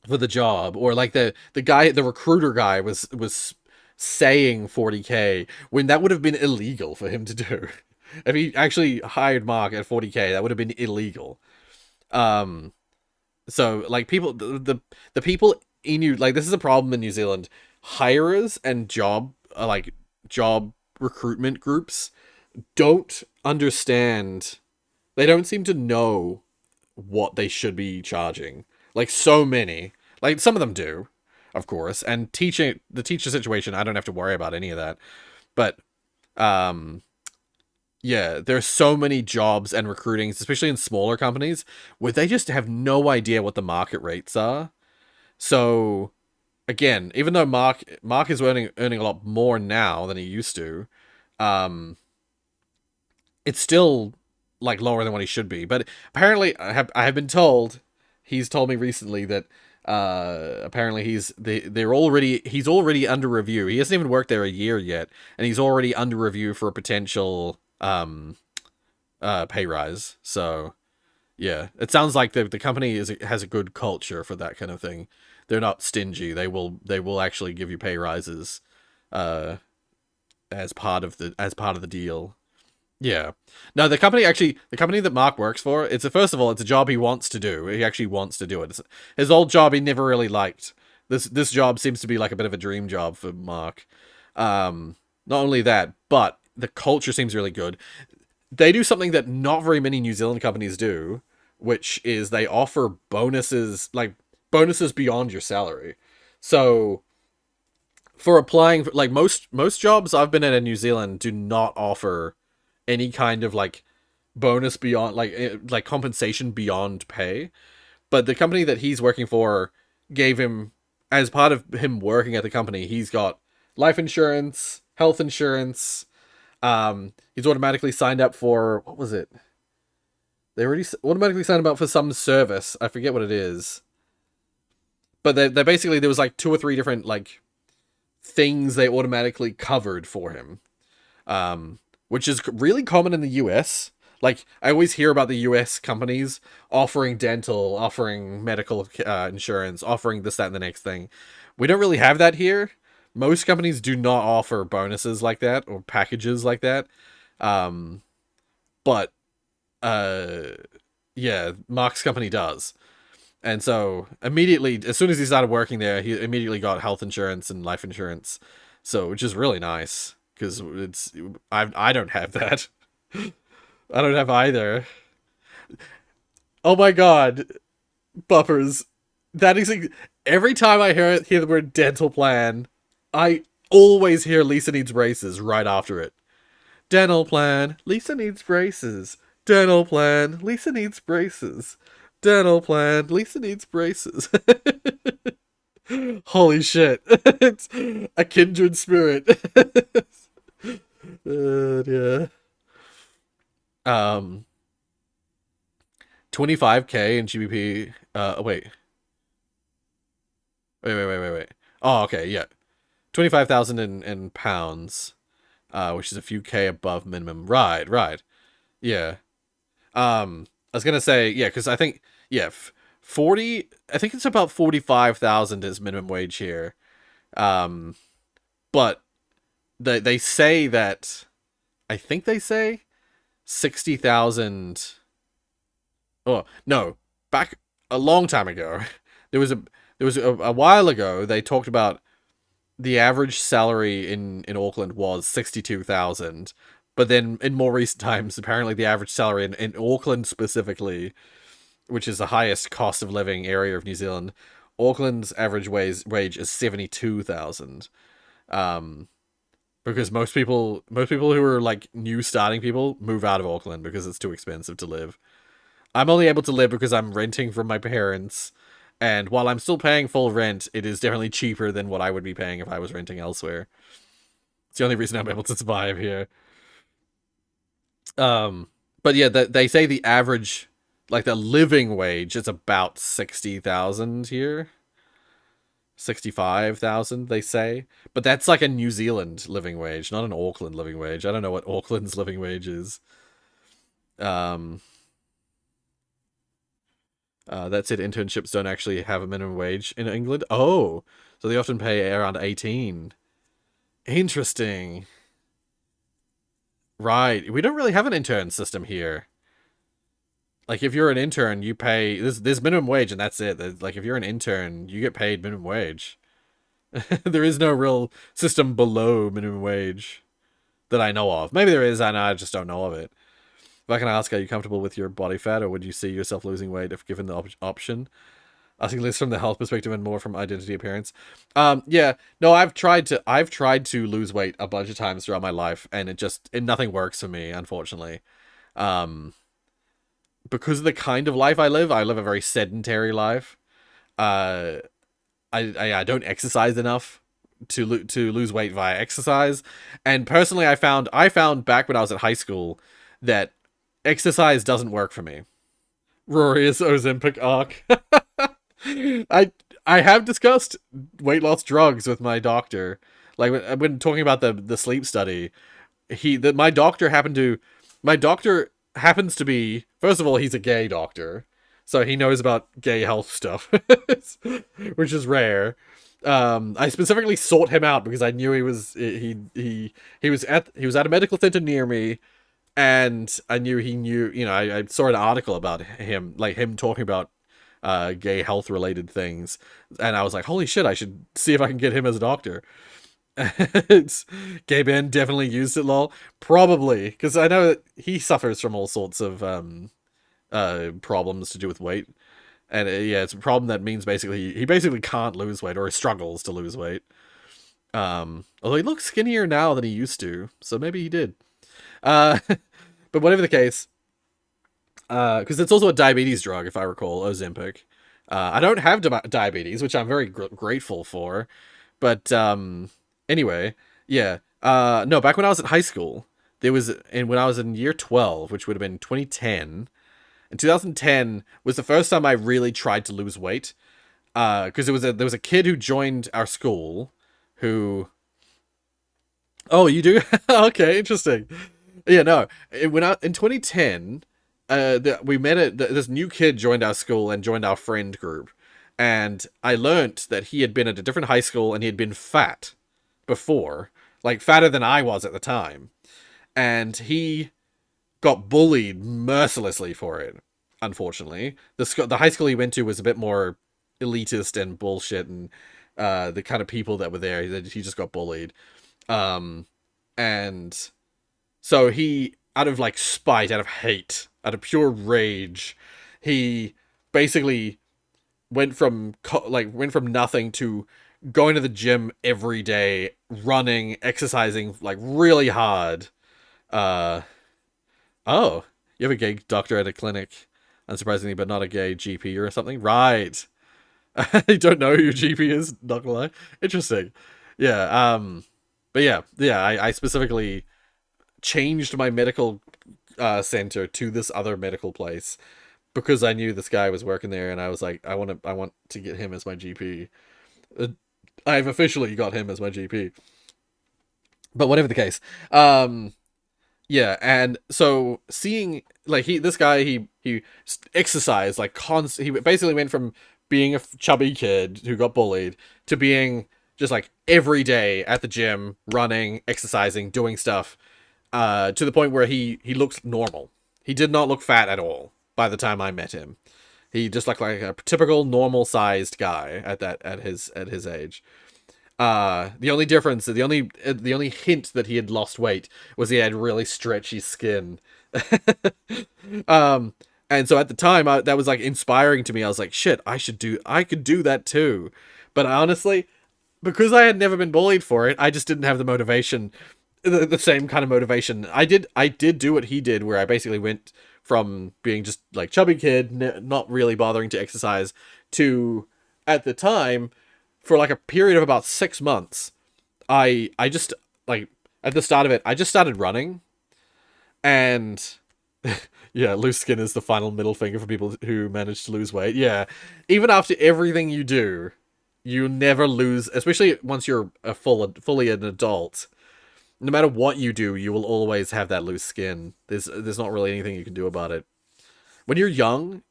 for the job, or like the recruiter guy was saying 40K when that would have been illegal for him to do. If he actually hired Mark at 40K, that would have been illegal. So like people, the people in you, like, this is a problem in New Zealand. Hirers and job recruitment groups don't understand. They don't seem to know what they should be charging. Like, so many. Like, some of them do, of course. And the teacher situation, I don't have to worry about any of that. But, yeah, there's so many jobs and recruitings, especially in smaller companies, where they just have no idea what the market rates are. So, again, even though Mark is earning a lot more now than he used to, it's still like lower than what he should be. But apparently, I have been told, he's told me recently that apparently he's already under review. He hasn't even worked there a year yet, and he's already under review for a potential pay rise. So yeah, it sounds like the company has a good culture for that kind of thing. They're not stingy. They will actually give you pay rises as part of the deal. Yeah. No, the company that Mark works for, first of all, it's a job he wants to do. He actually wants to do it. His old job he never really liked. This job seems to be like a bit of a dream job for Mark. Not only that, but the culture seems really good. They do something that not very many New Zealand companies do, which is they offer bonuses beyond your salary. So for applying, like, most jobs I've been in New Zealand do not offer any kind of like bonus beyond like compensation beyond pay. But the company that he's working for gave him, as part of him working at the company, he's got life insurance, health insurance. He's automatically signed up for, what was it? They already automatically signed him up for some service. I forget what it is. But they basically, there was like 2 or 3 different like things they automatically covered for him. Which is really common in the US. Like, I always hear about the US companies offering dental, offering medical insurance, offering this, that, and the next thing. We don't really have that here. Most companies do not offer bonuses like that or packages like that. But, yeah, Mark's company does. And so, immediately, as soon as he started working there, he immediately got health insurance and life insurance. So, which is really nice. Because I don't have that. I don't have either. Oh my god, buppers! That is every time I hear the word dental plan, I always hear Lisa needs braces right after it. Dental plan, Lisa needs braces. Dental plan, Lisa needs braces. Dental plan, Lisa needs braces. Holy shit! It's a kindred spirit. Yeah. 25K in GBP. Wait. Oh, okay, yeah. 25,000 in pounds, which is a few K above minimum. Right. Yeah. I was gonna say, yeah, because I think, yeah, 40. I think it's about 45,000 is minimum wage here. But they say that, I think they say 60,000. Oh no, back a long time ago, there was a while ago they talked about the average salary in Auckland was 62,000, but then in more recent times, apparently the average salary in Auckland specifically, which is the highest cost of living area of New Zealand, Auckland's average wage is 72,000. Because most people who are like new starting people move out of Auckland because it's too expensive to live. I'm only able to live because I'm renting from my parents, and while I'm still paying full rent, it is definitely cheaper than what I would be paying if I was renting elsewhere. It's the only reason I'm able to survive here. But yeah, they say the average, like the living wage, is about 60,000 here. 65,000, they say. But that's like a New Zealand living wage, not an Auckland living wage. I don't know what Auckland's living wage is. That's it. Internships don't actually have a minimum wage in England. Oh, so they often pay around 18. Interesting. Right. We don't really have an intern system here. Like, if you're an intern, you pay... There's minimum wage, and that's it. Like, if you're an intern, you get paid minimum wage. There is no real system below minimum wage that I know of. Maybe there is, and I just don't know of it. If I can ask, are you comfortable with your body fat, or would you see yourself losing weight if given the option? Asking less from the health perspective and more from identity appearance. Yeah, no, I've tried to lose weight a bunch of times throughout my life, and nothing works for me, unfortunately. Because of the kind of life I live a very sedentary life. I don't exercise enough to lose weight via exercise, and personally, I found back when I was at high school that exercise doesn't work for me. Rorius Ozempic arc. I have discussed weight loss drugs with my doctor. Like when talking about the sleep study, my doctor happens to be, first of all, he's a gay doctor, so he knows about gay health stuff, which is rare. I specifically sought him out because I knew he was at a medical center near me, and I knew he knew. I saw an article about him, like him talking about gay health related things, and I was like, holy shit, I should see if I can get him as a doctor. Gay Ben definitely used it, lol. Probably, because I know that he suffers from all sorts of problems to do with weight. And yeah, it's a problem that means he basically can't lose weight, or he struggles to lose weight. Although he looks skinnier now than he used to, so maybe he did. But whatever the case, because it's also a diabetes drug, if I recall, Ozempic. I don't have diabetes, which I'm very grateful for. But anyway, yeah. No, back when I was at high school, when I was in year 12, which would have been 2010. And 2010 was the first time I really tried to lose weight. Because there was a kid who joined our school who... Oh, you do? Okay, interesting. Yeah, no. In 2010, we met this new kid joined our school and joined our friend group. And I learnt that he had been at a different high school and he had been fat before. Like, fatter than I was at the time. And he got bullied mercilessly for it, unfortunately. The high school he went to was a bit more elitist and bullshit, and the kind of people that were there, he just got bullied. And so he, out of like spite, out of hate, out of pure rage, he basically went from nothing to going to the gym every day, running, exercising like really hard. Oh, you have a gay doctor at a clinic, unsurprisingly, but not a gay GP or something? Right. I don't know who your GP is, not gonna lie. Interesting. Yeah, but yeah, I specifically changed my medical center to this other medical place because I knew this guy was working there, and I was like, I want to get him as my GP. I've officially got him as my GP. But whatever the case, yeah, and so seeing like this guy, he exercised like he basically went from being a chubby kid who got bullied to being just like every day at the gym, running, exercising, doing stuff, to the point where he looked normal. He did not look fat at all by the time I met him. He just looked like a typical normal sized guy at his age. The only difference, the only hint that he had lost weight was he had really stretchy skin. And so at the time, that was like inspiring to me. I was like, shit, I could do that too. But honestly, because I had never been bullied for it, I just didn't have the motivation, the same kind of motivation. I did do what he did, where I basically went from being just like chubby kid, not really bothering to exercise, to, at the time, for like a period of about 6 months, I just, like, at the start of it, I just started running, and yeah, loose skin is the final middle finger for people who manage to lose weight. Yeah, even after everything you do, you never lose, especially once you're fully an adult. No matter what you do, you will always have that loose skin. There's not really anything you can do about it. When you're young,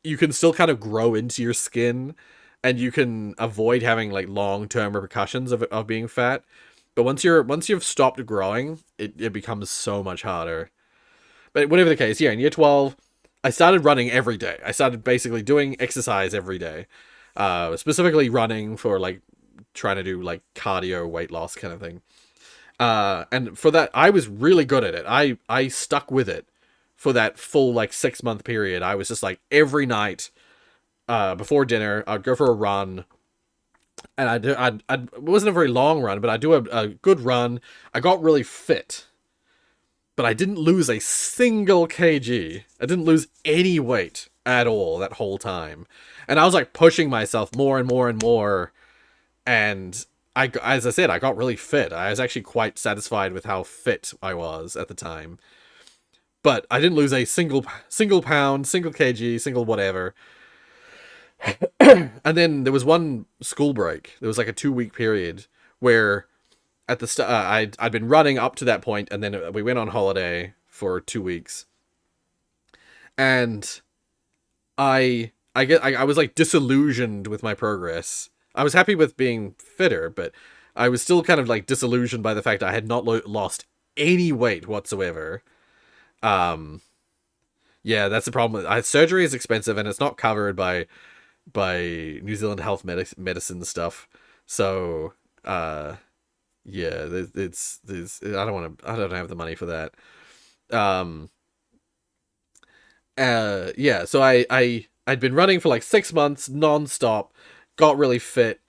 you can still kind of grow into your skin, and you can avoid having like long-term repercussions of being fat. But once you've stopped growing, it becomes so much harder. But whatever the case, yeah, in year 12, I started running every day. I started basically doing exercise every day. Specifically running for like trying to do like cardio weight loss kind of thing. And for that, I was really good at it. I stuck with it for that full like 6 month period. I was just like every night, before dinner, I'd go for a run. And it wasn't a very long run, but I'd do a good run. I got really fit. But I didn't lose a single kg. I didn't lose any weight at all that whole time. And I was like pushing myself more and more and more. And as I said, I got really fit. I was actually quite satisfied with how fit I was at the time. But I didn't lose a single pound, single kg, single whatever. And then there was one school break. There was like a 2-week period where at the start, I'd been running up to that point, and then we went on holiday for 2 weeks, and I was like disillusioned with my progress. I was happy with being fitter, but I was still kind of like disillusioned by the fact I had not lost any weight whatsoever. Yeah, that's the problem. Surgery is expensive, and it's not covered by New Zealand health medicine stuff. So, yeah, there's I don't have the money for that. Yeah, so I'd been running for like 6 months non-stop, got really fit,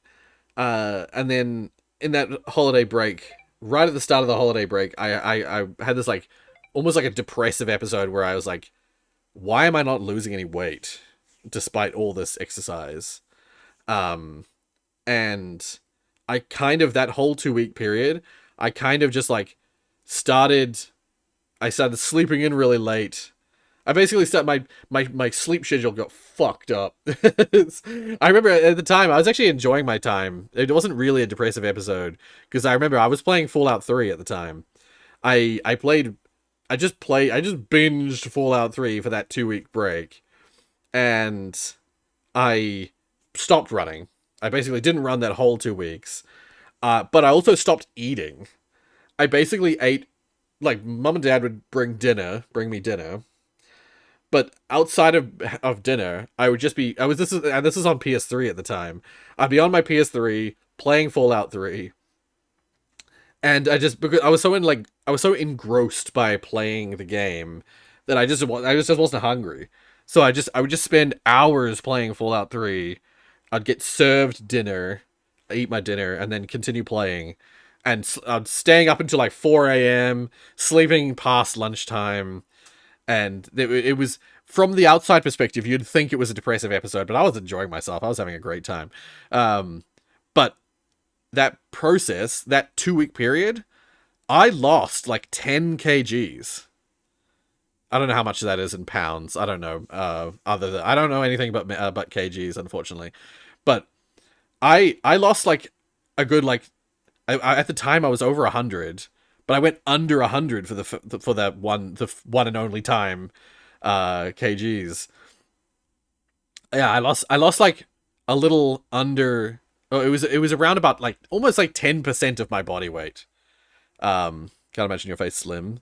and then in that holiday break, right at the start of the holiday break, I had this like almost like a depressive episode where I was like, why am I not losing any weight despite all this exercise? And I kind of, that whole 2-week period, I kind of just like I started sleeping in really late. I basically started, my sleep schedule got fucked up. I remember at the time, I was actually enjoying my time. It wasn't really a depressive episode, because I remember I was playing Fallout 3 at the time. I just binged Fallout 3 for that 2-week break. And I stopped running. I basically didn't run that whole 2 weeks. But I also stopped eating. I basically ate, like, mum and dad would bring me dinner. But outside of dinner, I would just be, this is on PS3 at the time. I'd be on my PS3 playing Fallout 3. And because I was so engrossed by playing the game that I just wasn't hungry. So I would just spend hours playing Fallout 3. I'd get served dinner, eat my dinner, and then continue playing. And I'm staying up until like 4 a.m., sleeping past lunchtime. And it was, from the outside perspective, you'd think it was a depressive episode, but I was enjoying myself. I was having a great time. But that process, that 2-week period, I lost like 10 kgs. I don't know how much that is in pounds. I don't know. I don't know anything but kgs, unfortunately. But I lost like a good at the time I was over 100, but I went under 100 for the one and only time, kgs. Yeah, I lost like a little under. Oh, it was around about like almost like 10% of my body weight. Can't imagine your face slim.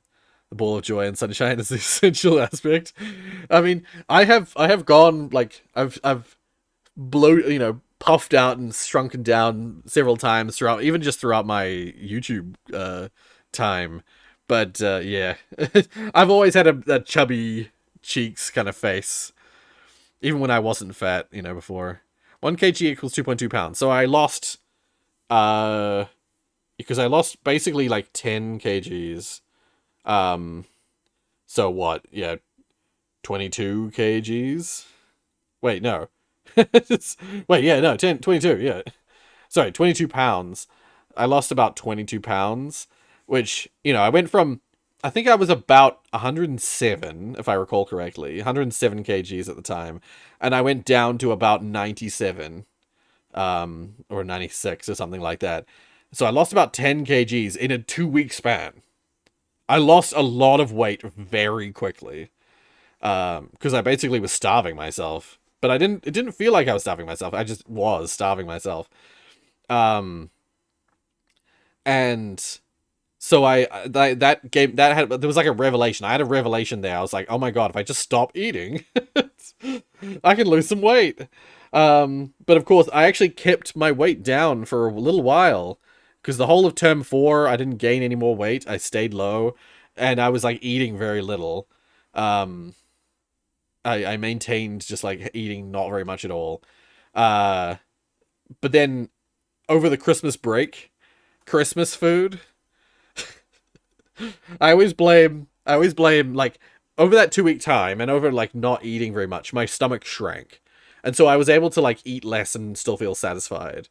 The ball of joy and sunshine is the essential aspect. I mean, I have gone like I've puffed out and shrunken down several times throughout my YouTube time. But yeah, I've always had a chubby cheeks kind of face. Even when I wasn't fat, you know, before. 1 kg equals 2.2 pounds. So I lost, because I lost basically like 10 kgs. So what? Yeah, 22 kgs? Wait, no. Wait, yeah, no, 22, yeah. Sorry, 22 pounds. I lost about 22 pounds, which, you know, I went from, I think I was about 107, if I recall correctly, 107 kgs at the time, and I went down to about 97, or 96 or something like that. So I lost about 10 kgs in a 2-week span. I lost a lot of weight very quickly, because I basically was starving myself. But it didn't feel like I was starving myself. I just was starving myself. And so there was like a revelation. I had a revelation there. I was like, oh my god, if I just stop eating, I can lose some weight. But of course, I actually kept my weight down for a little while, because the whole of term 4, I didn't gain any more weight. I stayed low, and I was like eating very little. I maintained just like eating not very much at all. But then over the Christmas break, Christmas food, I always blame like over that 2-week time and over like not eating very much, my stomach shrank. And so I was able to like eat less and still feel satisfied.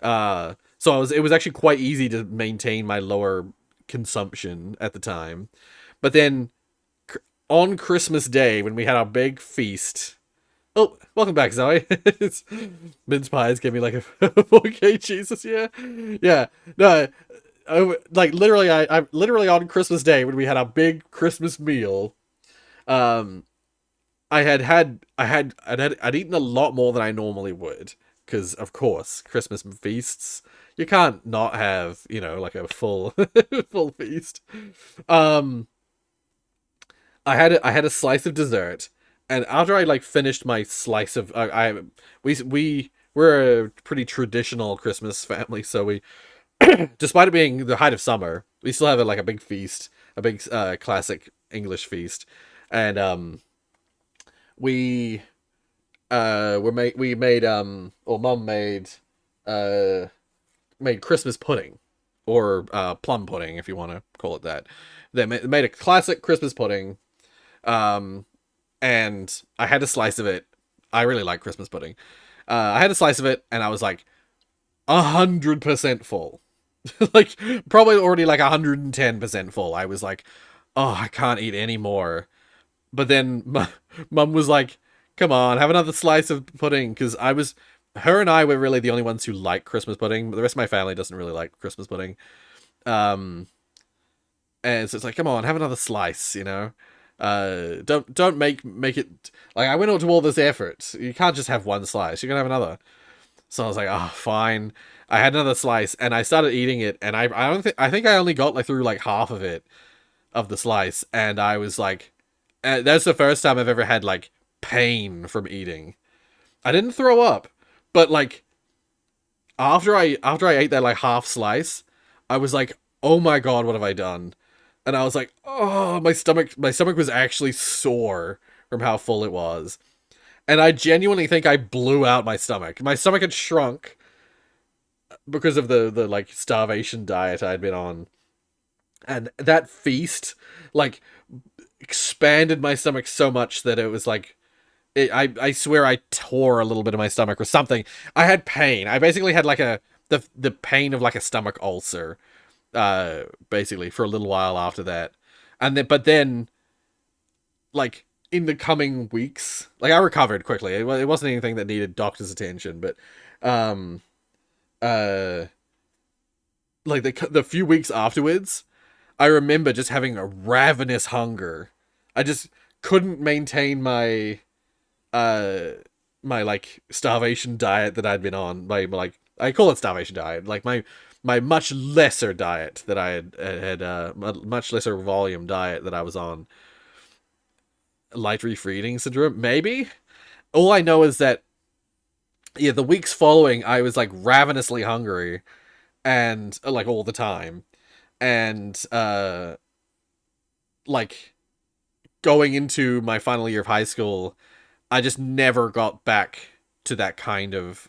So it was actually quite easy to maintain my lower consumption at the time. But then on Christmas Day, when we had our big feast. Oh, welcome back, Zoe. It's, mince pies gave me like a 4K Jesus, yeah. Yeah, no, like literally, I literally on Christmas Day when we had our big Christmas meal, I'd eaten a lot more than I normally would, because of course Christmas feasts, you can't not have, you know, like a full full feast. I had a slice of dessert, and after I like finished my slice of we're a pretty traditional Christmas family, so we, despite it being the height of summer, we still have like a big feast, a big classic English feast, and we made or mum made Christmas pudding, or plum pudding if you want to call it that. They made a classic Christmas pudding. And I had a slice of it. I really like Christmas pudding. I had a slice of it, and I was like 100% full. Like, probably already like 110% full. I was like, oh, I can't eat any more. But then mum was like, come on, have another slice of pudding. Because her and I were really the only ones who like Christmas pudding. But the rest of my family doesn't really like Christmas pudding. And so it's like, come on, have another slice, you know? Don't make it like I went out to all this effort. You can't just have one slice. You're gonna have another. So I was like, oh, fine. I had another slice, and I started eating it, and I think I only got like through like half of it, of the slice, and I was like, that's the first time I've ever had like pain from eating. I didn't throw up, but like after I ate that like half slice, I was like, oh my god, what have I done? And I was like, oh, my stomach was actually sore from how full it was. And I genuinely think I blew out my stomach. My stomach had shrunk because of the like starvation diet I'd been on. And that feast like expanded my stomach so much that it was like, I swear I tore a little bit of my stomach or something. I had pain. I basically had like the pain of like a stomach ulcer. Basically for a little while after that, but then like in the coming weeks, like I recovered quickly. It wasn't anything that needed doctor's attention, but like the few weeks afterwards, I remember just having a ravenous hunger. I just couldn't maintain my my like starvation diet that I'd been on. My like, I call it starvation diet, like my much lesser diet that I had much lesser volume diet that I was on. Light refeeding syndrome, maybe? All I know is that, yeah, the weeks following, I was, like, ravenously hungry, and, like, all the time, and, like, going into my final year of high school, I just never got back to that kind of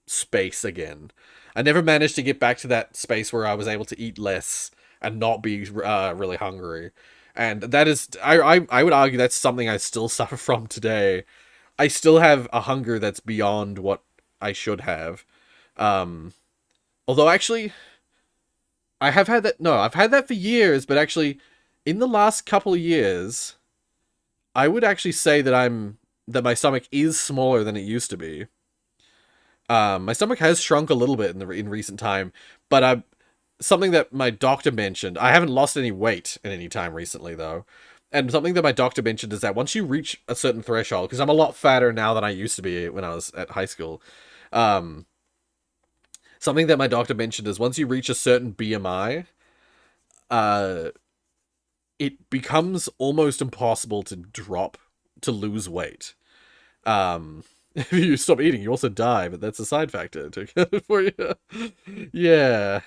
space again. I never managed to get back to that space where I was able to eat less and not be really hungry. And that is, I would argue that's something I still suffer from today. I still have a hunger that's beyond what I should have. Um, Although actually, I have had that. No, I've had that for years, but actually, in the last couple of years, I would actually say that my stomach is smaller than it used to be. My stomach has shrunk a little bit in recent time, but something that my doctor mentioned. I haven't lost any weight in any time recently though, and something that my doctor mentioned is that once you reach a certain threshold, because I'm a lot fatter now than I used to be when I was at high school. Um, Something that my doctor mentioned is once you reach a certain BMI, uh, it becomes almost impossible to lose weight. If you stop eating, you also die, but that's a side factor to account for you. Yeah.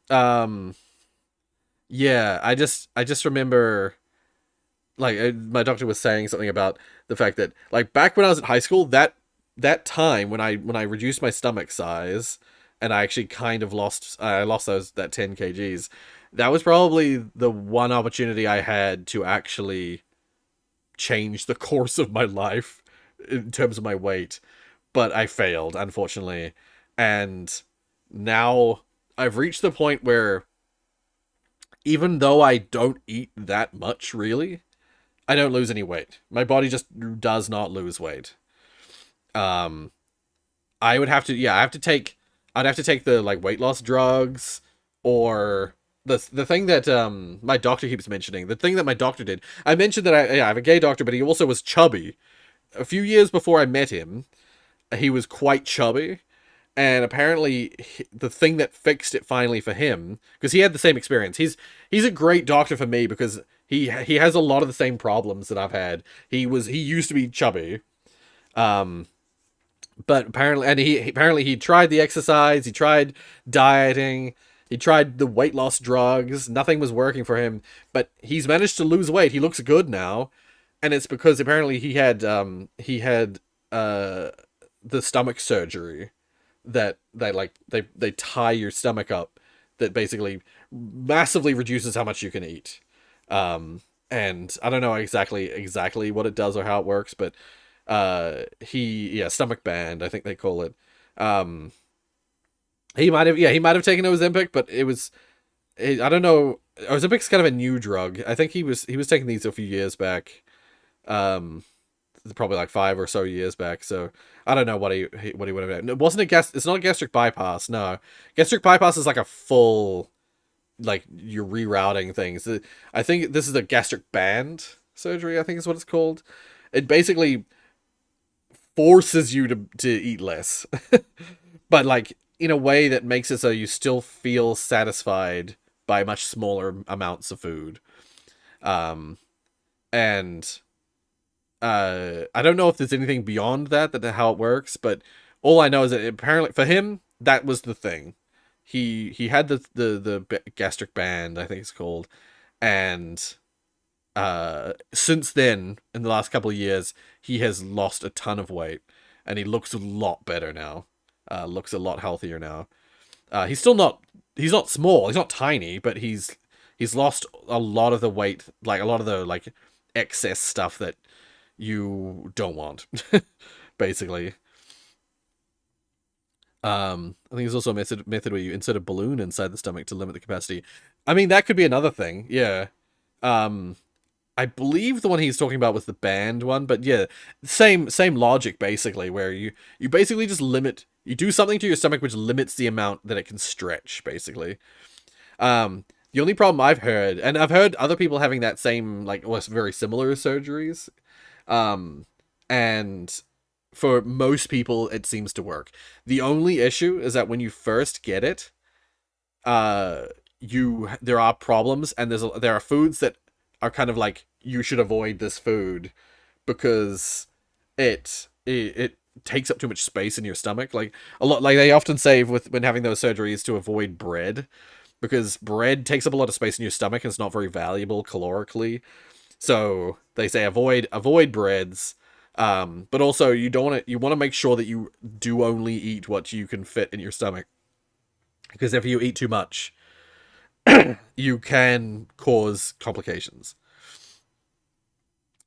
Um, yeah, I just remember like my doctor was saying something about the fact that like back when I was at high school, that time when I reduced my stomach size and I actually kind of lost that 10 kgs. That was probably the one opportunity I had to actually change the course of my life in terms of my weight, but I failed, unfortunately. And now I've reached the point where even though I don't eat that much, really, I don't lose any weight. My body just does not lose weight. Um, I would have to, yeah, I'd have to take the like weight loss drugs, or the thing that my doctor keeps mentioning. The thing that my doctor did. I mentioned that I have a gay doctor, but he also was chubby. A few years before I met him, he was quite chubby, and apparently the thing that fixed it finally for him, because he had the same experience. He's a great doctor for me because he has a lot of the same problems that I've had. He used to be chubby, um, but apparently he tried the exercise, he tried dieting, he tried the weight loss drugs. Nothing was working for him, but he's managed to lose weight. He looks good now, and it's because apparently he had the stomach surgery that they tie your stomach up, that basically massively reduces how much you can eat. And I don't know exactly what it does or how it works, but stomach band, I think they call it. Um, he might have taken Ozempic, but I don't know. Ozempic's kind of a new drug. I think he was taking these a few years back. Um, Probably like 5 or so years back. So I don't know what he would have done. It wasn't a It's not a gastric bypass. No, gastric bypass is like a full, like you're rerouting things. I think this is a gastric band surgery. I think is what it's called. It basically forces you to eat less, but like in a way that makes it so you still feel satisfied by much smaller amounts of food. Um, and I don't know if there's anything beyond that how it works, but all I know is that apparently for him that was the thing. He had the gastric band, I think it's called, and since then, in the last couple of years, he has lost a ton of weight, and he looks a lot better now. Looks a lot healthier now. He's not small, he's not tiny, but he's lost a lot of the weight, like a lot of the like excess stuff that you don't want, basically. I think there's also a method where you insert a balloon inside the stomach to limit the capacity. I mean, that could be another thing. Yeah. Um, I believe the one he's talking about was the band one, but yeah, same logic basically, where you basically just you do something to your stomach which limits the amount that it can stretch, basically. The only problem I've heard, and I've heard other people having that same like or very similar surgeries, and for most people it seems to work. The only issue is that when you first get it, there are problems, and there are foods that are kind of like you should avoid this food because it takes up too much space in your stomach. Like a lot, like they often say when having those surgeries to avoid bread, because bread takes up a lot of space in your stomach and it's not very valuable calorically. So they say avoid breads. But also you want to make sure that you do only eat what you can fit in your stomach, because if you eat too much, you can cause complications.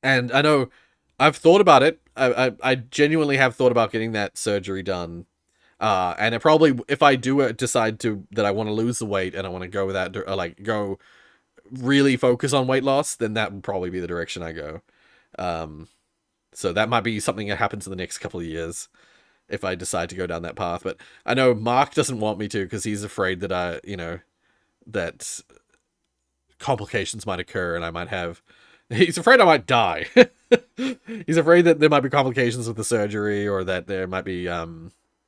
And I know I've thought about it. I genuinely have thought about getting that surgery done. And it probably, if I do decide that I want to lose the weight and I want to go with that, or like go really focus on weight loss, then that would probably be the direction I go. So that might be something that happens in the next couple of years if I decide to go down that path. But I know Mark doesn't want me to, because he's afraid that that complications might occur and I might have. He's afraid I might die. He's afraid that there might be complications with the surgery, or that there might be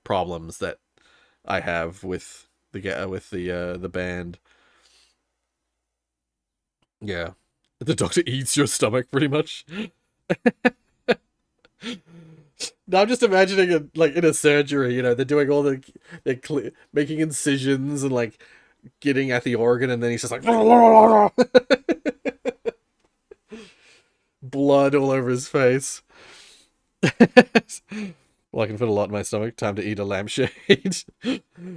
problems that I have with the band. Yeah, the doctor eats your stomach pretty much. Now I'm just imagining it like in a surgery. They're doing all they're making incisions and like getting at the organ, and then he's just like blood all over his face. Well, I can fit a lot in my stomach. Time to eat a lampshade.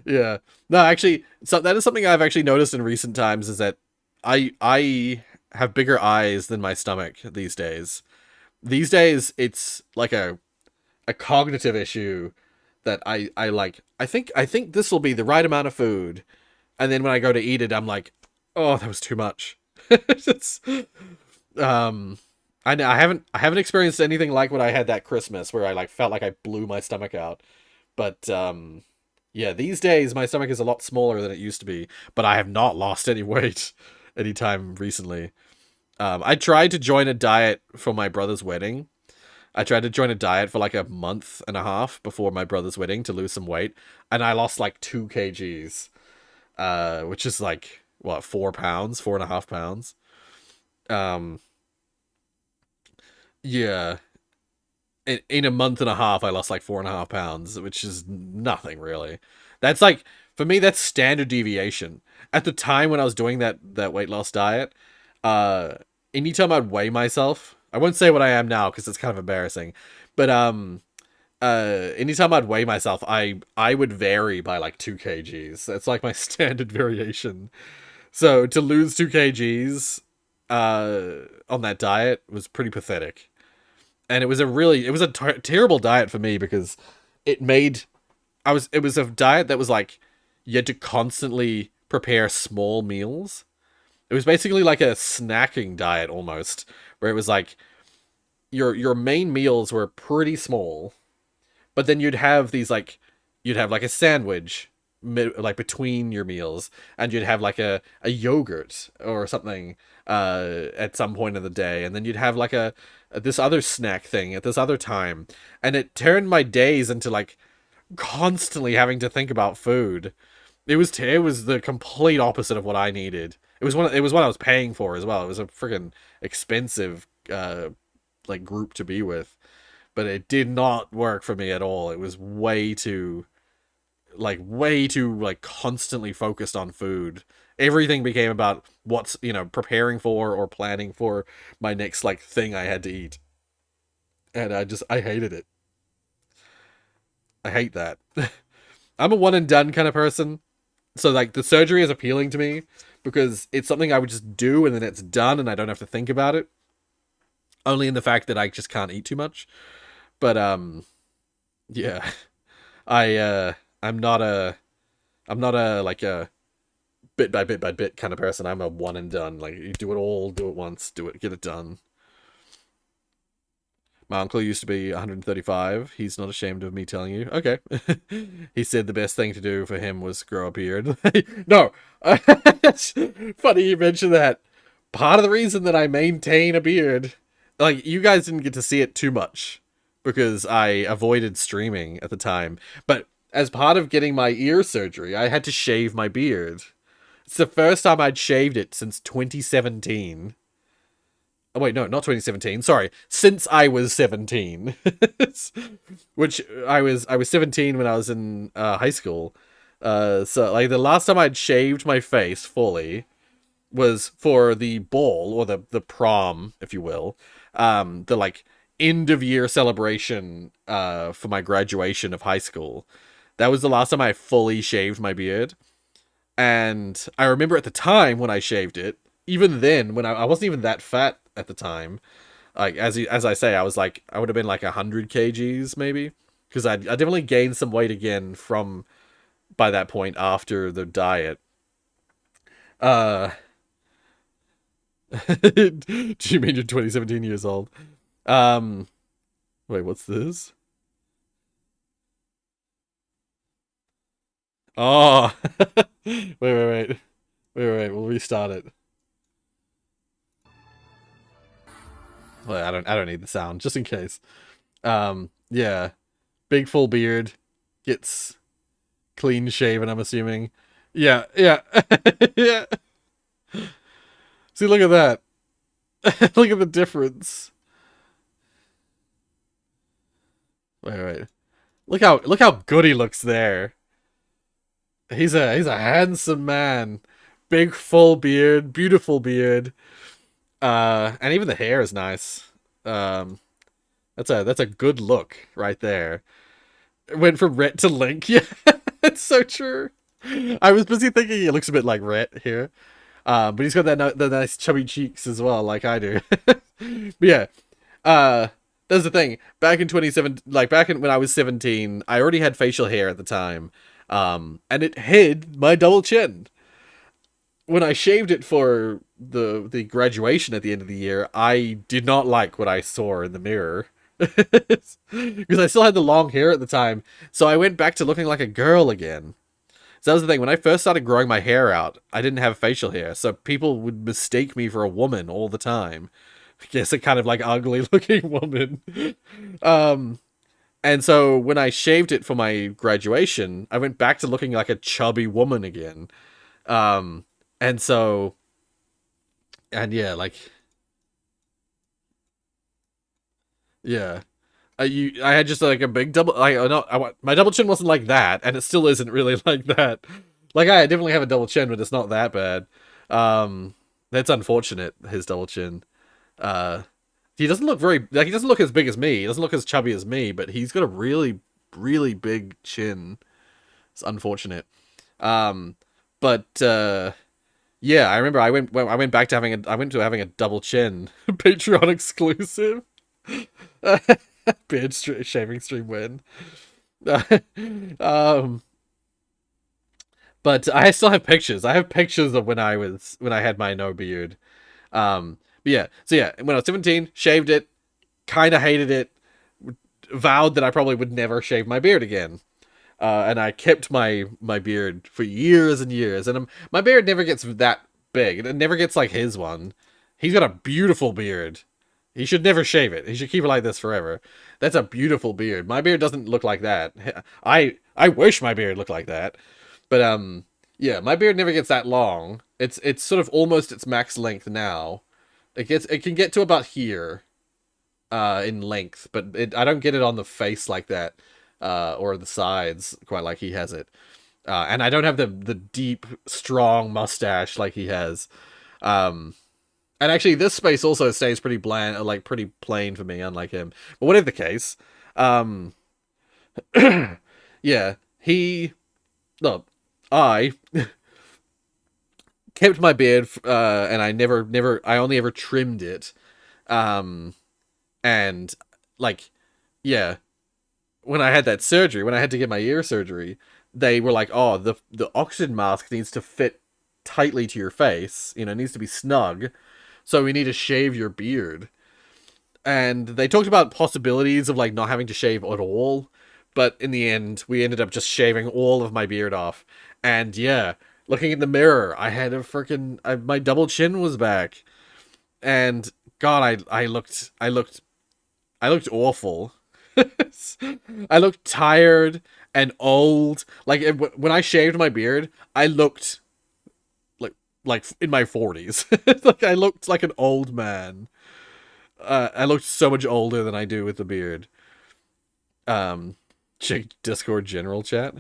Yeah. No, actually, so that is something I've actually noticed in recent times, is that I have bigger eyes than my stomach these days. These days, it's like a cognitive issue that I like. I think this will be the right amount of food, and then when I go to eat it, I'm like, oh, that was too much. It's, I haven't experienced anything like what I had that Christmas, where I like felt like I blew my stomach out. But yeah, these days my stomach is a lot smaller than it used to be, but I have not lost any weight anytime recently. I tried to join a diet for my brother's wedding. I tried to join a diet for like a month and a half before my brother's wedding to lose some weight, and I lost like 2 kgs, which is like, what, 4 pounds, 4.5 pounds. Yeah, in a month and a half, I lost like 4.5 pounds, which is nothing really. That's like, for me, that's standard deviation. At the time when I was doing that weight loss diet, anytime I'd weigh myself, I won't say what I am now because it's kind of embarrassing, but anytime I'd weigh myself, I would vary by like 2 kgs. That's like my standard variation. So to lose 2 kgs on that diet was pretty pathetic. And it was a terrible diet for me, because it was a diet that was like, you had to constantly prepare small meals. It was basically like a snacking diet almost, where it was like your main meals were pretty small, but then you'd have like a sandwich like between your meals, and you'd have like a yogurt or something at some point of the day, and then you'd have like this other snack thing at this other time, and it turned my days into like constantly having to think about food. It was the complete opposite of what I needed. It was what I was paying for as well. It was a freaking expensive like group to be with, but it did not work for me at all. It was way too constantly focused on food. Everything became about what's, preparing for or planning for my next like thing I had to eat. And I hated it. I hate that. I'm a one and done kind of person. So like the surgery is appealing to me because it's something I would just do and then it's done and I don't have to think about it. Only in the fact that I just can't eat too much. But yeah. I'm not a like a bit by bit kind of person. I'm a one and done. Like, you do it all, do it once, get it done. My uncle used to be 135. He's not ashamed of me telling you. Okay. He said the best thing to do for him was grow a beard. No. It's funny you mentioned that. Part of the reason that I maintain a beard, like, you guys didn't get to see it too much because I avoided streaming at the time. But as part of getting my ear surgery, I had to shave my beard. It's the first time I'd shaved it since 2017. Oh, wait, no, not 2017. Sorry, since I was 17. Which I was 17 when I was in high school. So like the last time I'd shaved my face fully was for the ball, or the prom, if you will. The like end of year celebration for my graduation of high school. That was the last time I fully shaved my beard. And I remember at the time when I shaved it, even then, when I wasn't even that fat at the time. Like as I say, I would have been like 100 kgs maybe, because I definitely gained some weight again from by that point after the diet. Uh, do you mean you're 2017 years old? Um, wait, what's this? Oh, wait. We'll restart it. Well, I don't need the sound, just in case. Yeah, big full beard, gets clean shaven, I'm assuming. Yeah, yeah, yeah. See, look at that. Look at the difference. Wait. Look how good he looks there. He's a handsome man. Big full beard, beautiful beard. And even the hair is nice. That's a good look right there. It went from Rhett to Link. Yeah, it's so true. I was busy thinking he looks a bit like Rhett here. But he's got the nice chubby cheeks as well, like I do. But yeah, that's the thing. Back in 27, like back in when I was 17, I already had facial hair at the time, and it hid my double chin. When I shaved it for the graduation at the end of the year, I did not like what I saw in the mirror. Because I still had the long hair at the time, so I went back to looking like a girl again. So that was the thing. When I first started growing my hair out, I didn't have facial hair, so people would mistake me for a woman all the time. I guess a kind of like ugly looking woman. Um, and so when I shaved it for my graduation, I went back to looking like a chubby woman again. Um, and so, and yeah, like, yeah. I had just like a big double. My double chin wasn't like that, and it still isn't really like that. Like I definitely have a double chin, but it's not that bad. That's unfortunate. His double chin. Uh, he doesn't look very like he doesn't look as big as me. He doesn't look as chubby as me, but he's got a really big chin. It's unfortunate. Um, but yeah, I remember I went back to having a double chin, Patreon exclusive. Shaving stream win. um, but I still have pictures. I have pictures of when I had my no beard. But yeah, so yeah, when I was 17, shaved it, kind of hated it, vowed that I probably would never shave my beard again. And I kept my beard for years and years, and my beard never gets that big. It never gets like his one. He's got a beautiful beard. He should never shave it. He should keep it like this forever. That's a beautiful beard. My beard doesn't look like that. I wish my beard looked like that. But yeah, my beard never gets that long. It's sort of almost its max length now. It can get to about here in length, but I don't get it on the face like that. Or the sides quite like he has it. And I don't have the deep, strong mustache like he has. And actually, this space also stays pretty bland, like pretty plain for me, unlike him. But whatever the case, yeah, no, I kept my beard, and I only ever trimmed it, and like, yeah, when I had that surgery, when I had to get my ear surgery, they were like, oh, the oxygen mask needs to fit tightly to your face, it needs to be snug. So we need to shave your beard. And they talked about possibilities of like not having to shave at all. But in the end, we ended up just shaving all of my beard off. And yeah, looking in the mirror, I had my double chin was back. And God, I looked awful. I looked tired and old. Like when I shaved my beard, I looked like in my 40s. Like I looked like an old man. I looked so much older than I do with the beard. Check Discord general chat.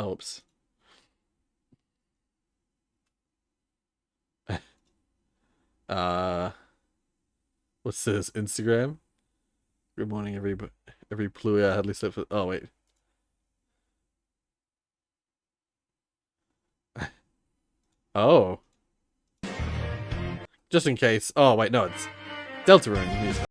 Oops. What's this? Instagram? Good morning, every pluie I hardly slept for. Oh wait. Oh. Just in case. Oh wait, no, it's Deltarune music.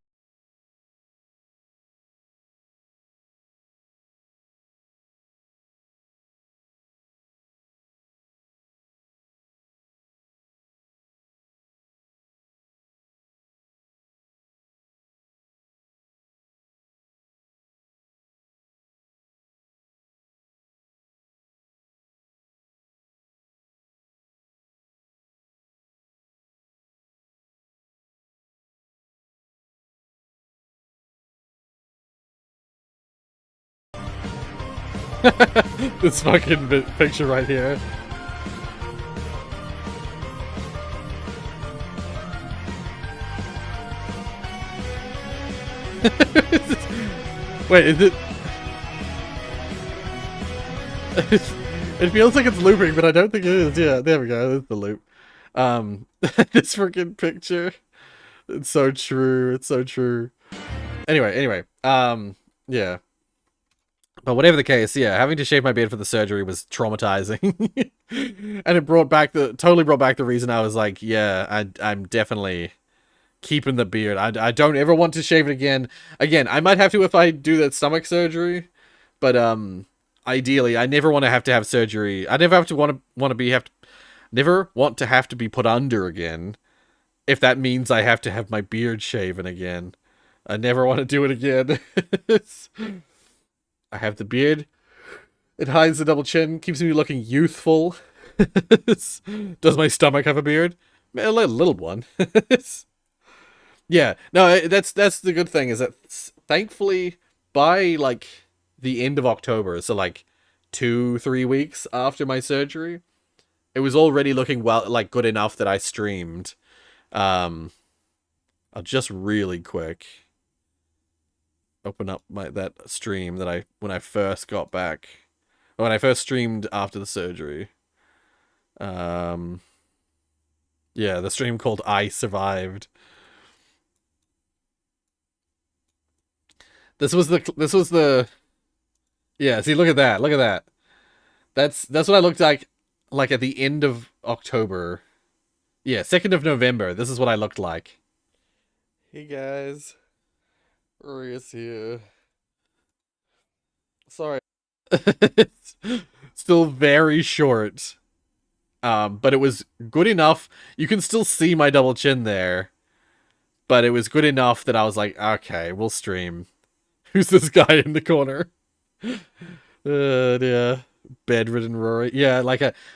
This fucking picture right here. Wait, is it? It feels like it's looping, but I don't think it is. Yeah, there we go. There's the loop. This freaking picture. It's so true. It's so true. Anyway. Yeah. But whatever the case, yeah, having to shave my beard for the surgery was traumatizing. And it totally brought back the reason I was like, yeah, I'm definitely keeping the beard. I don't ever want to shave it again. Again, I might have to if I do that stomach surgery, but ideally, I never want to have surgery. I never never want to have to be put under again. If that means I have to have my beard shaven again, I never want to do it again. I have the beard. It hides the double chin, keeps me looking youthful. Does my stomach have a beard? A little one. Yeah, no, that's the good thing is that thankfully by like the end of October, so like 2-3 weeks after my surgery, it was already looking good enough that I streamed. I'll just really quick open up that stream that when I first got back, when I first streamed after the surgery. Yeah, the stream called I Survived. This was the yeah, see, look at that. That's what I looked like at the end of October. Yeah, 2nd of November. This is what I looked like. Hey guys. Rorius here. Sorry. Still very short. But it was good enough. You can still see my double chin there. But it was good enough that I was like, okay, we'll stream. Who's this guy in the corner? Yeah. Bedridden Rory. Yeah,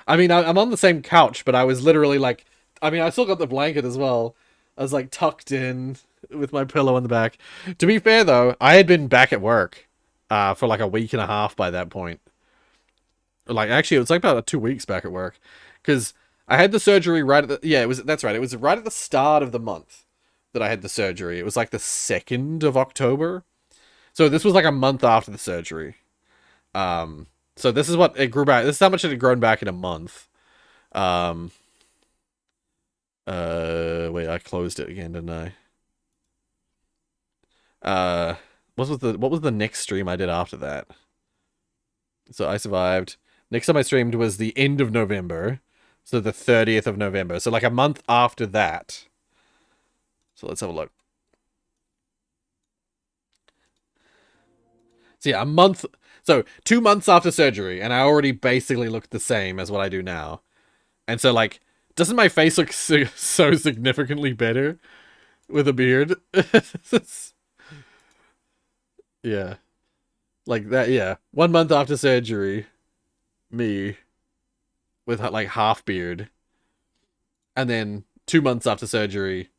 I'm on the same couch, but I was literally like, I still got the blanket as well. I was like tucked in with my pillow on the back. To be fair though, I had been back at work for like a week and a half by that point. Like, actually, it was like about 2 weeks back at work. Because I had the surgery right at the... Yeah, that's right. It was right at the start of the month that I had the surgery. It was like the 2nd of October. So this was like a month after the surgery. So this is what it grew back. This is how much it had grown back in a month. Wait, I closed it again, didn't I? What was the next stream I did after that? So I survived. Next time I streamed was the end of November. So the 30th of November. So like a month after that. So let's have a look. So yeah, a month. So 2 months after surgery, and I already basically looked the same as what I do now. And so like, doesn't my face look so significantly better with a beard? Yeah. Like that, yeah. 1 month after surgery, me with like half beard. And then 2 months after surgery,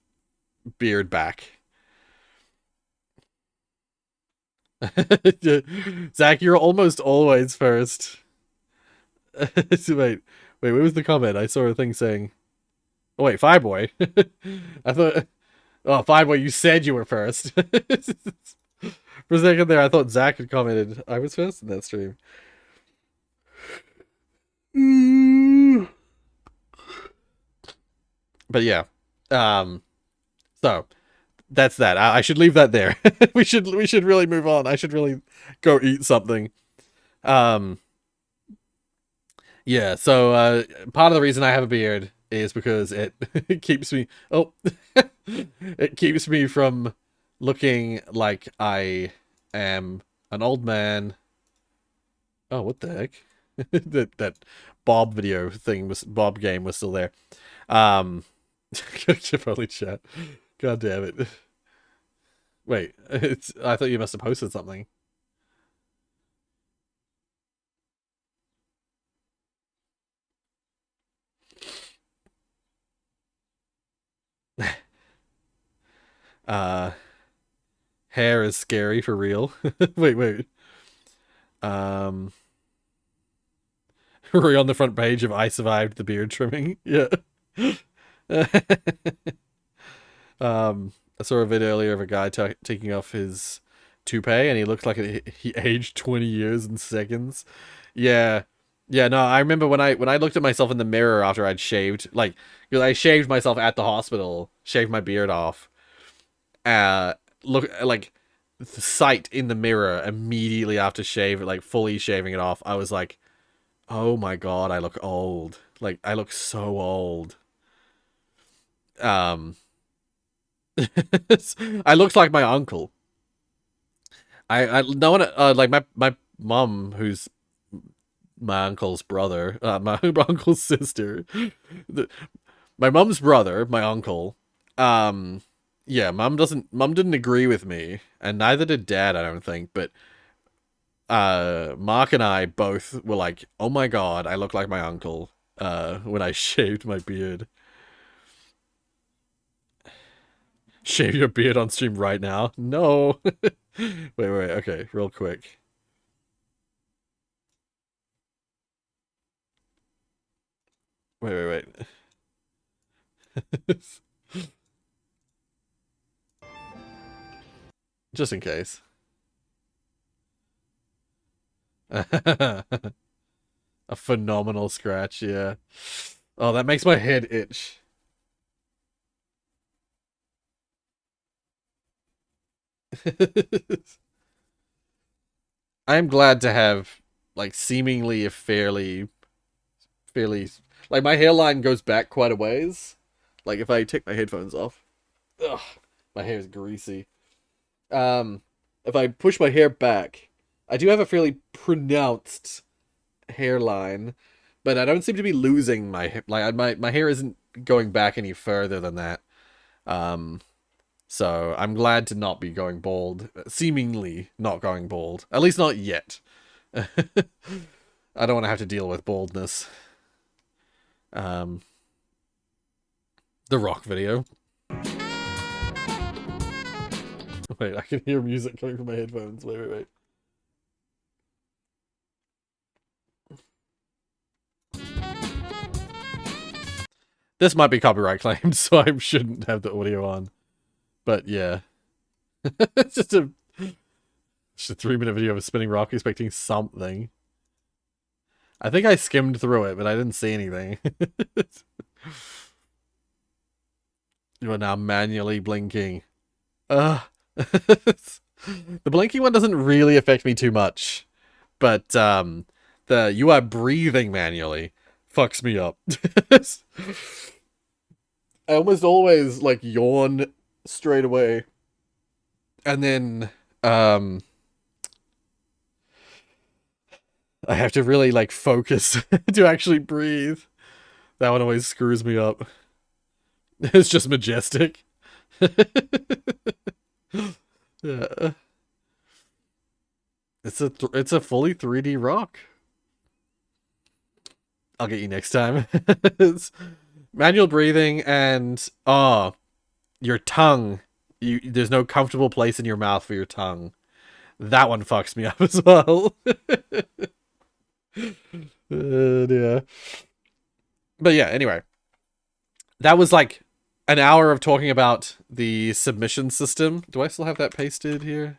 beard back. Zach, you're almost always first. Wait, what was the comment? I saw a thing saying... Oh, wait, Fireboy. I thought... Oh, Fireboy, you said you were first. For a second there, I thought Zach had commented I was first in that stream. But yeah. So that's that. I should leave that there. we should really move on. I should really go eat something. Yeah, so part of the reason I have a beard is because it it keeps me it keeps me from looking like I am an old man. Oh, what the heck? that Bob video thing was Bob game was still there. Chipotle chat. God damn it. Wait, I thought you must have posted something. Uh Hair is scary for real. Wait. Um We're on the front page of I survived the beard trimming. Yeah. I saw a video earlier of a guy taking off his toupee, and he looked like he aged 20 years in seconds. Yeah, yeah. No, I remember when I looked at myself in the mirror after I'd shaved, like, because I shaved myself at the hospital, shaved my beard off. Look like the sight in the mirror immediately after like fully shaving it off. I was like, oh my god, I look old. Like, I look so old. I looked like my uncle. I no one like my mom, who's my uncle's brother, my uncle's sister, my mom's brother, my uncle. Yeah, mom didn't agree with me, and neither did dad, I don't think. But Mark and I both were like, oh my god, I look like my uncle. When I shaved my beard. Shave your beard on stream right now? No. wait, okay, real quick. Wait. Just in case. A phenomenal scratch, yeah. Oh, that makes my head itch. I am glad to have, like, seemingly a fairly, like, my hairline goes back quite a ways. Like, if I take my headphones off, ugh, my hair is greasy. If I push my hair back, I do have a fairly pronounced hairline, but I don't seem to be losing my hair isn't going back any further than that. So I'm glad to not be going bald, seemingly not going bald, at least not yet. I don't want to have to deal with baldness. The Rock video. Wait, I can hear music coming from my headphones. Wait. This might be copyright claimed, so I shouldn't have the audio on. But yeah. It's just a 3-minute video of a spinning rock expecting something. I think I skimmed through it, but I didn't see anything. You are now manually blinking. The blinking one doesn't really affect me too much. But the you are breathing manually fucks me up. I almost always like yawn straight away. And then I have to really like focus to actually breathe. That one always screws me up. It's just majestic. Yeah. It's a fully 3D rock. I'll get you next time. It's manual breathing and your tongue. There's no comfortable place in your mouth for your tongue. That one fucks me up as well. Yeah. But yeah, anyway. That was like an hour of talking about the submission system. Do I still have that pasted here?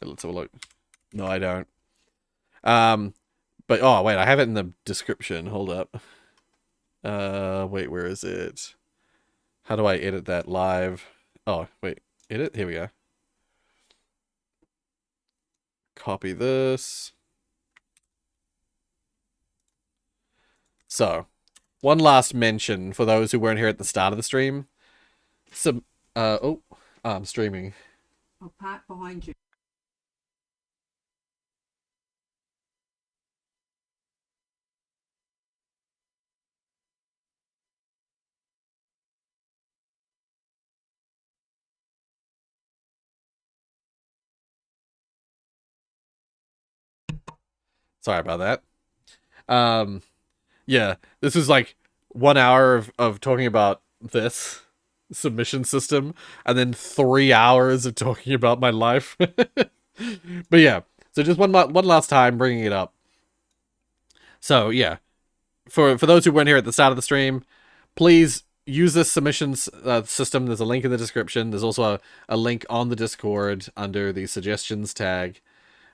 Wait, let's have a look. No, I don't. But oh wait, I have it in the description. Hold up. Wait, where is it? How do I edit that live? Oh wait, edit. Here we go. Copy this. So, one last mention for those who weren't here at the start of the stream. Some, I'm streaming. I'll park behind you. Sorry about that. Yeah, this is like 1 hour of talking about this submission system, and then 3 hours of talking about my life. But yeah, so just one last time bringing it up. So yeah, for those who weren't here at the start of the stream, please use this submissions system. There's a link in the description. There's also a link on the Discord under the suggestions tag,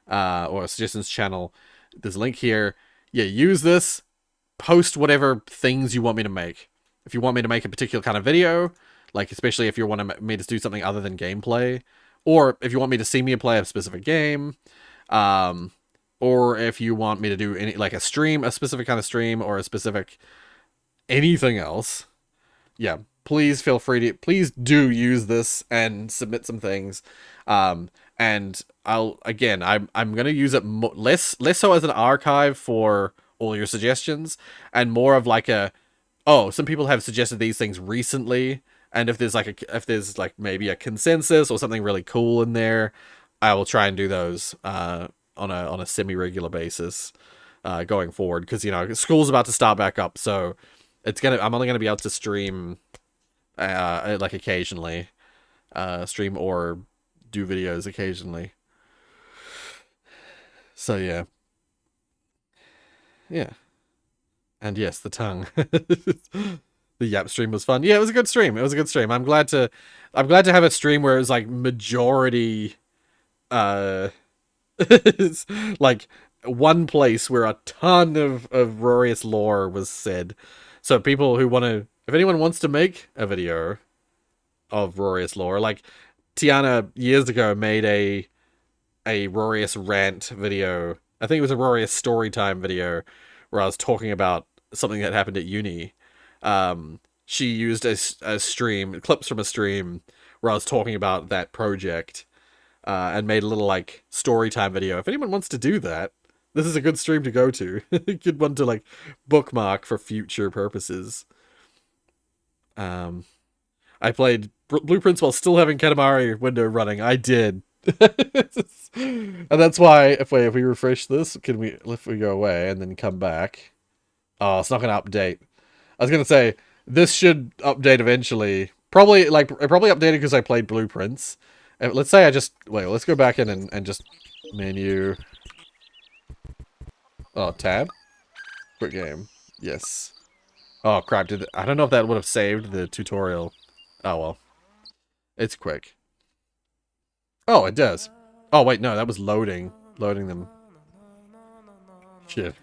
or suggestions channel. There's a link here. Yeah, use this. Post whatever things you want me to make. If you want me to make a particular kind of video, like especially if you want me to do something other than gameplay, or if you want me to see me play a specific game, or if you want me to do any like a stream, a specific kind of stream, or a specific anything else, yeah, please feel free to do use this and submit some things. And I'm gonna use it less so as an archive for all your suggestions, and more of like some people have suggested these things recently, and if there's like maybe a consensus or something really cool in there, I will try and do those on a semi-regular basis going forward, because school's about to start back up, so I'm only gonna be able to stream like occasionally, stream or do videos occasionally. So yeah. And yes, the tongue. The Yap stream was fun. Yeah, it was a good stream. I'm glad to have a stream where it was like majority it's like one place where a ton of Rorius lore was said. So people who if anyone wants to make a video of Rorius lore, like Tiana years ago made a Rorius rant video. I think it was a Rorius storytime video where I was talking about something that happened at uni. She used a stream, clips from a stream where I was talking about that project, and made a little like storytime video. If anyone wants to do that, this is a good stream to go to. Good one to like bookmark for future purposes. I played Blueprints while still having Katamari window running. I did. And that's why if we refresh this, if we go away and then come back, oh, it's not gonna update. I was gonna say this should update eventually. Probably updated because I played Blueprints. Let's say let's go back in and just menu. Oh, tab. Quick game. Yes. Oh crap! I don't know if that would have saved the tutorial. Oh well. It's quick. Oh, it does. Oh wait, no, that was loading them. Shit.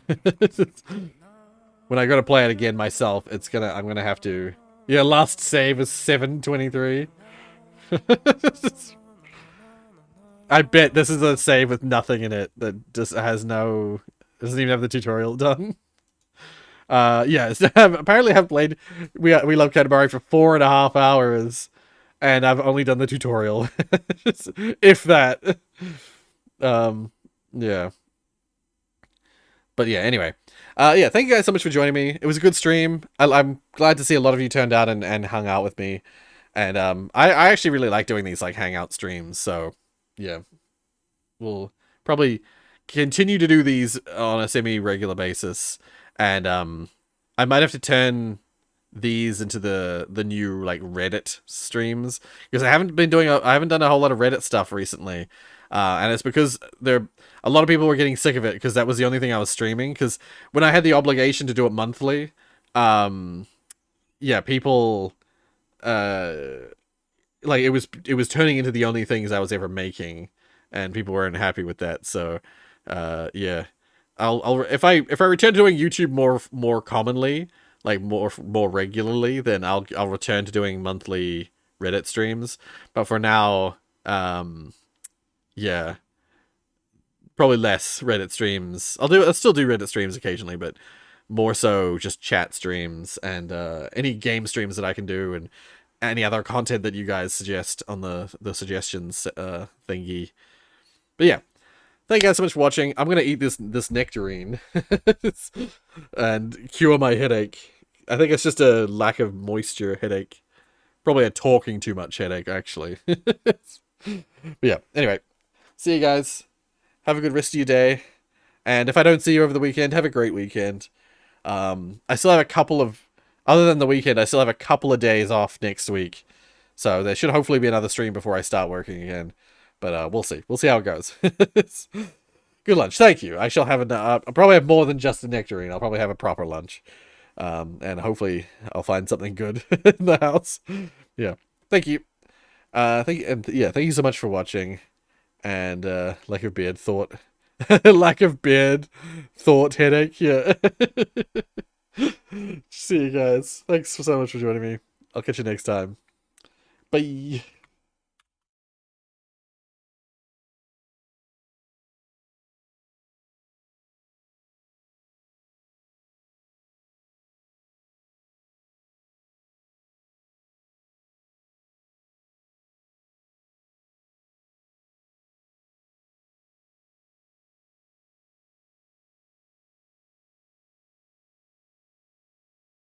When I go to play it again myself, I'm gonna have to. Yeah, last save is 7:23. I bet this is a save with nothing in it that just doesn't even have the tutorial done. Yeah, so apparently I've played We Love Katamari for 4.5 hours, and I've only done the tutorial. If that. Yeah. But yeah, anyway. Yeah, thank you guys so much for joining me. It was a good stream. I'm glad to see a lot of you turned out and hung out with me. And I actually really like doing these like hangout streams, so yeah. We'll probably continue to do these on a semi-regular basis. And I might have to turn these into the new like Reddit streams, because I haven't done a whole lot of Reddit stuff recently. And it's because a lot of people were getting sick of it, because that was the only thing I was streaming. Because when I had the obligation to do it monthly, yeah, people, like it was turning into the only things I was ever making, and people weren't happy with that. So, yeah, I'll if I return to doing YouTube more commonly, like more regularly, then I'll return to doing monthly Reddit streams. But for now, yeah, probably less Reddit streams. I'll still do Reddit streams occasionally, but more so just chat streams and any game streams that I can do, and any other content that you guys suggest on the suggestions thingy. But yeah, thank you guys so much for watching. I'm gonna eat this nectarine and cure my headache. I think it's just a lack of moisture headache. Probably a talking too much headache, actually. But yeah, anyway, see you guys. Have a good rest of your day. And if I don't see you over the weekend, have a great weekend. I still have a couple of, other than the weekend, I still have a couple of days off next week. So there should hopefully be another stream before I start working again. But we'll see. We'll see how it goes. Good lunch. Thank you. I shall have I'll probably have more than just a nectarine. I'll probably have a proper lunch. And hopefully I'll find something good in the house. Yeah. Thank you. Thank you so much for watching. And lack of beard thought. Lack of beard thought headache. Yeah. See you guys. Thanks so much for joining me. I'll catch you next time. Bye.